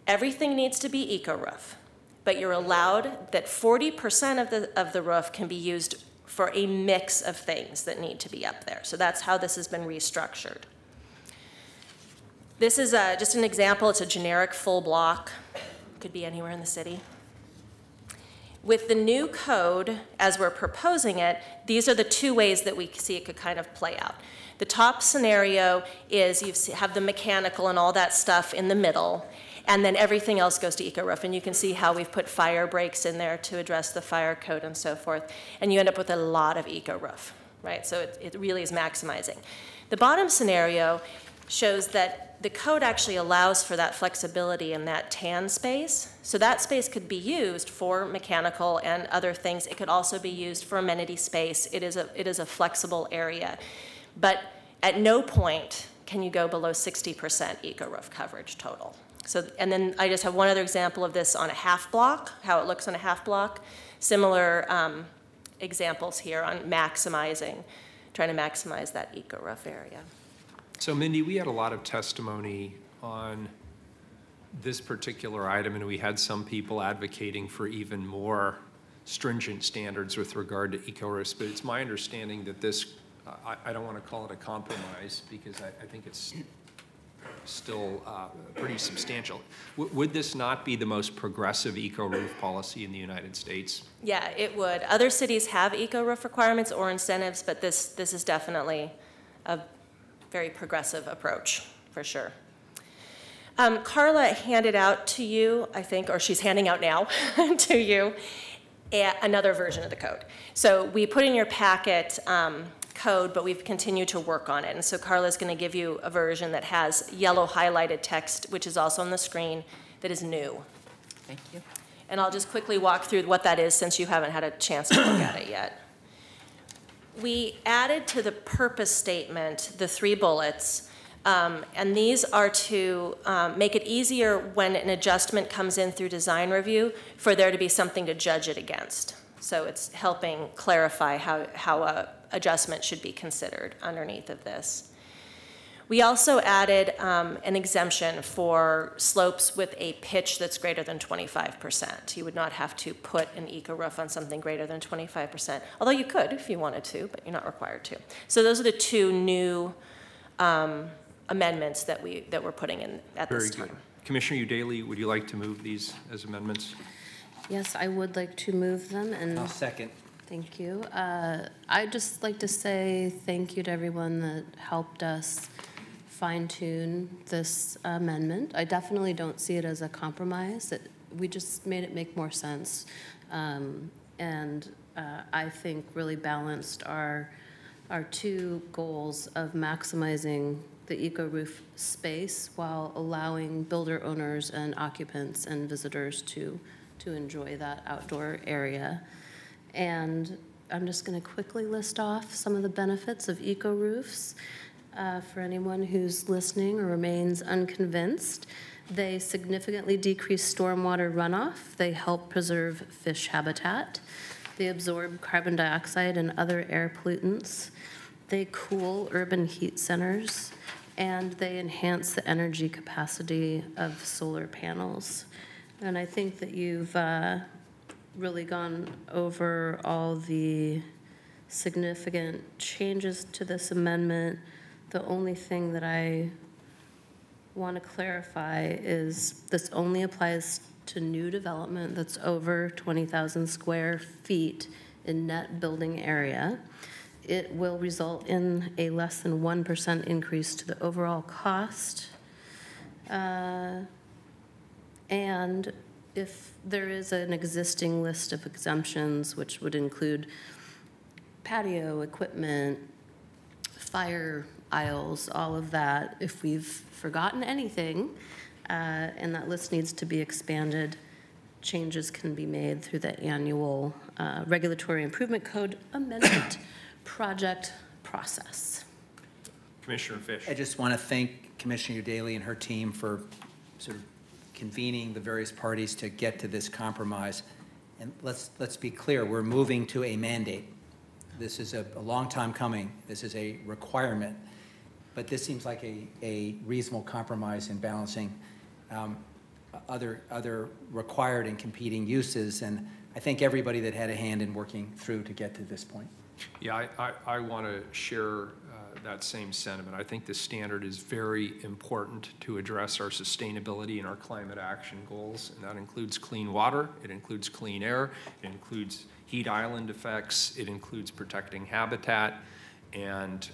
everything needs to be eco roof, but you're allowed that 40% of the roof can be used for a mix of things that need to be up there. So that's how this has been restructured. This is just an example. It's a generic full block. Could be anywhere in the city. With the new code, as we're proposing it, these are the two ways that we see it could kind of play out. The top scenario is you have the mechanical and all that stuff in the middle, and then everything else goes to eco roof. And you can see how we've put fire breaks in there to address the fire code and so forth. And you end up with a lot of eco roof, right? So it really is maximizing. The bottom scenario shows that the code actually allows for that flexibility in that tan space. So that space could be used for mechanical and other things. It could also be used for amenity space. It is a flexible area. But at no point can you go below 60% eco roof coverage total. So, and then I just have one other example of this on a half block, how it looks on a half block. Similar examples here on maximizing, trying to maximize that eco roof area. So Mindy, we had a lot of testimony on this particular item, and we had some people advocating for even more stringent standards with regard to eco-roofs, but it's my understanding that this, I don't want to call it a compromise because I think it's still pretty substantial. Would this not be the most progressive eco-roof policy in the United States? Yeah, it would. Other cities have eco-roof requirements or incentives, but this is definitely a very progressive approach, for sure. Carla handed out to you, I think, or she's handing out now to you, another version of the code. So we put in your packet code, but we've continued to work on it. And so Carla's going to give you a version that has yellow highlighted text, which is also on the screen, that is new. Thank you. And I'll just quickly walk through what that is since you haven't had a chance to look at it yet. We added to the purpose statement the 3 bullets, and these are to make it easier when an adjustment comes in through design review for there to be something to judge it against. So it's helping clarify how a adjustment should be considered underneath of this. We also added an exemption for slopes with a pitch that's greater than 25%. You would not have to put an eco roof on something greater than 25%, although you could if you wanted to, but you're not required to. So those are the 2 new amendments that we're putting in at this time. Very good. Commissioner Udaley, would you like to move these as amendments? Yes, I would like to move them, and I'll second. thank you. I'd just like to say thank you to everyone that helped us fine-tune this amendment. I definitely don't see it as a compromise. We just made it make more sense, and I think really balanced our 2 goals of maximizing the eco roof space while allowing builder owners and occupants and visitors to enjoy that outdoor area. And I'm just going to quickly list off some of the benefits of eco roofs. For anyone who's listening or remains unconvinced, they significantly decrease stormwater runoff. They help preserve fish habitat. They absorb carbon dioxide and other air pollutants. They cool urban heat centers, and they enhance the energy capacity of solar panels. And I think that you've really gone over all the significant changes to this amendment. The only thing that I want to clarify is this only applies to new development that's over 20,000 square feet in net building area. It will result in a less than 1% increase to the overall cost. And if there is an existing list of exemptions, which would include patio equipment, fire aisles, all of that, if we've forgotten anything, and that list needs to be expanded, changes can be made through the annual Regulatory Improvement Code amendment project process. Commissioner Fish. I just want to thank Commissioner Udaley and her team for sort of convening the various parties to get to this compromise. And let's be clear, we're moving to a mandate. This is a long time coming. This is a requirement. But this seems like a reasonable compromise in balancing other required and competing uses. And I thank everybody that had a hand in working through to get to this point. Yeah, I want to share that same sentiment. I think this standard is very important to address our sustainability and our climate action goals, and that includes clean water, it includes clean air, it includes heat island effects, it includes protecting habitat, and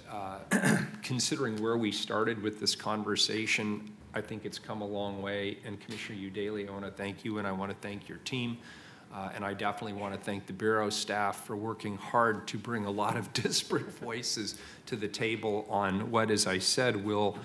considering where we started with this conversation, I think it's come a long way. And Commissioner Udaley, I want to thank you, and I want to thank your team. And I definitely want to thank the Bureau staff for working hard to bring a lot of disparate voices to the table on what, as I said, will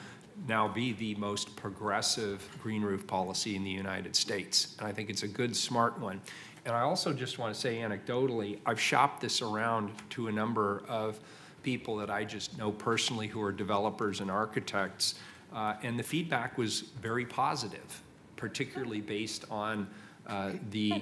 now be the most progressive green roof policy in the United States. And I think it's a good, smart one. And I also just want to say anecdotally, I've shopped this around to a number of people that I just know personally who are developers and architects, and the feedback was very positive, particularly based on the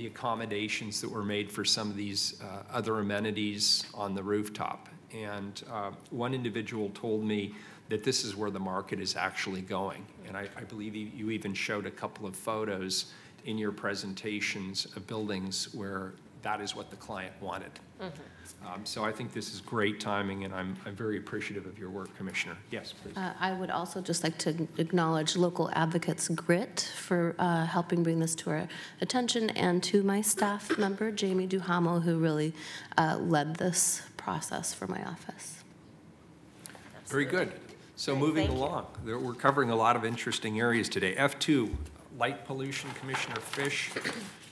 accommodations that were made for some of these other amenities on the rooftop. And one individual told me that this is where the market is actually going. And I believe you even showed a couple of photos in your presentations of buildings where that is what the client wanted. Mm-hmm. So I think this is great timing, and I'm very appreciative of your work, Commissioner. Yes, please. I would also just like to acknowledge local advocates Grit for helping bring this to our attention, and to my staff member, Jamie Duhamel, who really led this process for my office. Very good. So moving along, we're covering a lot of interesting areas today. F2, light pollution, Commissioner Fish.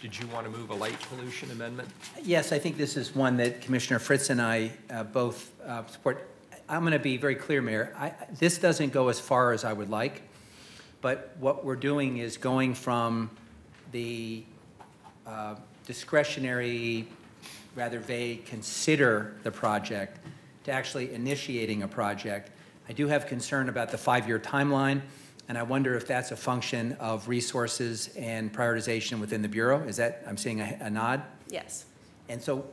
Did you want to move a light pollution amendment? Yes, I think this is one that Commissioner Fritz and I both support. I'm going to be very clear, Mayor. This doesn't go as far as I would like, but what we're doing is going from the discretionary rather vague, consider the project, to actually initiating a project. I do have concern about the 5-year timeline, and I wonder if that's a function of resources and prioritization within the Bureau. Is that, I'm seeing a nod? Yes. And so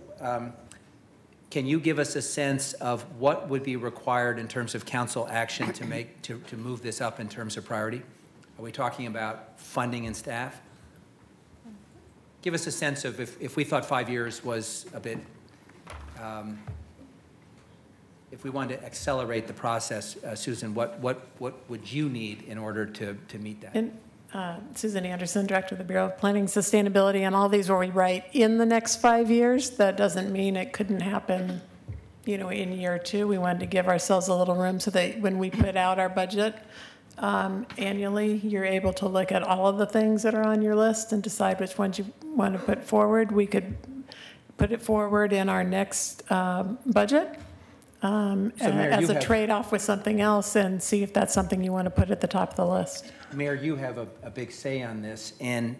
can you give us a sense of what would be required in terms of council action to move this up in terms of priority? Are we talking about funding and staff? Give us a sense of if we thought 5 years was a bit, if we wanted to accelerate the process, Susan, what would you need in order to meet that? And, Susan Anderson, Director of the Bureau of Planning, Sustainability, and all these where we write in the next 5 years. That doesn't mean it couldn't happen, you know, in year 2. We wanted to give ourselves a little room so that when we put out our budget annually, you're able to look at all of the things that are on your list and decide which ones you want to put forward. We could put it forward in our next budget as a trade-off with something else and see if that's something you want to put at the top of the list. Mayor, you have a big say on this, and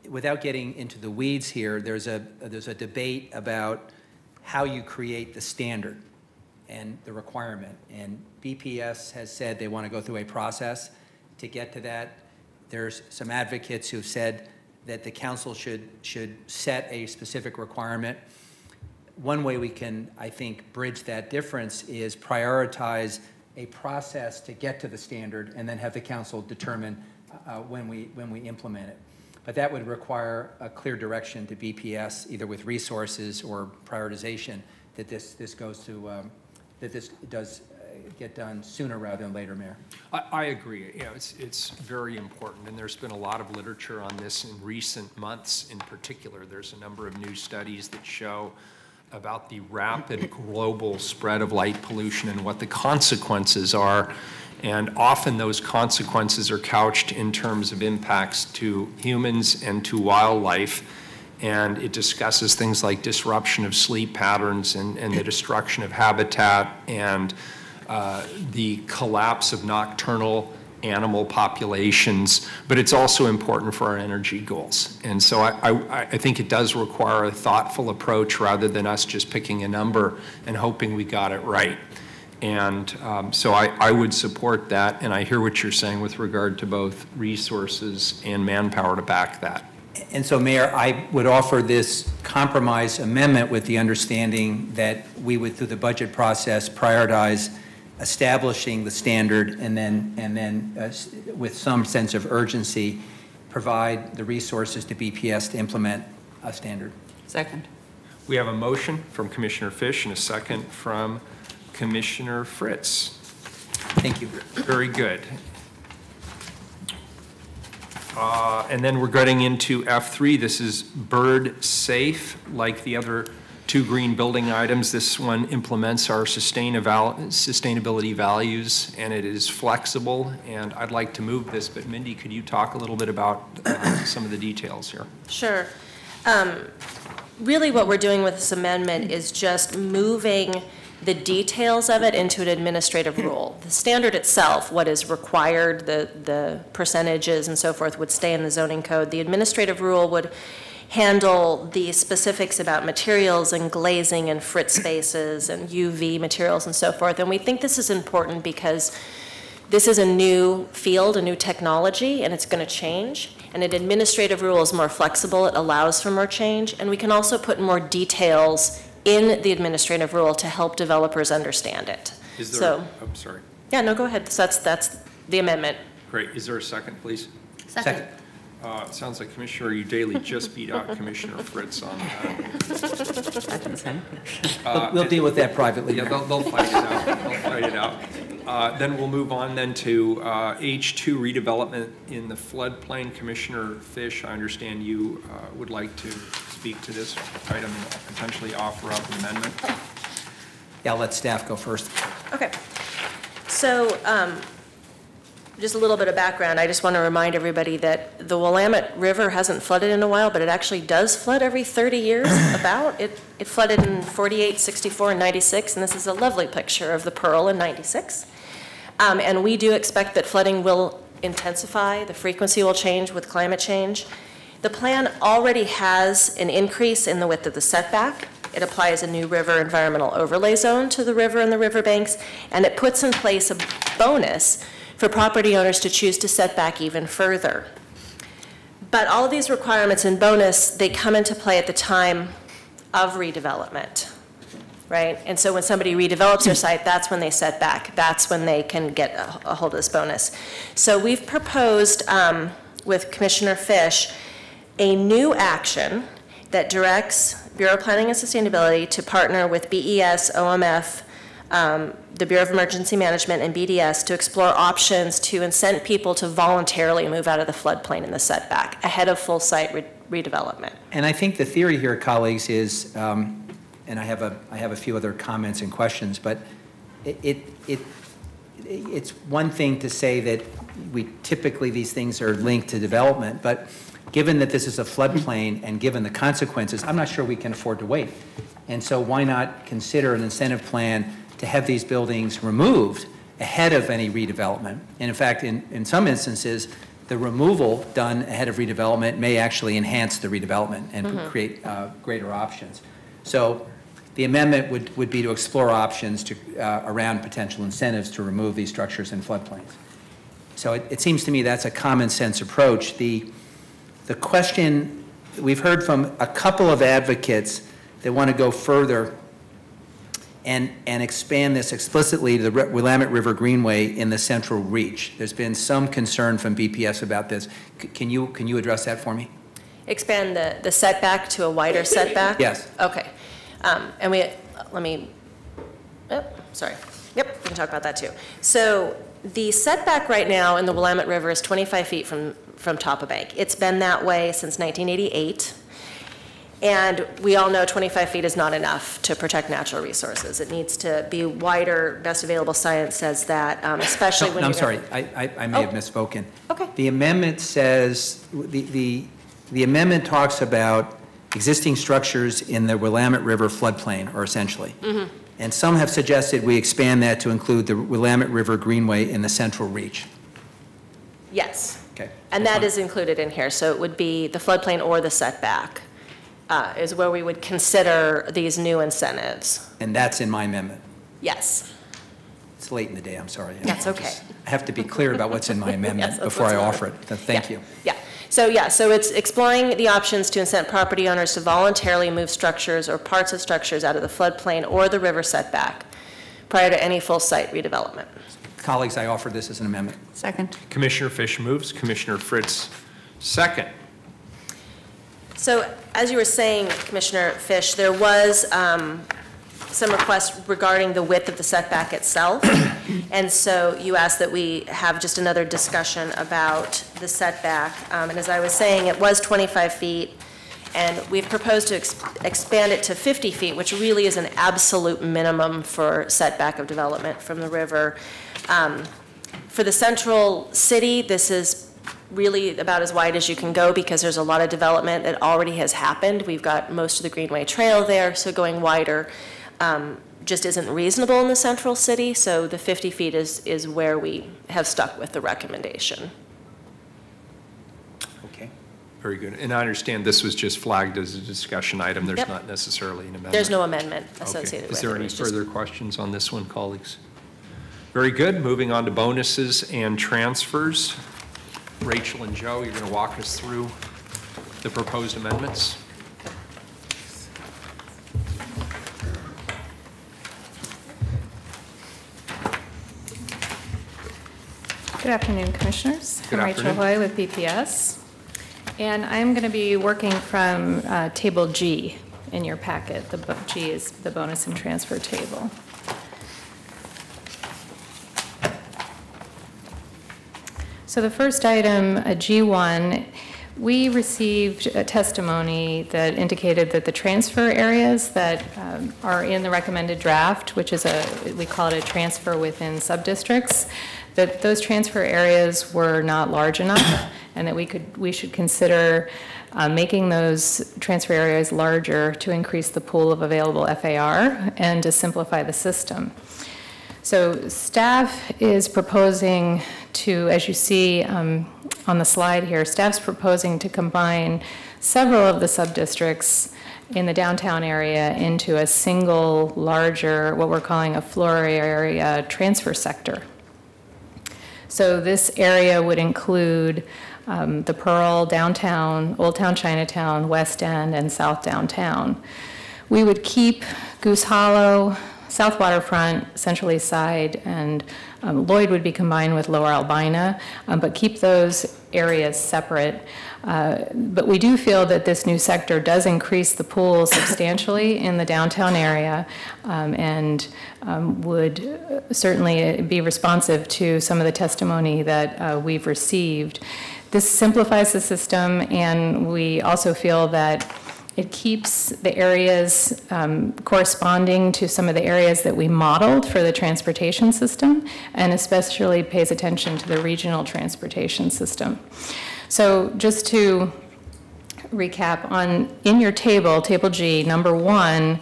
without getting into the weeds here, there's a debate about how you create the standard and the requirement. And BPS has said they want to go through a process to get to that. There's some advocates who've said that the council should set a specific requirement. One way we can, I think, bridge that difference is prioritize a process to get to the standard and then have the council determine when we implement it. But that would require a clear direction to BPS, either with resources or prioritization, that this goes to, that this does get done sooner rather than later, Mayor. I agree. You know, it's very important, and there's been a lot of literature on this in recent months. In particular, there's a number of new studies that show about the rapid global spread of light pollution and what the consequences are. And often those consequences are couched in terms of impacts to humans and to wildlife. And it discusses things like disruption of sleep patterns and the destruction of habitat and the collapse of nocturnal animal populations, but it's also important for our energy goals. And so I think it does require a thoughtful approach rather than us just picking a number and hoping we got it right. And so I would support that, and I hear what you're saying with regard to both resources and manpower to back that. And so, Mayor, I would offer this compromise amendment with the understanding that we would, through the budget process, prioritize establishing the standard and then with some sense of urgency, provide the resources to BPS to implement a standard. Second. We have a motion from Commissioner Fish and a second from Commissioner Fritz. Thank you. Very good. And then we're getting into F3. This is bird safe, like the other 2 green building items. This one implements our sustainability values, and it is flexible. And I'd like to move this, but Mindy, could you talk a little bit about some of the details here? Sure. Really what we're doing with this amendment is just moving the details of it into an administrative rule. The standard itself, what is required, the percentages and so forth, would stay in the zoning code. The administrative rule would handle the specifics about materials and glazing and frit spaces and UV materials and so forth. And we think this is important because this is a new field, a new technology, and it's going to change. And an administrative rule is more flexible. It allows for more change. And we can also put more details in the administrative rule to help developers understand it. Is there, so, I'm sorry. Yeah, no, go ahead. So that's the amendment. Great. Is there a second, please? Second. It sounds like Commissioner Udaley just beat out Commissioner Fritz on that. We'll deal with that privately. Yeah, they'll fight it out. They'll fight it out. Then we'll move on then to H2 redevelopment in the floodplain. Commissioner Fish, I understand you would like to speak to this item and potentially offer up an amendment. Yeah, I'll let staff go first. Okay. So just a little bit of background. I just want to remind everybody that the Willamette River hasn't flooded in a while, but it actually does flood every 30 years about. It flooded in 48, 64, and 96, and this is a lovely picture of the Pearl in 96. And we do expect that flooding will intensify. The frequency will change with climate change. The plan already has an increase in the width of the setback. It applies a new river environmental overlay zone to the river and the riverbanks, and it puts in place a bonus for property owners to choose to set back even further. But all of these requirements and bonus, they come into play at the time of redevelopment, right? And so when somebody redevelops their site, that's when they set back. That's when they can get a hold of this bonus. So we've proposed with Commissioner Fish a new action that directs Bureau of Planning and Sustainability to partner with BES, OMF, the Bureau of Emergency Management, and BDS to explore options to incent people to voluntarily move out of the floodplain in the setback ahead of full site redevelopment. And I think the theory here, colleagues, is, and I have a few other comments and questions, but it's one thing to say that typically these things are linked to development, but given that this is a floodplain and given the consequences, I'm not sure we can afford to wait. And so why not consider an incentive plan to have these buildings removed ahead of any redevelopment? And in fact, in some instances, the removal done ahead of redevelopment may actually enhance the redevelopment and create greater options. So the amendment would be to explore options around potential incentives to remove these structures in floodplains. So it seems to me that's a common sense approach. The question, we've heard from a couple of advocates that want to go further and expand this explicitly to the Willamette River Greenway in the central reach. There's been some concern from BPS about this. Can you address that for me? Expand the setback to a wider setback? Yes. Okay. And sorry. Yep, we can talk about that too. So the setback right now in the Willamette River is 25 feet from top of bank. It's been that way since 1988. And we all know 25 feet is not enough to protect natural resources. It needs to be wider. Best available science says that, especially when I'm you're sorry, I may have misspoken. Okay. The amendment says, the amendment talks about existing structures in the Willamette River floodplain, or essentially. Mm-hmm. And some have suggested we expand that to include the Willamette River Greenway in the central reach. Yes. Okay. And that is included in here. So it would be the floodplain or the setback is where we would consider these new incentives. And that's in my amendment. Yes. It's late in the day, I'm sorry. That's okay. I have to be clear about what's in my amendment Yes, before I what's offer it. So thank you. Yeah. So it's exploring the options to incent property owners to voluntarily move structures or parts of structures out of the floodplain or the river setback prior to any full site redevelopment. Colleagues, I offer this as an amendment. Second. Commissioner Fish moves, Commissioner Fritz second. So as you were saying, Commissioner Fish, there was some requests regarding the width of the setback itself. And so you asked that we have just another discussion about the setback. And as I was saying, it was 25 feet. And we've proposed to expand it to 50 feet, which really is an absolute minimum for setback of development from the river. For the central city, this is really about as wide as you can go because there's a lot of development that already has happened. We've got most of the Greenway Trail there, so going wider just isn't reasonable in the central city. So the 50 feet is where we have stuck with the recommendation. Okay. Very good. And I understand this was just flagged as a discussion item. There's Yep. not necessarily an amendment. There's no amendment Okay. associated with it. Is there any It's just- further questions on this one, colleagues? Very good. Moving on to bonuses and transfers. Rachel and Joe, you're going to walk us through the proposed amendments. Good afternoon, Commissioners. Good I'm Rachel afternoon. Hoy with BPS, and I'm going to be working from Table G in your packet. G is the bonus and transfer table. So the first item, G1, we received a testimony that indicated that the transfer areas that are in the recommended draft, which is we call it a transfer within subdistricts, that those transfer areas were not large enough, and that we should consider making those transfer areas larger to increase the pool of available FAR and to simplify the system. So staff is proposing to, as you see, on the slide here, staff's proposing to combine several of the sub-districts in the downtown area into a single larger, what we're calling a floor area transfer sector. So this area would include the Pearl, downtown, Old Town Chinatown, West End, and South Downtown. We would keep Goose Hollow, South Waterfront, Central East Side, and Lloyd would be combined with Lower Albina, but keep those areas separate. But we do feel that this new sector does increase the pool substantially in the downtown area and would certainly be responsive to some of the testimony that we've received. This simplifies the system, and we also feel that it keeps the areas corresponding to some of the areas that we modeled for the transportation system, and especially pays attention to the regional transportation system. So just to recap, in your table, Table G, number 1,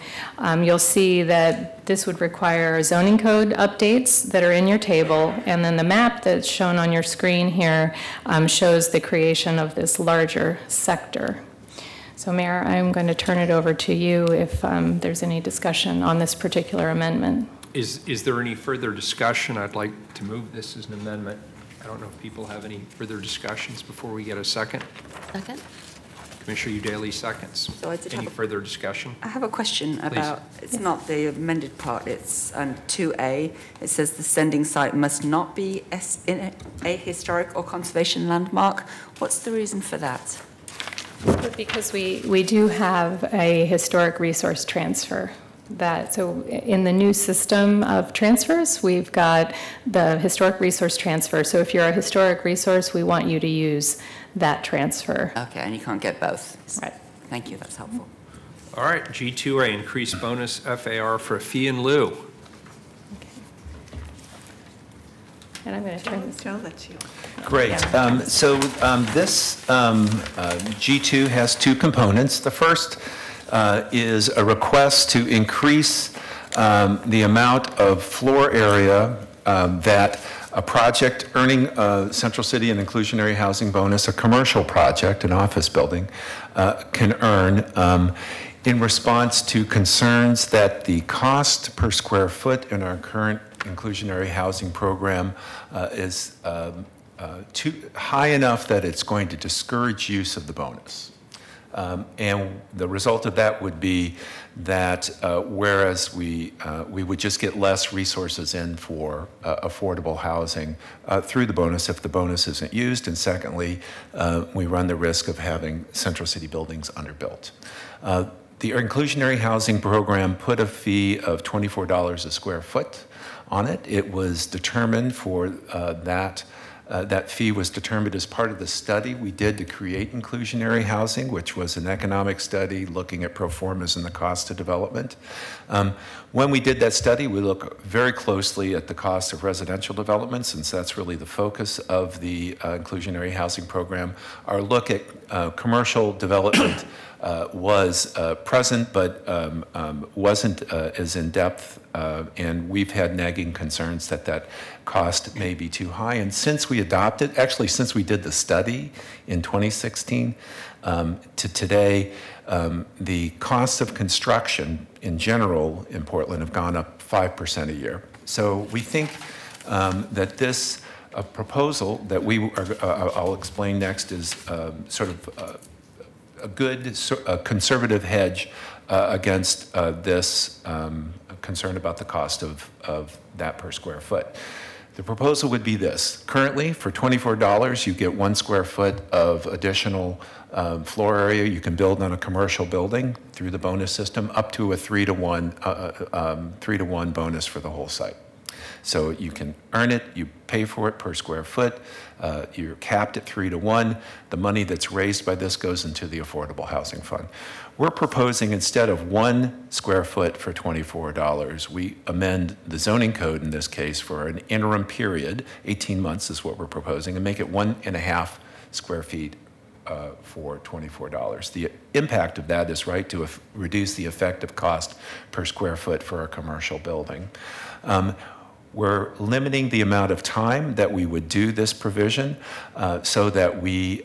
you'll see that this would require zoning code updates that are in your table, and then the map that's shown on your screen here shows the creation of this larger sector. So Mayor, I'm going to turn it over to you if there's any discussion on this particular amendment. Is there any further discussion? I'd like to move this as an amendment. I don't know if people have any further discussions before we get a second. Second. Commissioner Udaley seconds. So I did any further discussion? I have a question Please. about, it's not the amended part, it's 2A. It says the sending site must not be in a historic or conservation landmark. What's the reason for that? Because we do have a historic resource transfer. So in the new system of transfers, we've got the historic resource transfer. So if you're a historic resource, we want you to use that transfer. Okay, and you can't get both. Right. Thank you, that's helpful. All right, G2A, increased bonus FAR for fee in lieu. And I'm going to turn this. Joe, that's you. Great. This G2 has two components. The first is a request to increase the amount of floor area that a project earning a Central City and inclusionary housing bonus, a commercial project, an office building, can earn in response to concerns that the cost per square foot in our current inclusionary housing program is too high enough that it's going to discourage use of the bonus. And the result of that would be that whereas we would just get less resources in for affordable housing through the bonus if the bonus isn't used, and secondly, we run the risk of having Central City buildings underbuilt. The inclusionary housing program put a fee of $24 a square foot on it. It was determined for that fee was determined as part of the study we did to create inclusionary housing, which was an economic study looking at pro formas and the cost of development. When we did that study, we looked very closely at the cost of residential development, since that's really the focus of the inclusionary housing program. Our look at commercial development was present, but wasn't as in-depth, and we've had nagging concerns that that cost may be too high. And since we adopted, actually since we did the study in 2016 to today, the costs of construction in general in Portland have gone up 5% a year. So we think that this proposal that I'll explain next is sort of a good conservative hedge against this concern about the cost of that per square foot. The proposal would be this. Currently, for $24, you get 1 square foot of additional floor area you can build on a commercial building through the bonus system, up to a 3-to-1 bonus for the whole site. So you can earn it, you pay for it per square foot, you're capped at 3-to-1. The money that's raised by this goes into the Affordable Housing Fund. We're proposing, instead of 1 square foot for $24, we amend the zoning code in this case for an interim period, 18 months is what we're proposing, and make it 1.5 square feet for $24. The impact of that is to reduce the effective cost per square foot for a commercial building. we're limiting the amount of time that we would do this provision so that we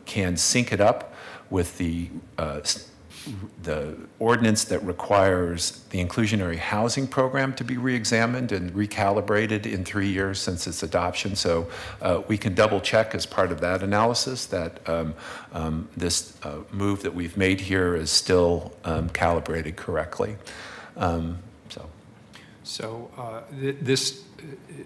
can sync it up with the ordinance that requires the inclusionary housing program to be reexamined and recalibrated in 3 years since its adoption. So we can double check as part of that analysis that this move that we've made here is still calibrated correctly. This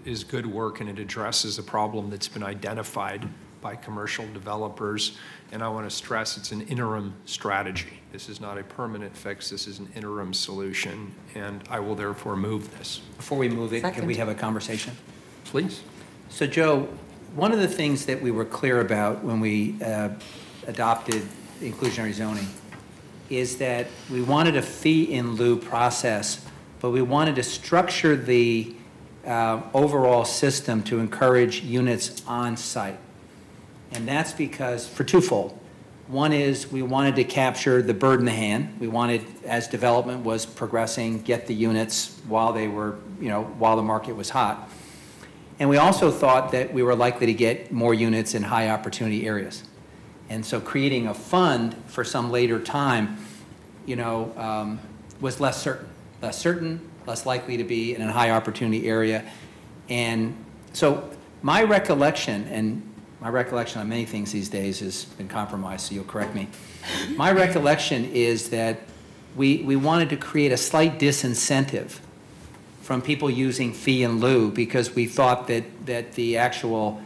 is good work, and it addresses a problem that's been identified by commercial developers. And I want to stress it's an interim strategy. This is not a permanent fix. This is an interim solution, and I will therefore move this. Before we move it, can we have a conversation? Please. So, Joe, one of the things that we were clear about when we adopted inclusionary zoning is that we wanted a fee in lieu process, but we wanted to structure the overall system to encourage units on site. And that's because, for twofold. One is we wanted to capture the bird in the hand. We wanted, as development was progressing, get the units while they were, while the market was hot. And we also thought that we were likely to get more units in high opportunity areas. And so creating a fund for some later time, was less certain, less likely to be in a high opportunity area. And so my recollection, and my recollection on many things these days has been compromised, so you'll correct me. My recollection is that we wanted to create a slight disincentive from people using fee in lieu because we thought that the actual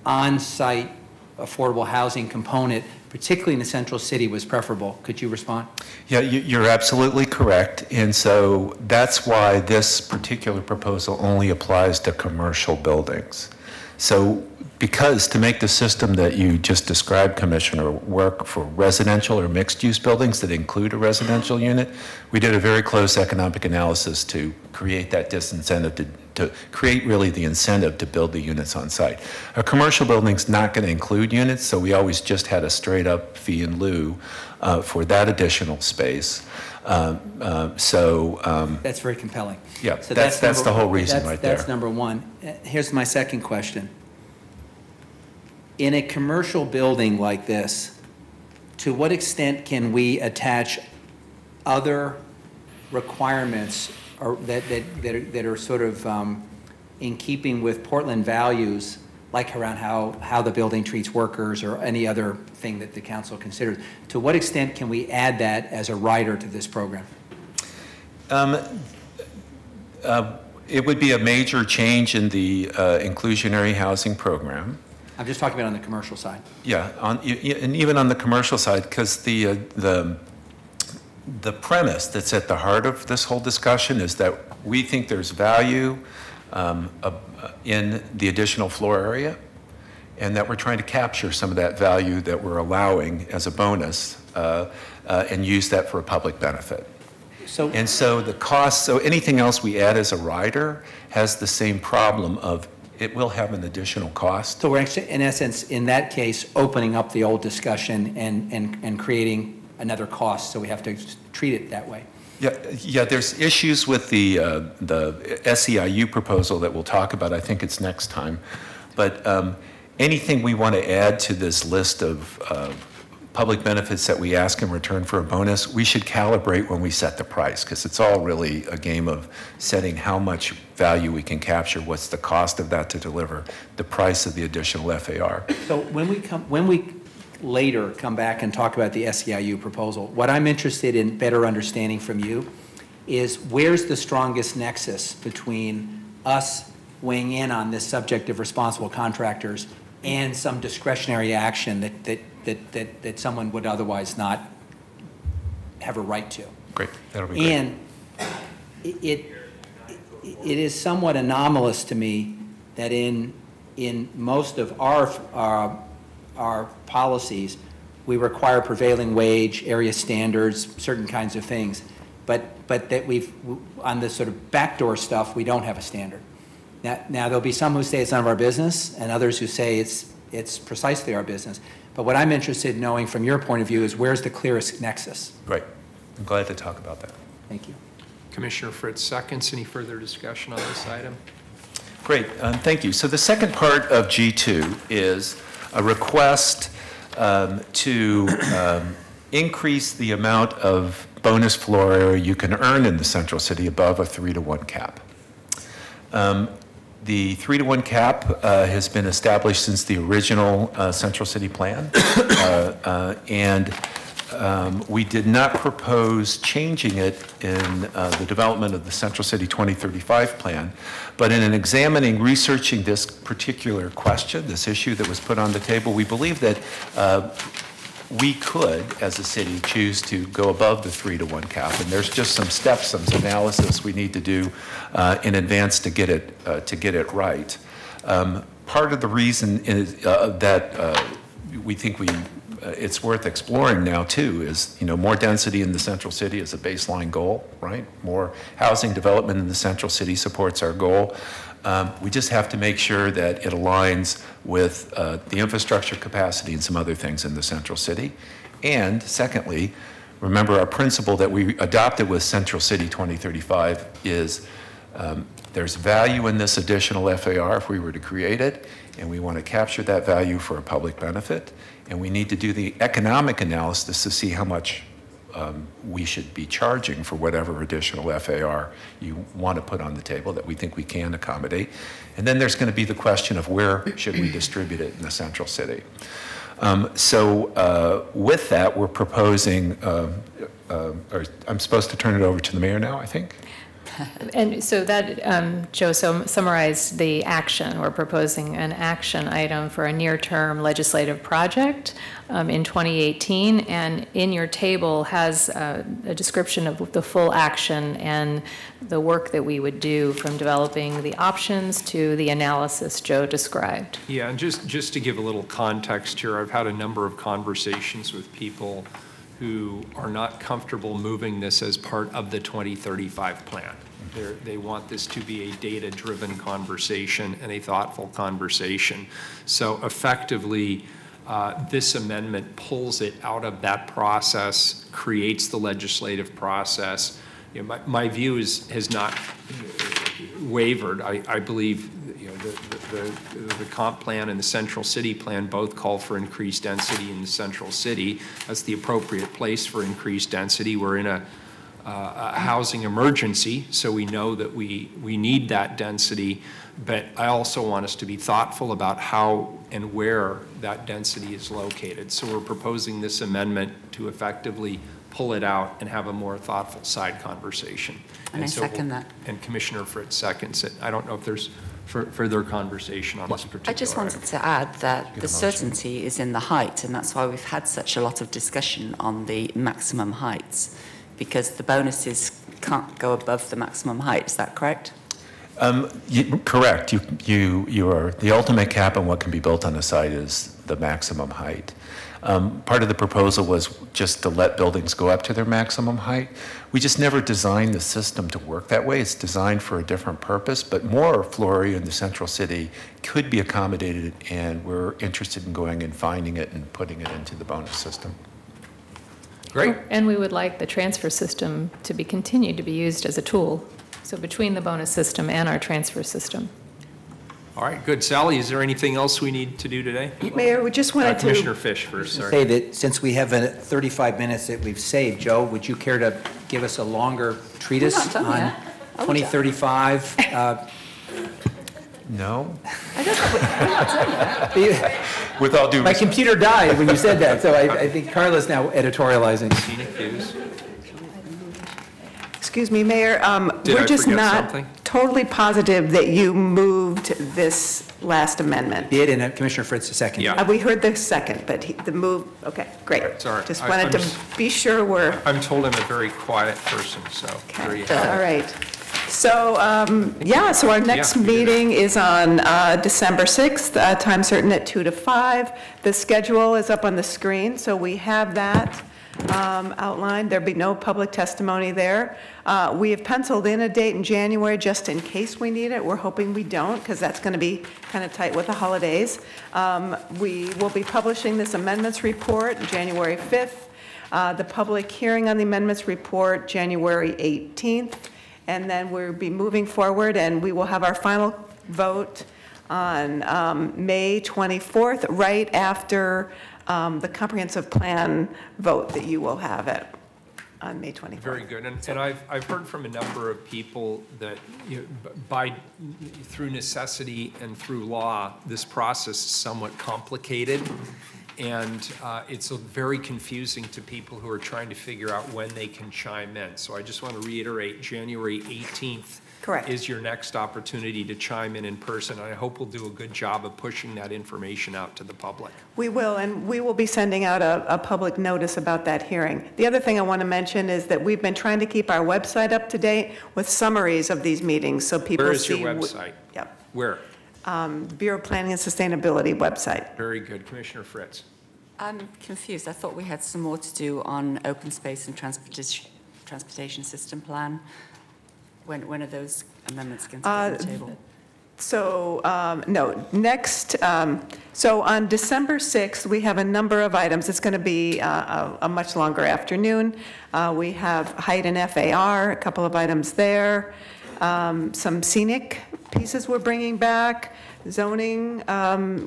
on-site affordable housing component, particularly in the central city, was preferable. Could you respond? Yeah, you're absolutely correct. And so that's why this particular proposal only applies to commercial buildings. So because to make the system that you just described, Commissioner, work for residential or mixed-use buildings that include a residential unit, we did a very close economic analysis to create that disincentive, to create really the incentive to build the units on site. A commercial building's not going to include units, so we always just had a straight-up fee in lieu for that additional space. That's very compelling. Yeah, so that's the whole reason right there. That's number one. Here's my second question. In a commercial building like this, to what extent can we attach other requirements that are sort of in keeping with Portland values, like around how the building treats workers or any other thing that the council considers? To what extent can we add that as a rider to this program? It would be a major change in the inclusionary housing program. I'm just talking about on the commercial side. Yeah, and even on the commercial side, because the premise that's at the heart of this whole discussion is that we think there's value in the additional floor area, and that we're trying to capture some of that value that we're allowing as a bonus and use that for a public benefit. And so the cost, so anything else we add as a rider has the same problem of it will have an additional cost. So we're actually, in essence, in that case, opening up the old discussion and creating another cost, so we have to treat it that way. Yeah, there's issues with the SEIU proposal that we'll talk about. I think it's next time. But anything we want to add to this list of public benefits that we ask in return for a bonus, we should calibrate when we set the price, because it's all really a game of setting how much value we can capture, what's the cost of that to deliver, the price of the additional FAR. So when we later come back and talk about the SEIU proposal, what I'm interested in better understanding from you is where's the strongest nexus between us weighing in on this subject of responsible contractors and some discretionary action that someone would otherwise not have a right to. Great, that'll be great. And it is somewhat anomalous to me that in most of our policies, we require prevailing wage, area standards, certain kinds of things, but that on this sort of backdoor stuff, we don't have a standard. Now there'll be some who say it's none of our business, and others who say it's precisely our business. But what I'm interested in knowing from your point of view is where's the clearest nexus? Right. I'm glad to talk about that. Thank you. Commissioner Fritz seconds. Any further discussion on this item? Great, thank you. So the second part of G2 is a request to increase the amount of bonus floor area you can earn in the Central City above a 3-to-1 cap. The 3-to-1 cap has been established since the original Central City plan, and we did not propose changing it in the development of the Central City 2035 plan, but in examining, researching this particular question, this issue that was put on the table, we believe that we could, as a city, choose to go above the 3-to-1 cap, and there's just some steps, some analysis we need to do in advance to get it right. Part of the reason is that we think it's worth exploring now too is, more density in the Central City is a baseline goal, right? More housing development in the Central City supports our goal. We just have to make sure that it aligns with the infrastructure capacity and some other things in the Central City. And secondly, remember our principle that we adopted with Central City 2035 is there's value in this additional FAR if we were to create it, and we want to capture that value for a public benefit. And we need to do the economic analysis to see how much we should be charging for whatever additional FAR you want to put on the table that we think we can accommodate. And then there's going to be the question of where should we distribute it in the Central City. With that, we're proposing, I'm supposed to turn it over to the mayor now, I think? And so that, Joe, summarized the action. We're proposing an action item for a near-term legislative project in 2018, and in your table has a description of the full action and the work that we would do from developing the options to the analysis Joe described. Yeah, and just to give a little context here, I've had a number of conversations with people who are not comfortable moving this as part of the 2035 plan. They want this to be a data-driven conversation and a thoughtful conversation. So effectively, this amendment pulls it out of that process, creates the legislative process. My view has not wavered. I believe the comp plan and the Central City plan both call for increased density in the Central City. That's the appropriate place for increased density. We're in a housing emergency, so we know that we need that density, but I also want us to be thoughtful about how and where that density is located. So we're proposing this amendment to effectively pull it out and have a more thoughtful side conversation. And I second that. And Commissioner Fritz seconds it. I don't know if there's further conversation on this particular. I just wanted to add that the certainty is in the height, and that's why we've had such a lot of discussion on the maximum heights, because the bonuses can't go above the maximum height. Is that correct? Correct. You are the ultimate cap on what can be built on a site is the maximum height. Part of the proposal was just to let buildings go up to their maximum height. We just never designed the system to work that way. It's designed for a different purpose, but more floor area in the Central City could be accommodated, and we're interested in going and finding it and putting it into the bonus system. Great. And we would like the transfer system to be continued to be used as a tool. So between the bonus system and our transfer system. All right, good. Sally, is there anything else we need to do today? Mayor, we just wanted to... Commissioner Fish first, sorry. Say that since we have 35 minutes that we've saved, Joe, would you care to give us a longer treatise on 2035? No. I don't know. With all due My computer died when you said that, so I think Carla's now editorializing. Scenic views. Excuse me, Mayor, we're just not totally positive that you moved this last amendment. Did, and Commissioner Fritz a second. Yeah. We heard the second, but the move, okay, great. Sorry. Just wanted to be sure we're... I'm told I'm a very quiet person, so there you go. All right. So, so our next meeting is on December 6th, time certain at 2 to 5. The schedule is up on the screen, so we have that outlined. There'll be no public testimony there. We have penciled in a date in January just in case we need it. We're hoping we don't, because that's going to be kind of tight with the holidays. We will be publishing this amendments report January 5th. The public hearing on the amendments report January 18th. and then we'll be moving forward, and we will have our final vote on May 24th, right after the comprehensive plan vote that you will have it on May 24th. Very good. And I've heard from a number of people that, you know, through necessity and through law, this process is somewhat complicated. And it's very confusing to people who are trying to figure out when they can chime in. So I just want to reiterate, January 18th Correct. is your next opportunity to chime in person. And I hope we'll do a good job of pushing that information out to the public. We will, and we will be sending out a public notice about that hearing. The other thing I want to mention is that we've been trying to keep our website up to date with summaries of these meetings, so people see. Where is your website? Yep. Where? Bureau of Planning and Sustainability website. Very good. Commissioner Fritz. I'm confused. I thought we had some more to do on open space and transportation system plan. When are those amendments going to be on the table? So, no, next, so on December 6th, we have a number of items. It's going to be a much longer afternoon. We have height and FAR, a couple of items there. Some scenic pieces we're bringing back, zoning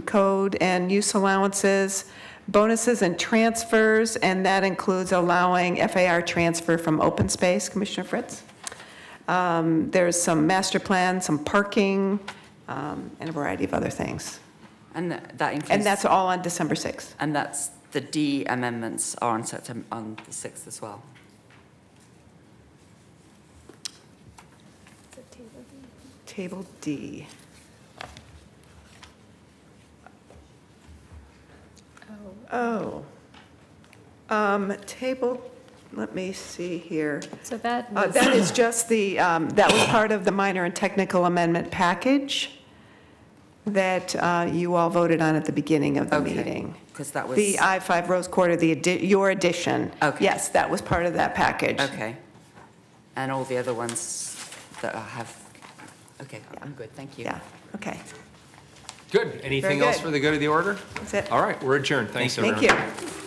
code and use allowances, bonuses and transfers, and that includes allowing FAR transfer from open space, Commissioner Fritz. There's some master plan, some parking, and a variety of other things. And that includes... And that's all on December 6th. And that's the D amendments are on September, on the 6th as well. Table D. Table, let me see here. So that that is just the, that was part of the minor and technical amendment package that you all voted on at the beginning of the meeting. Because that was... The I-5 Rose Quarter, your addition. Okay. Yes, that was part of that package. Okay. And all the other ones that I have... Okay, I'm good, thank you. Yeah, okay. Good. Anything Very else good. for the good of the order? That's it. All right, we're adjourned. Thanks, everyone. Thank you.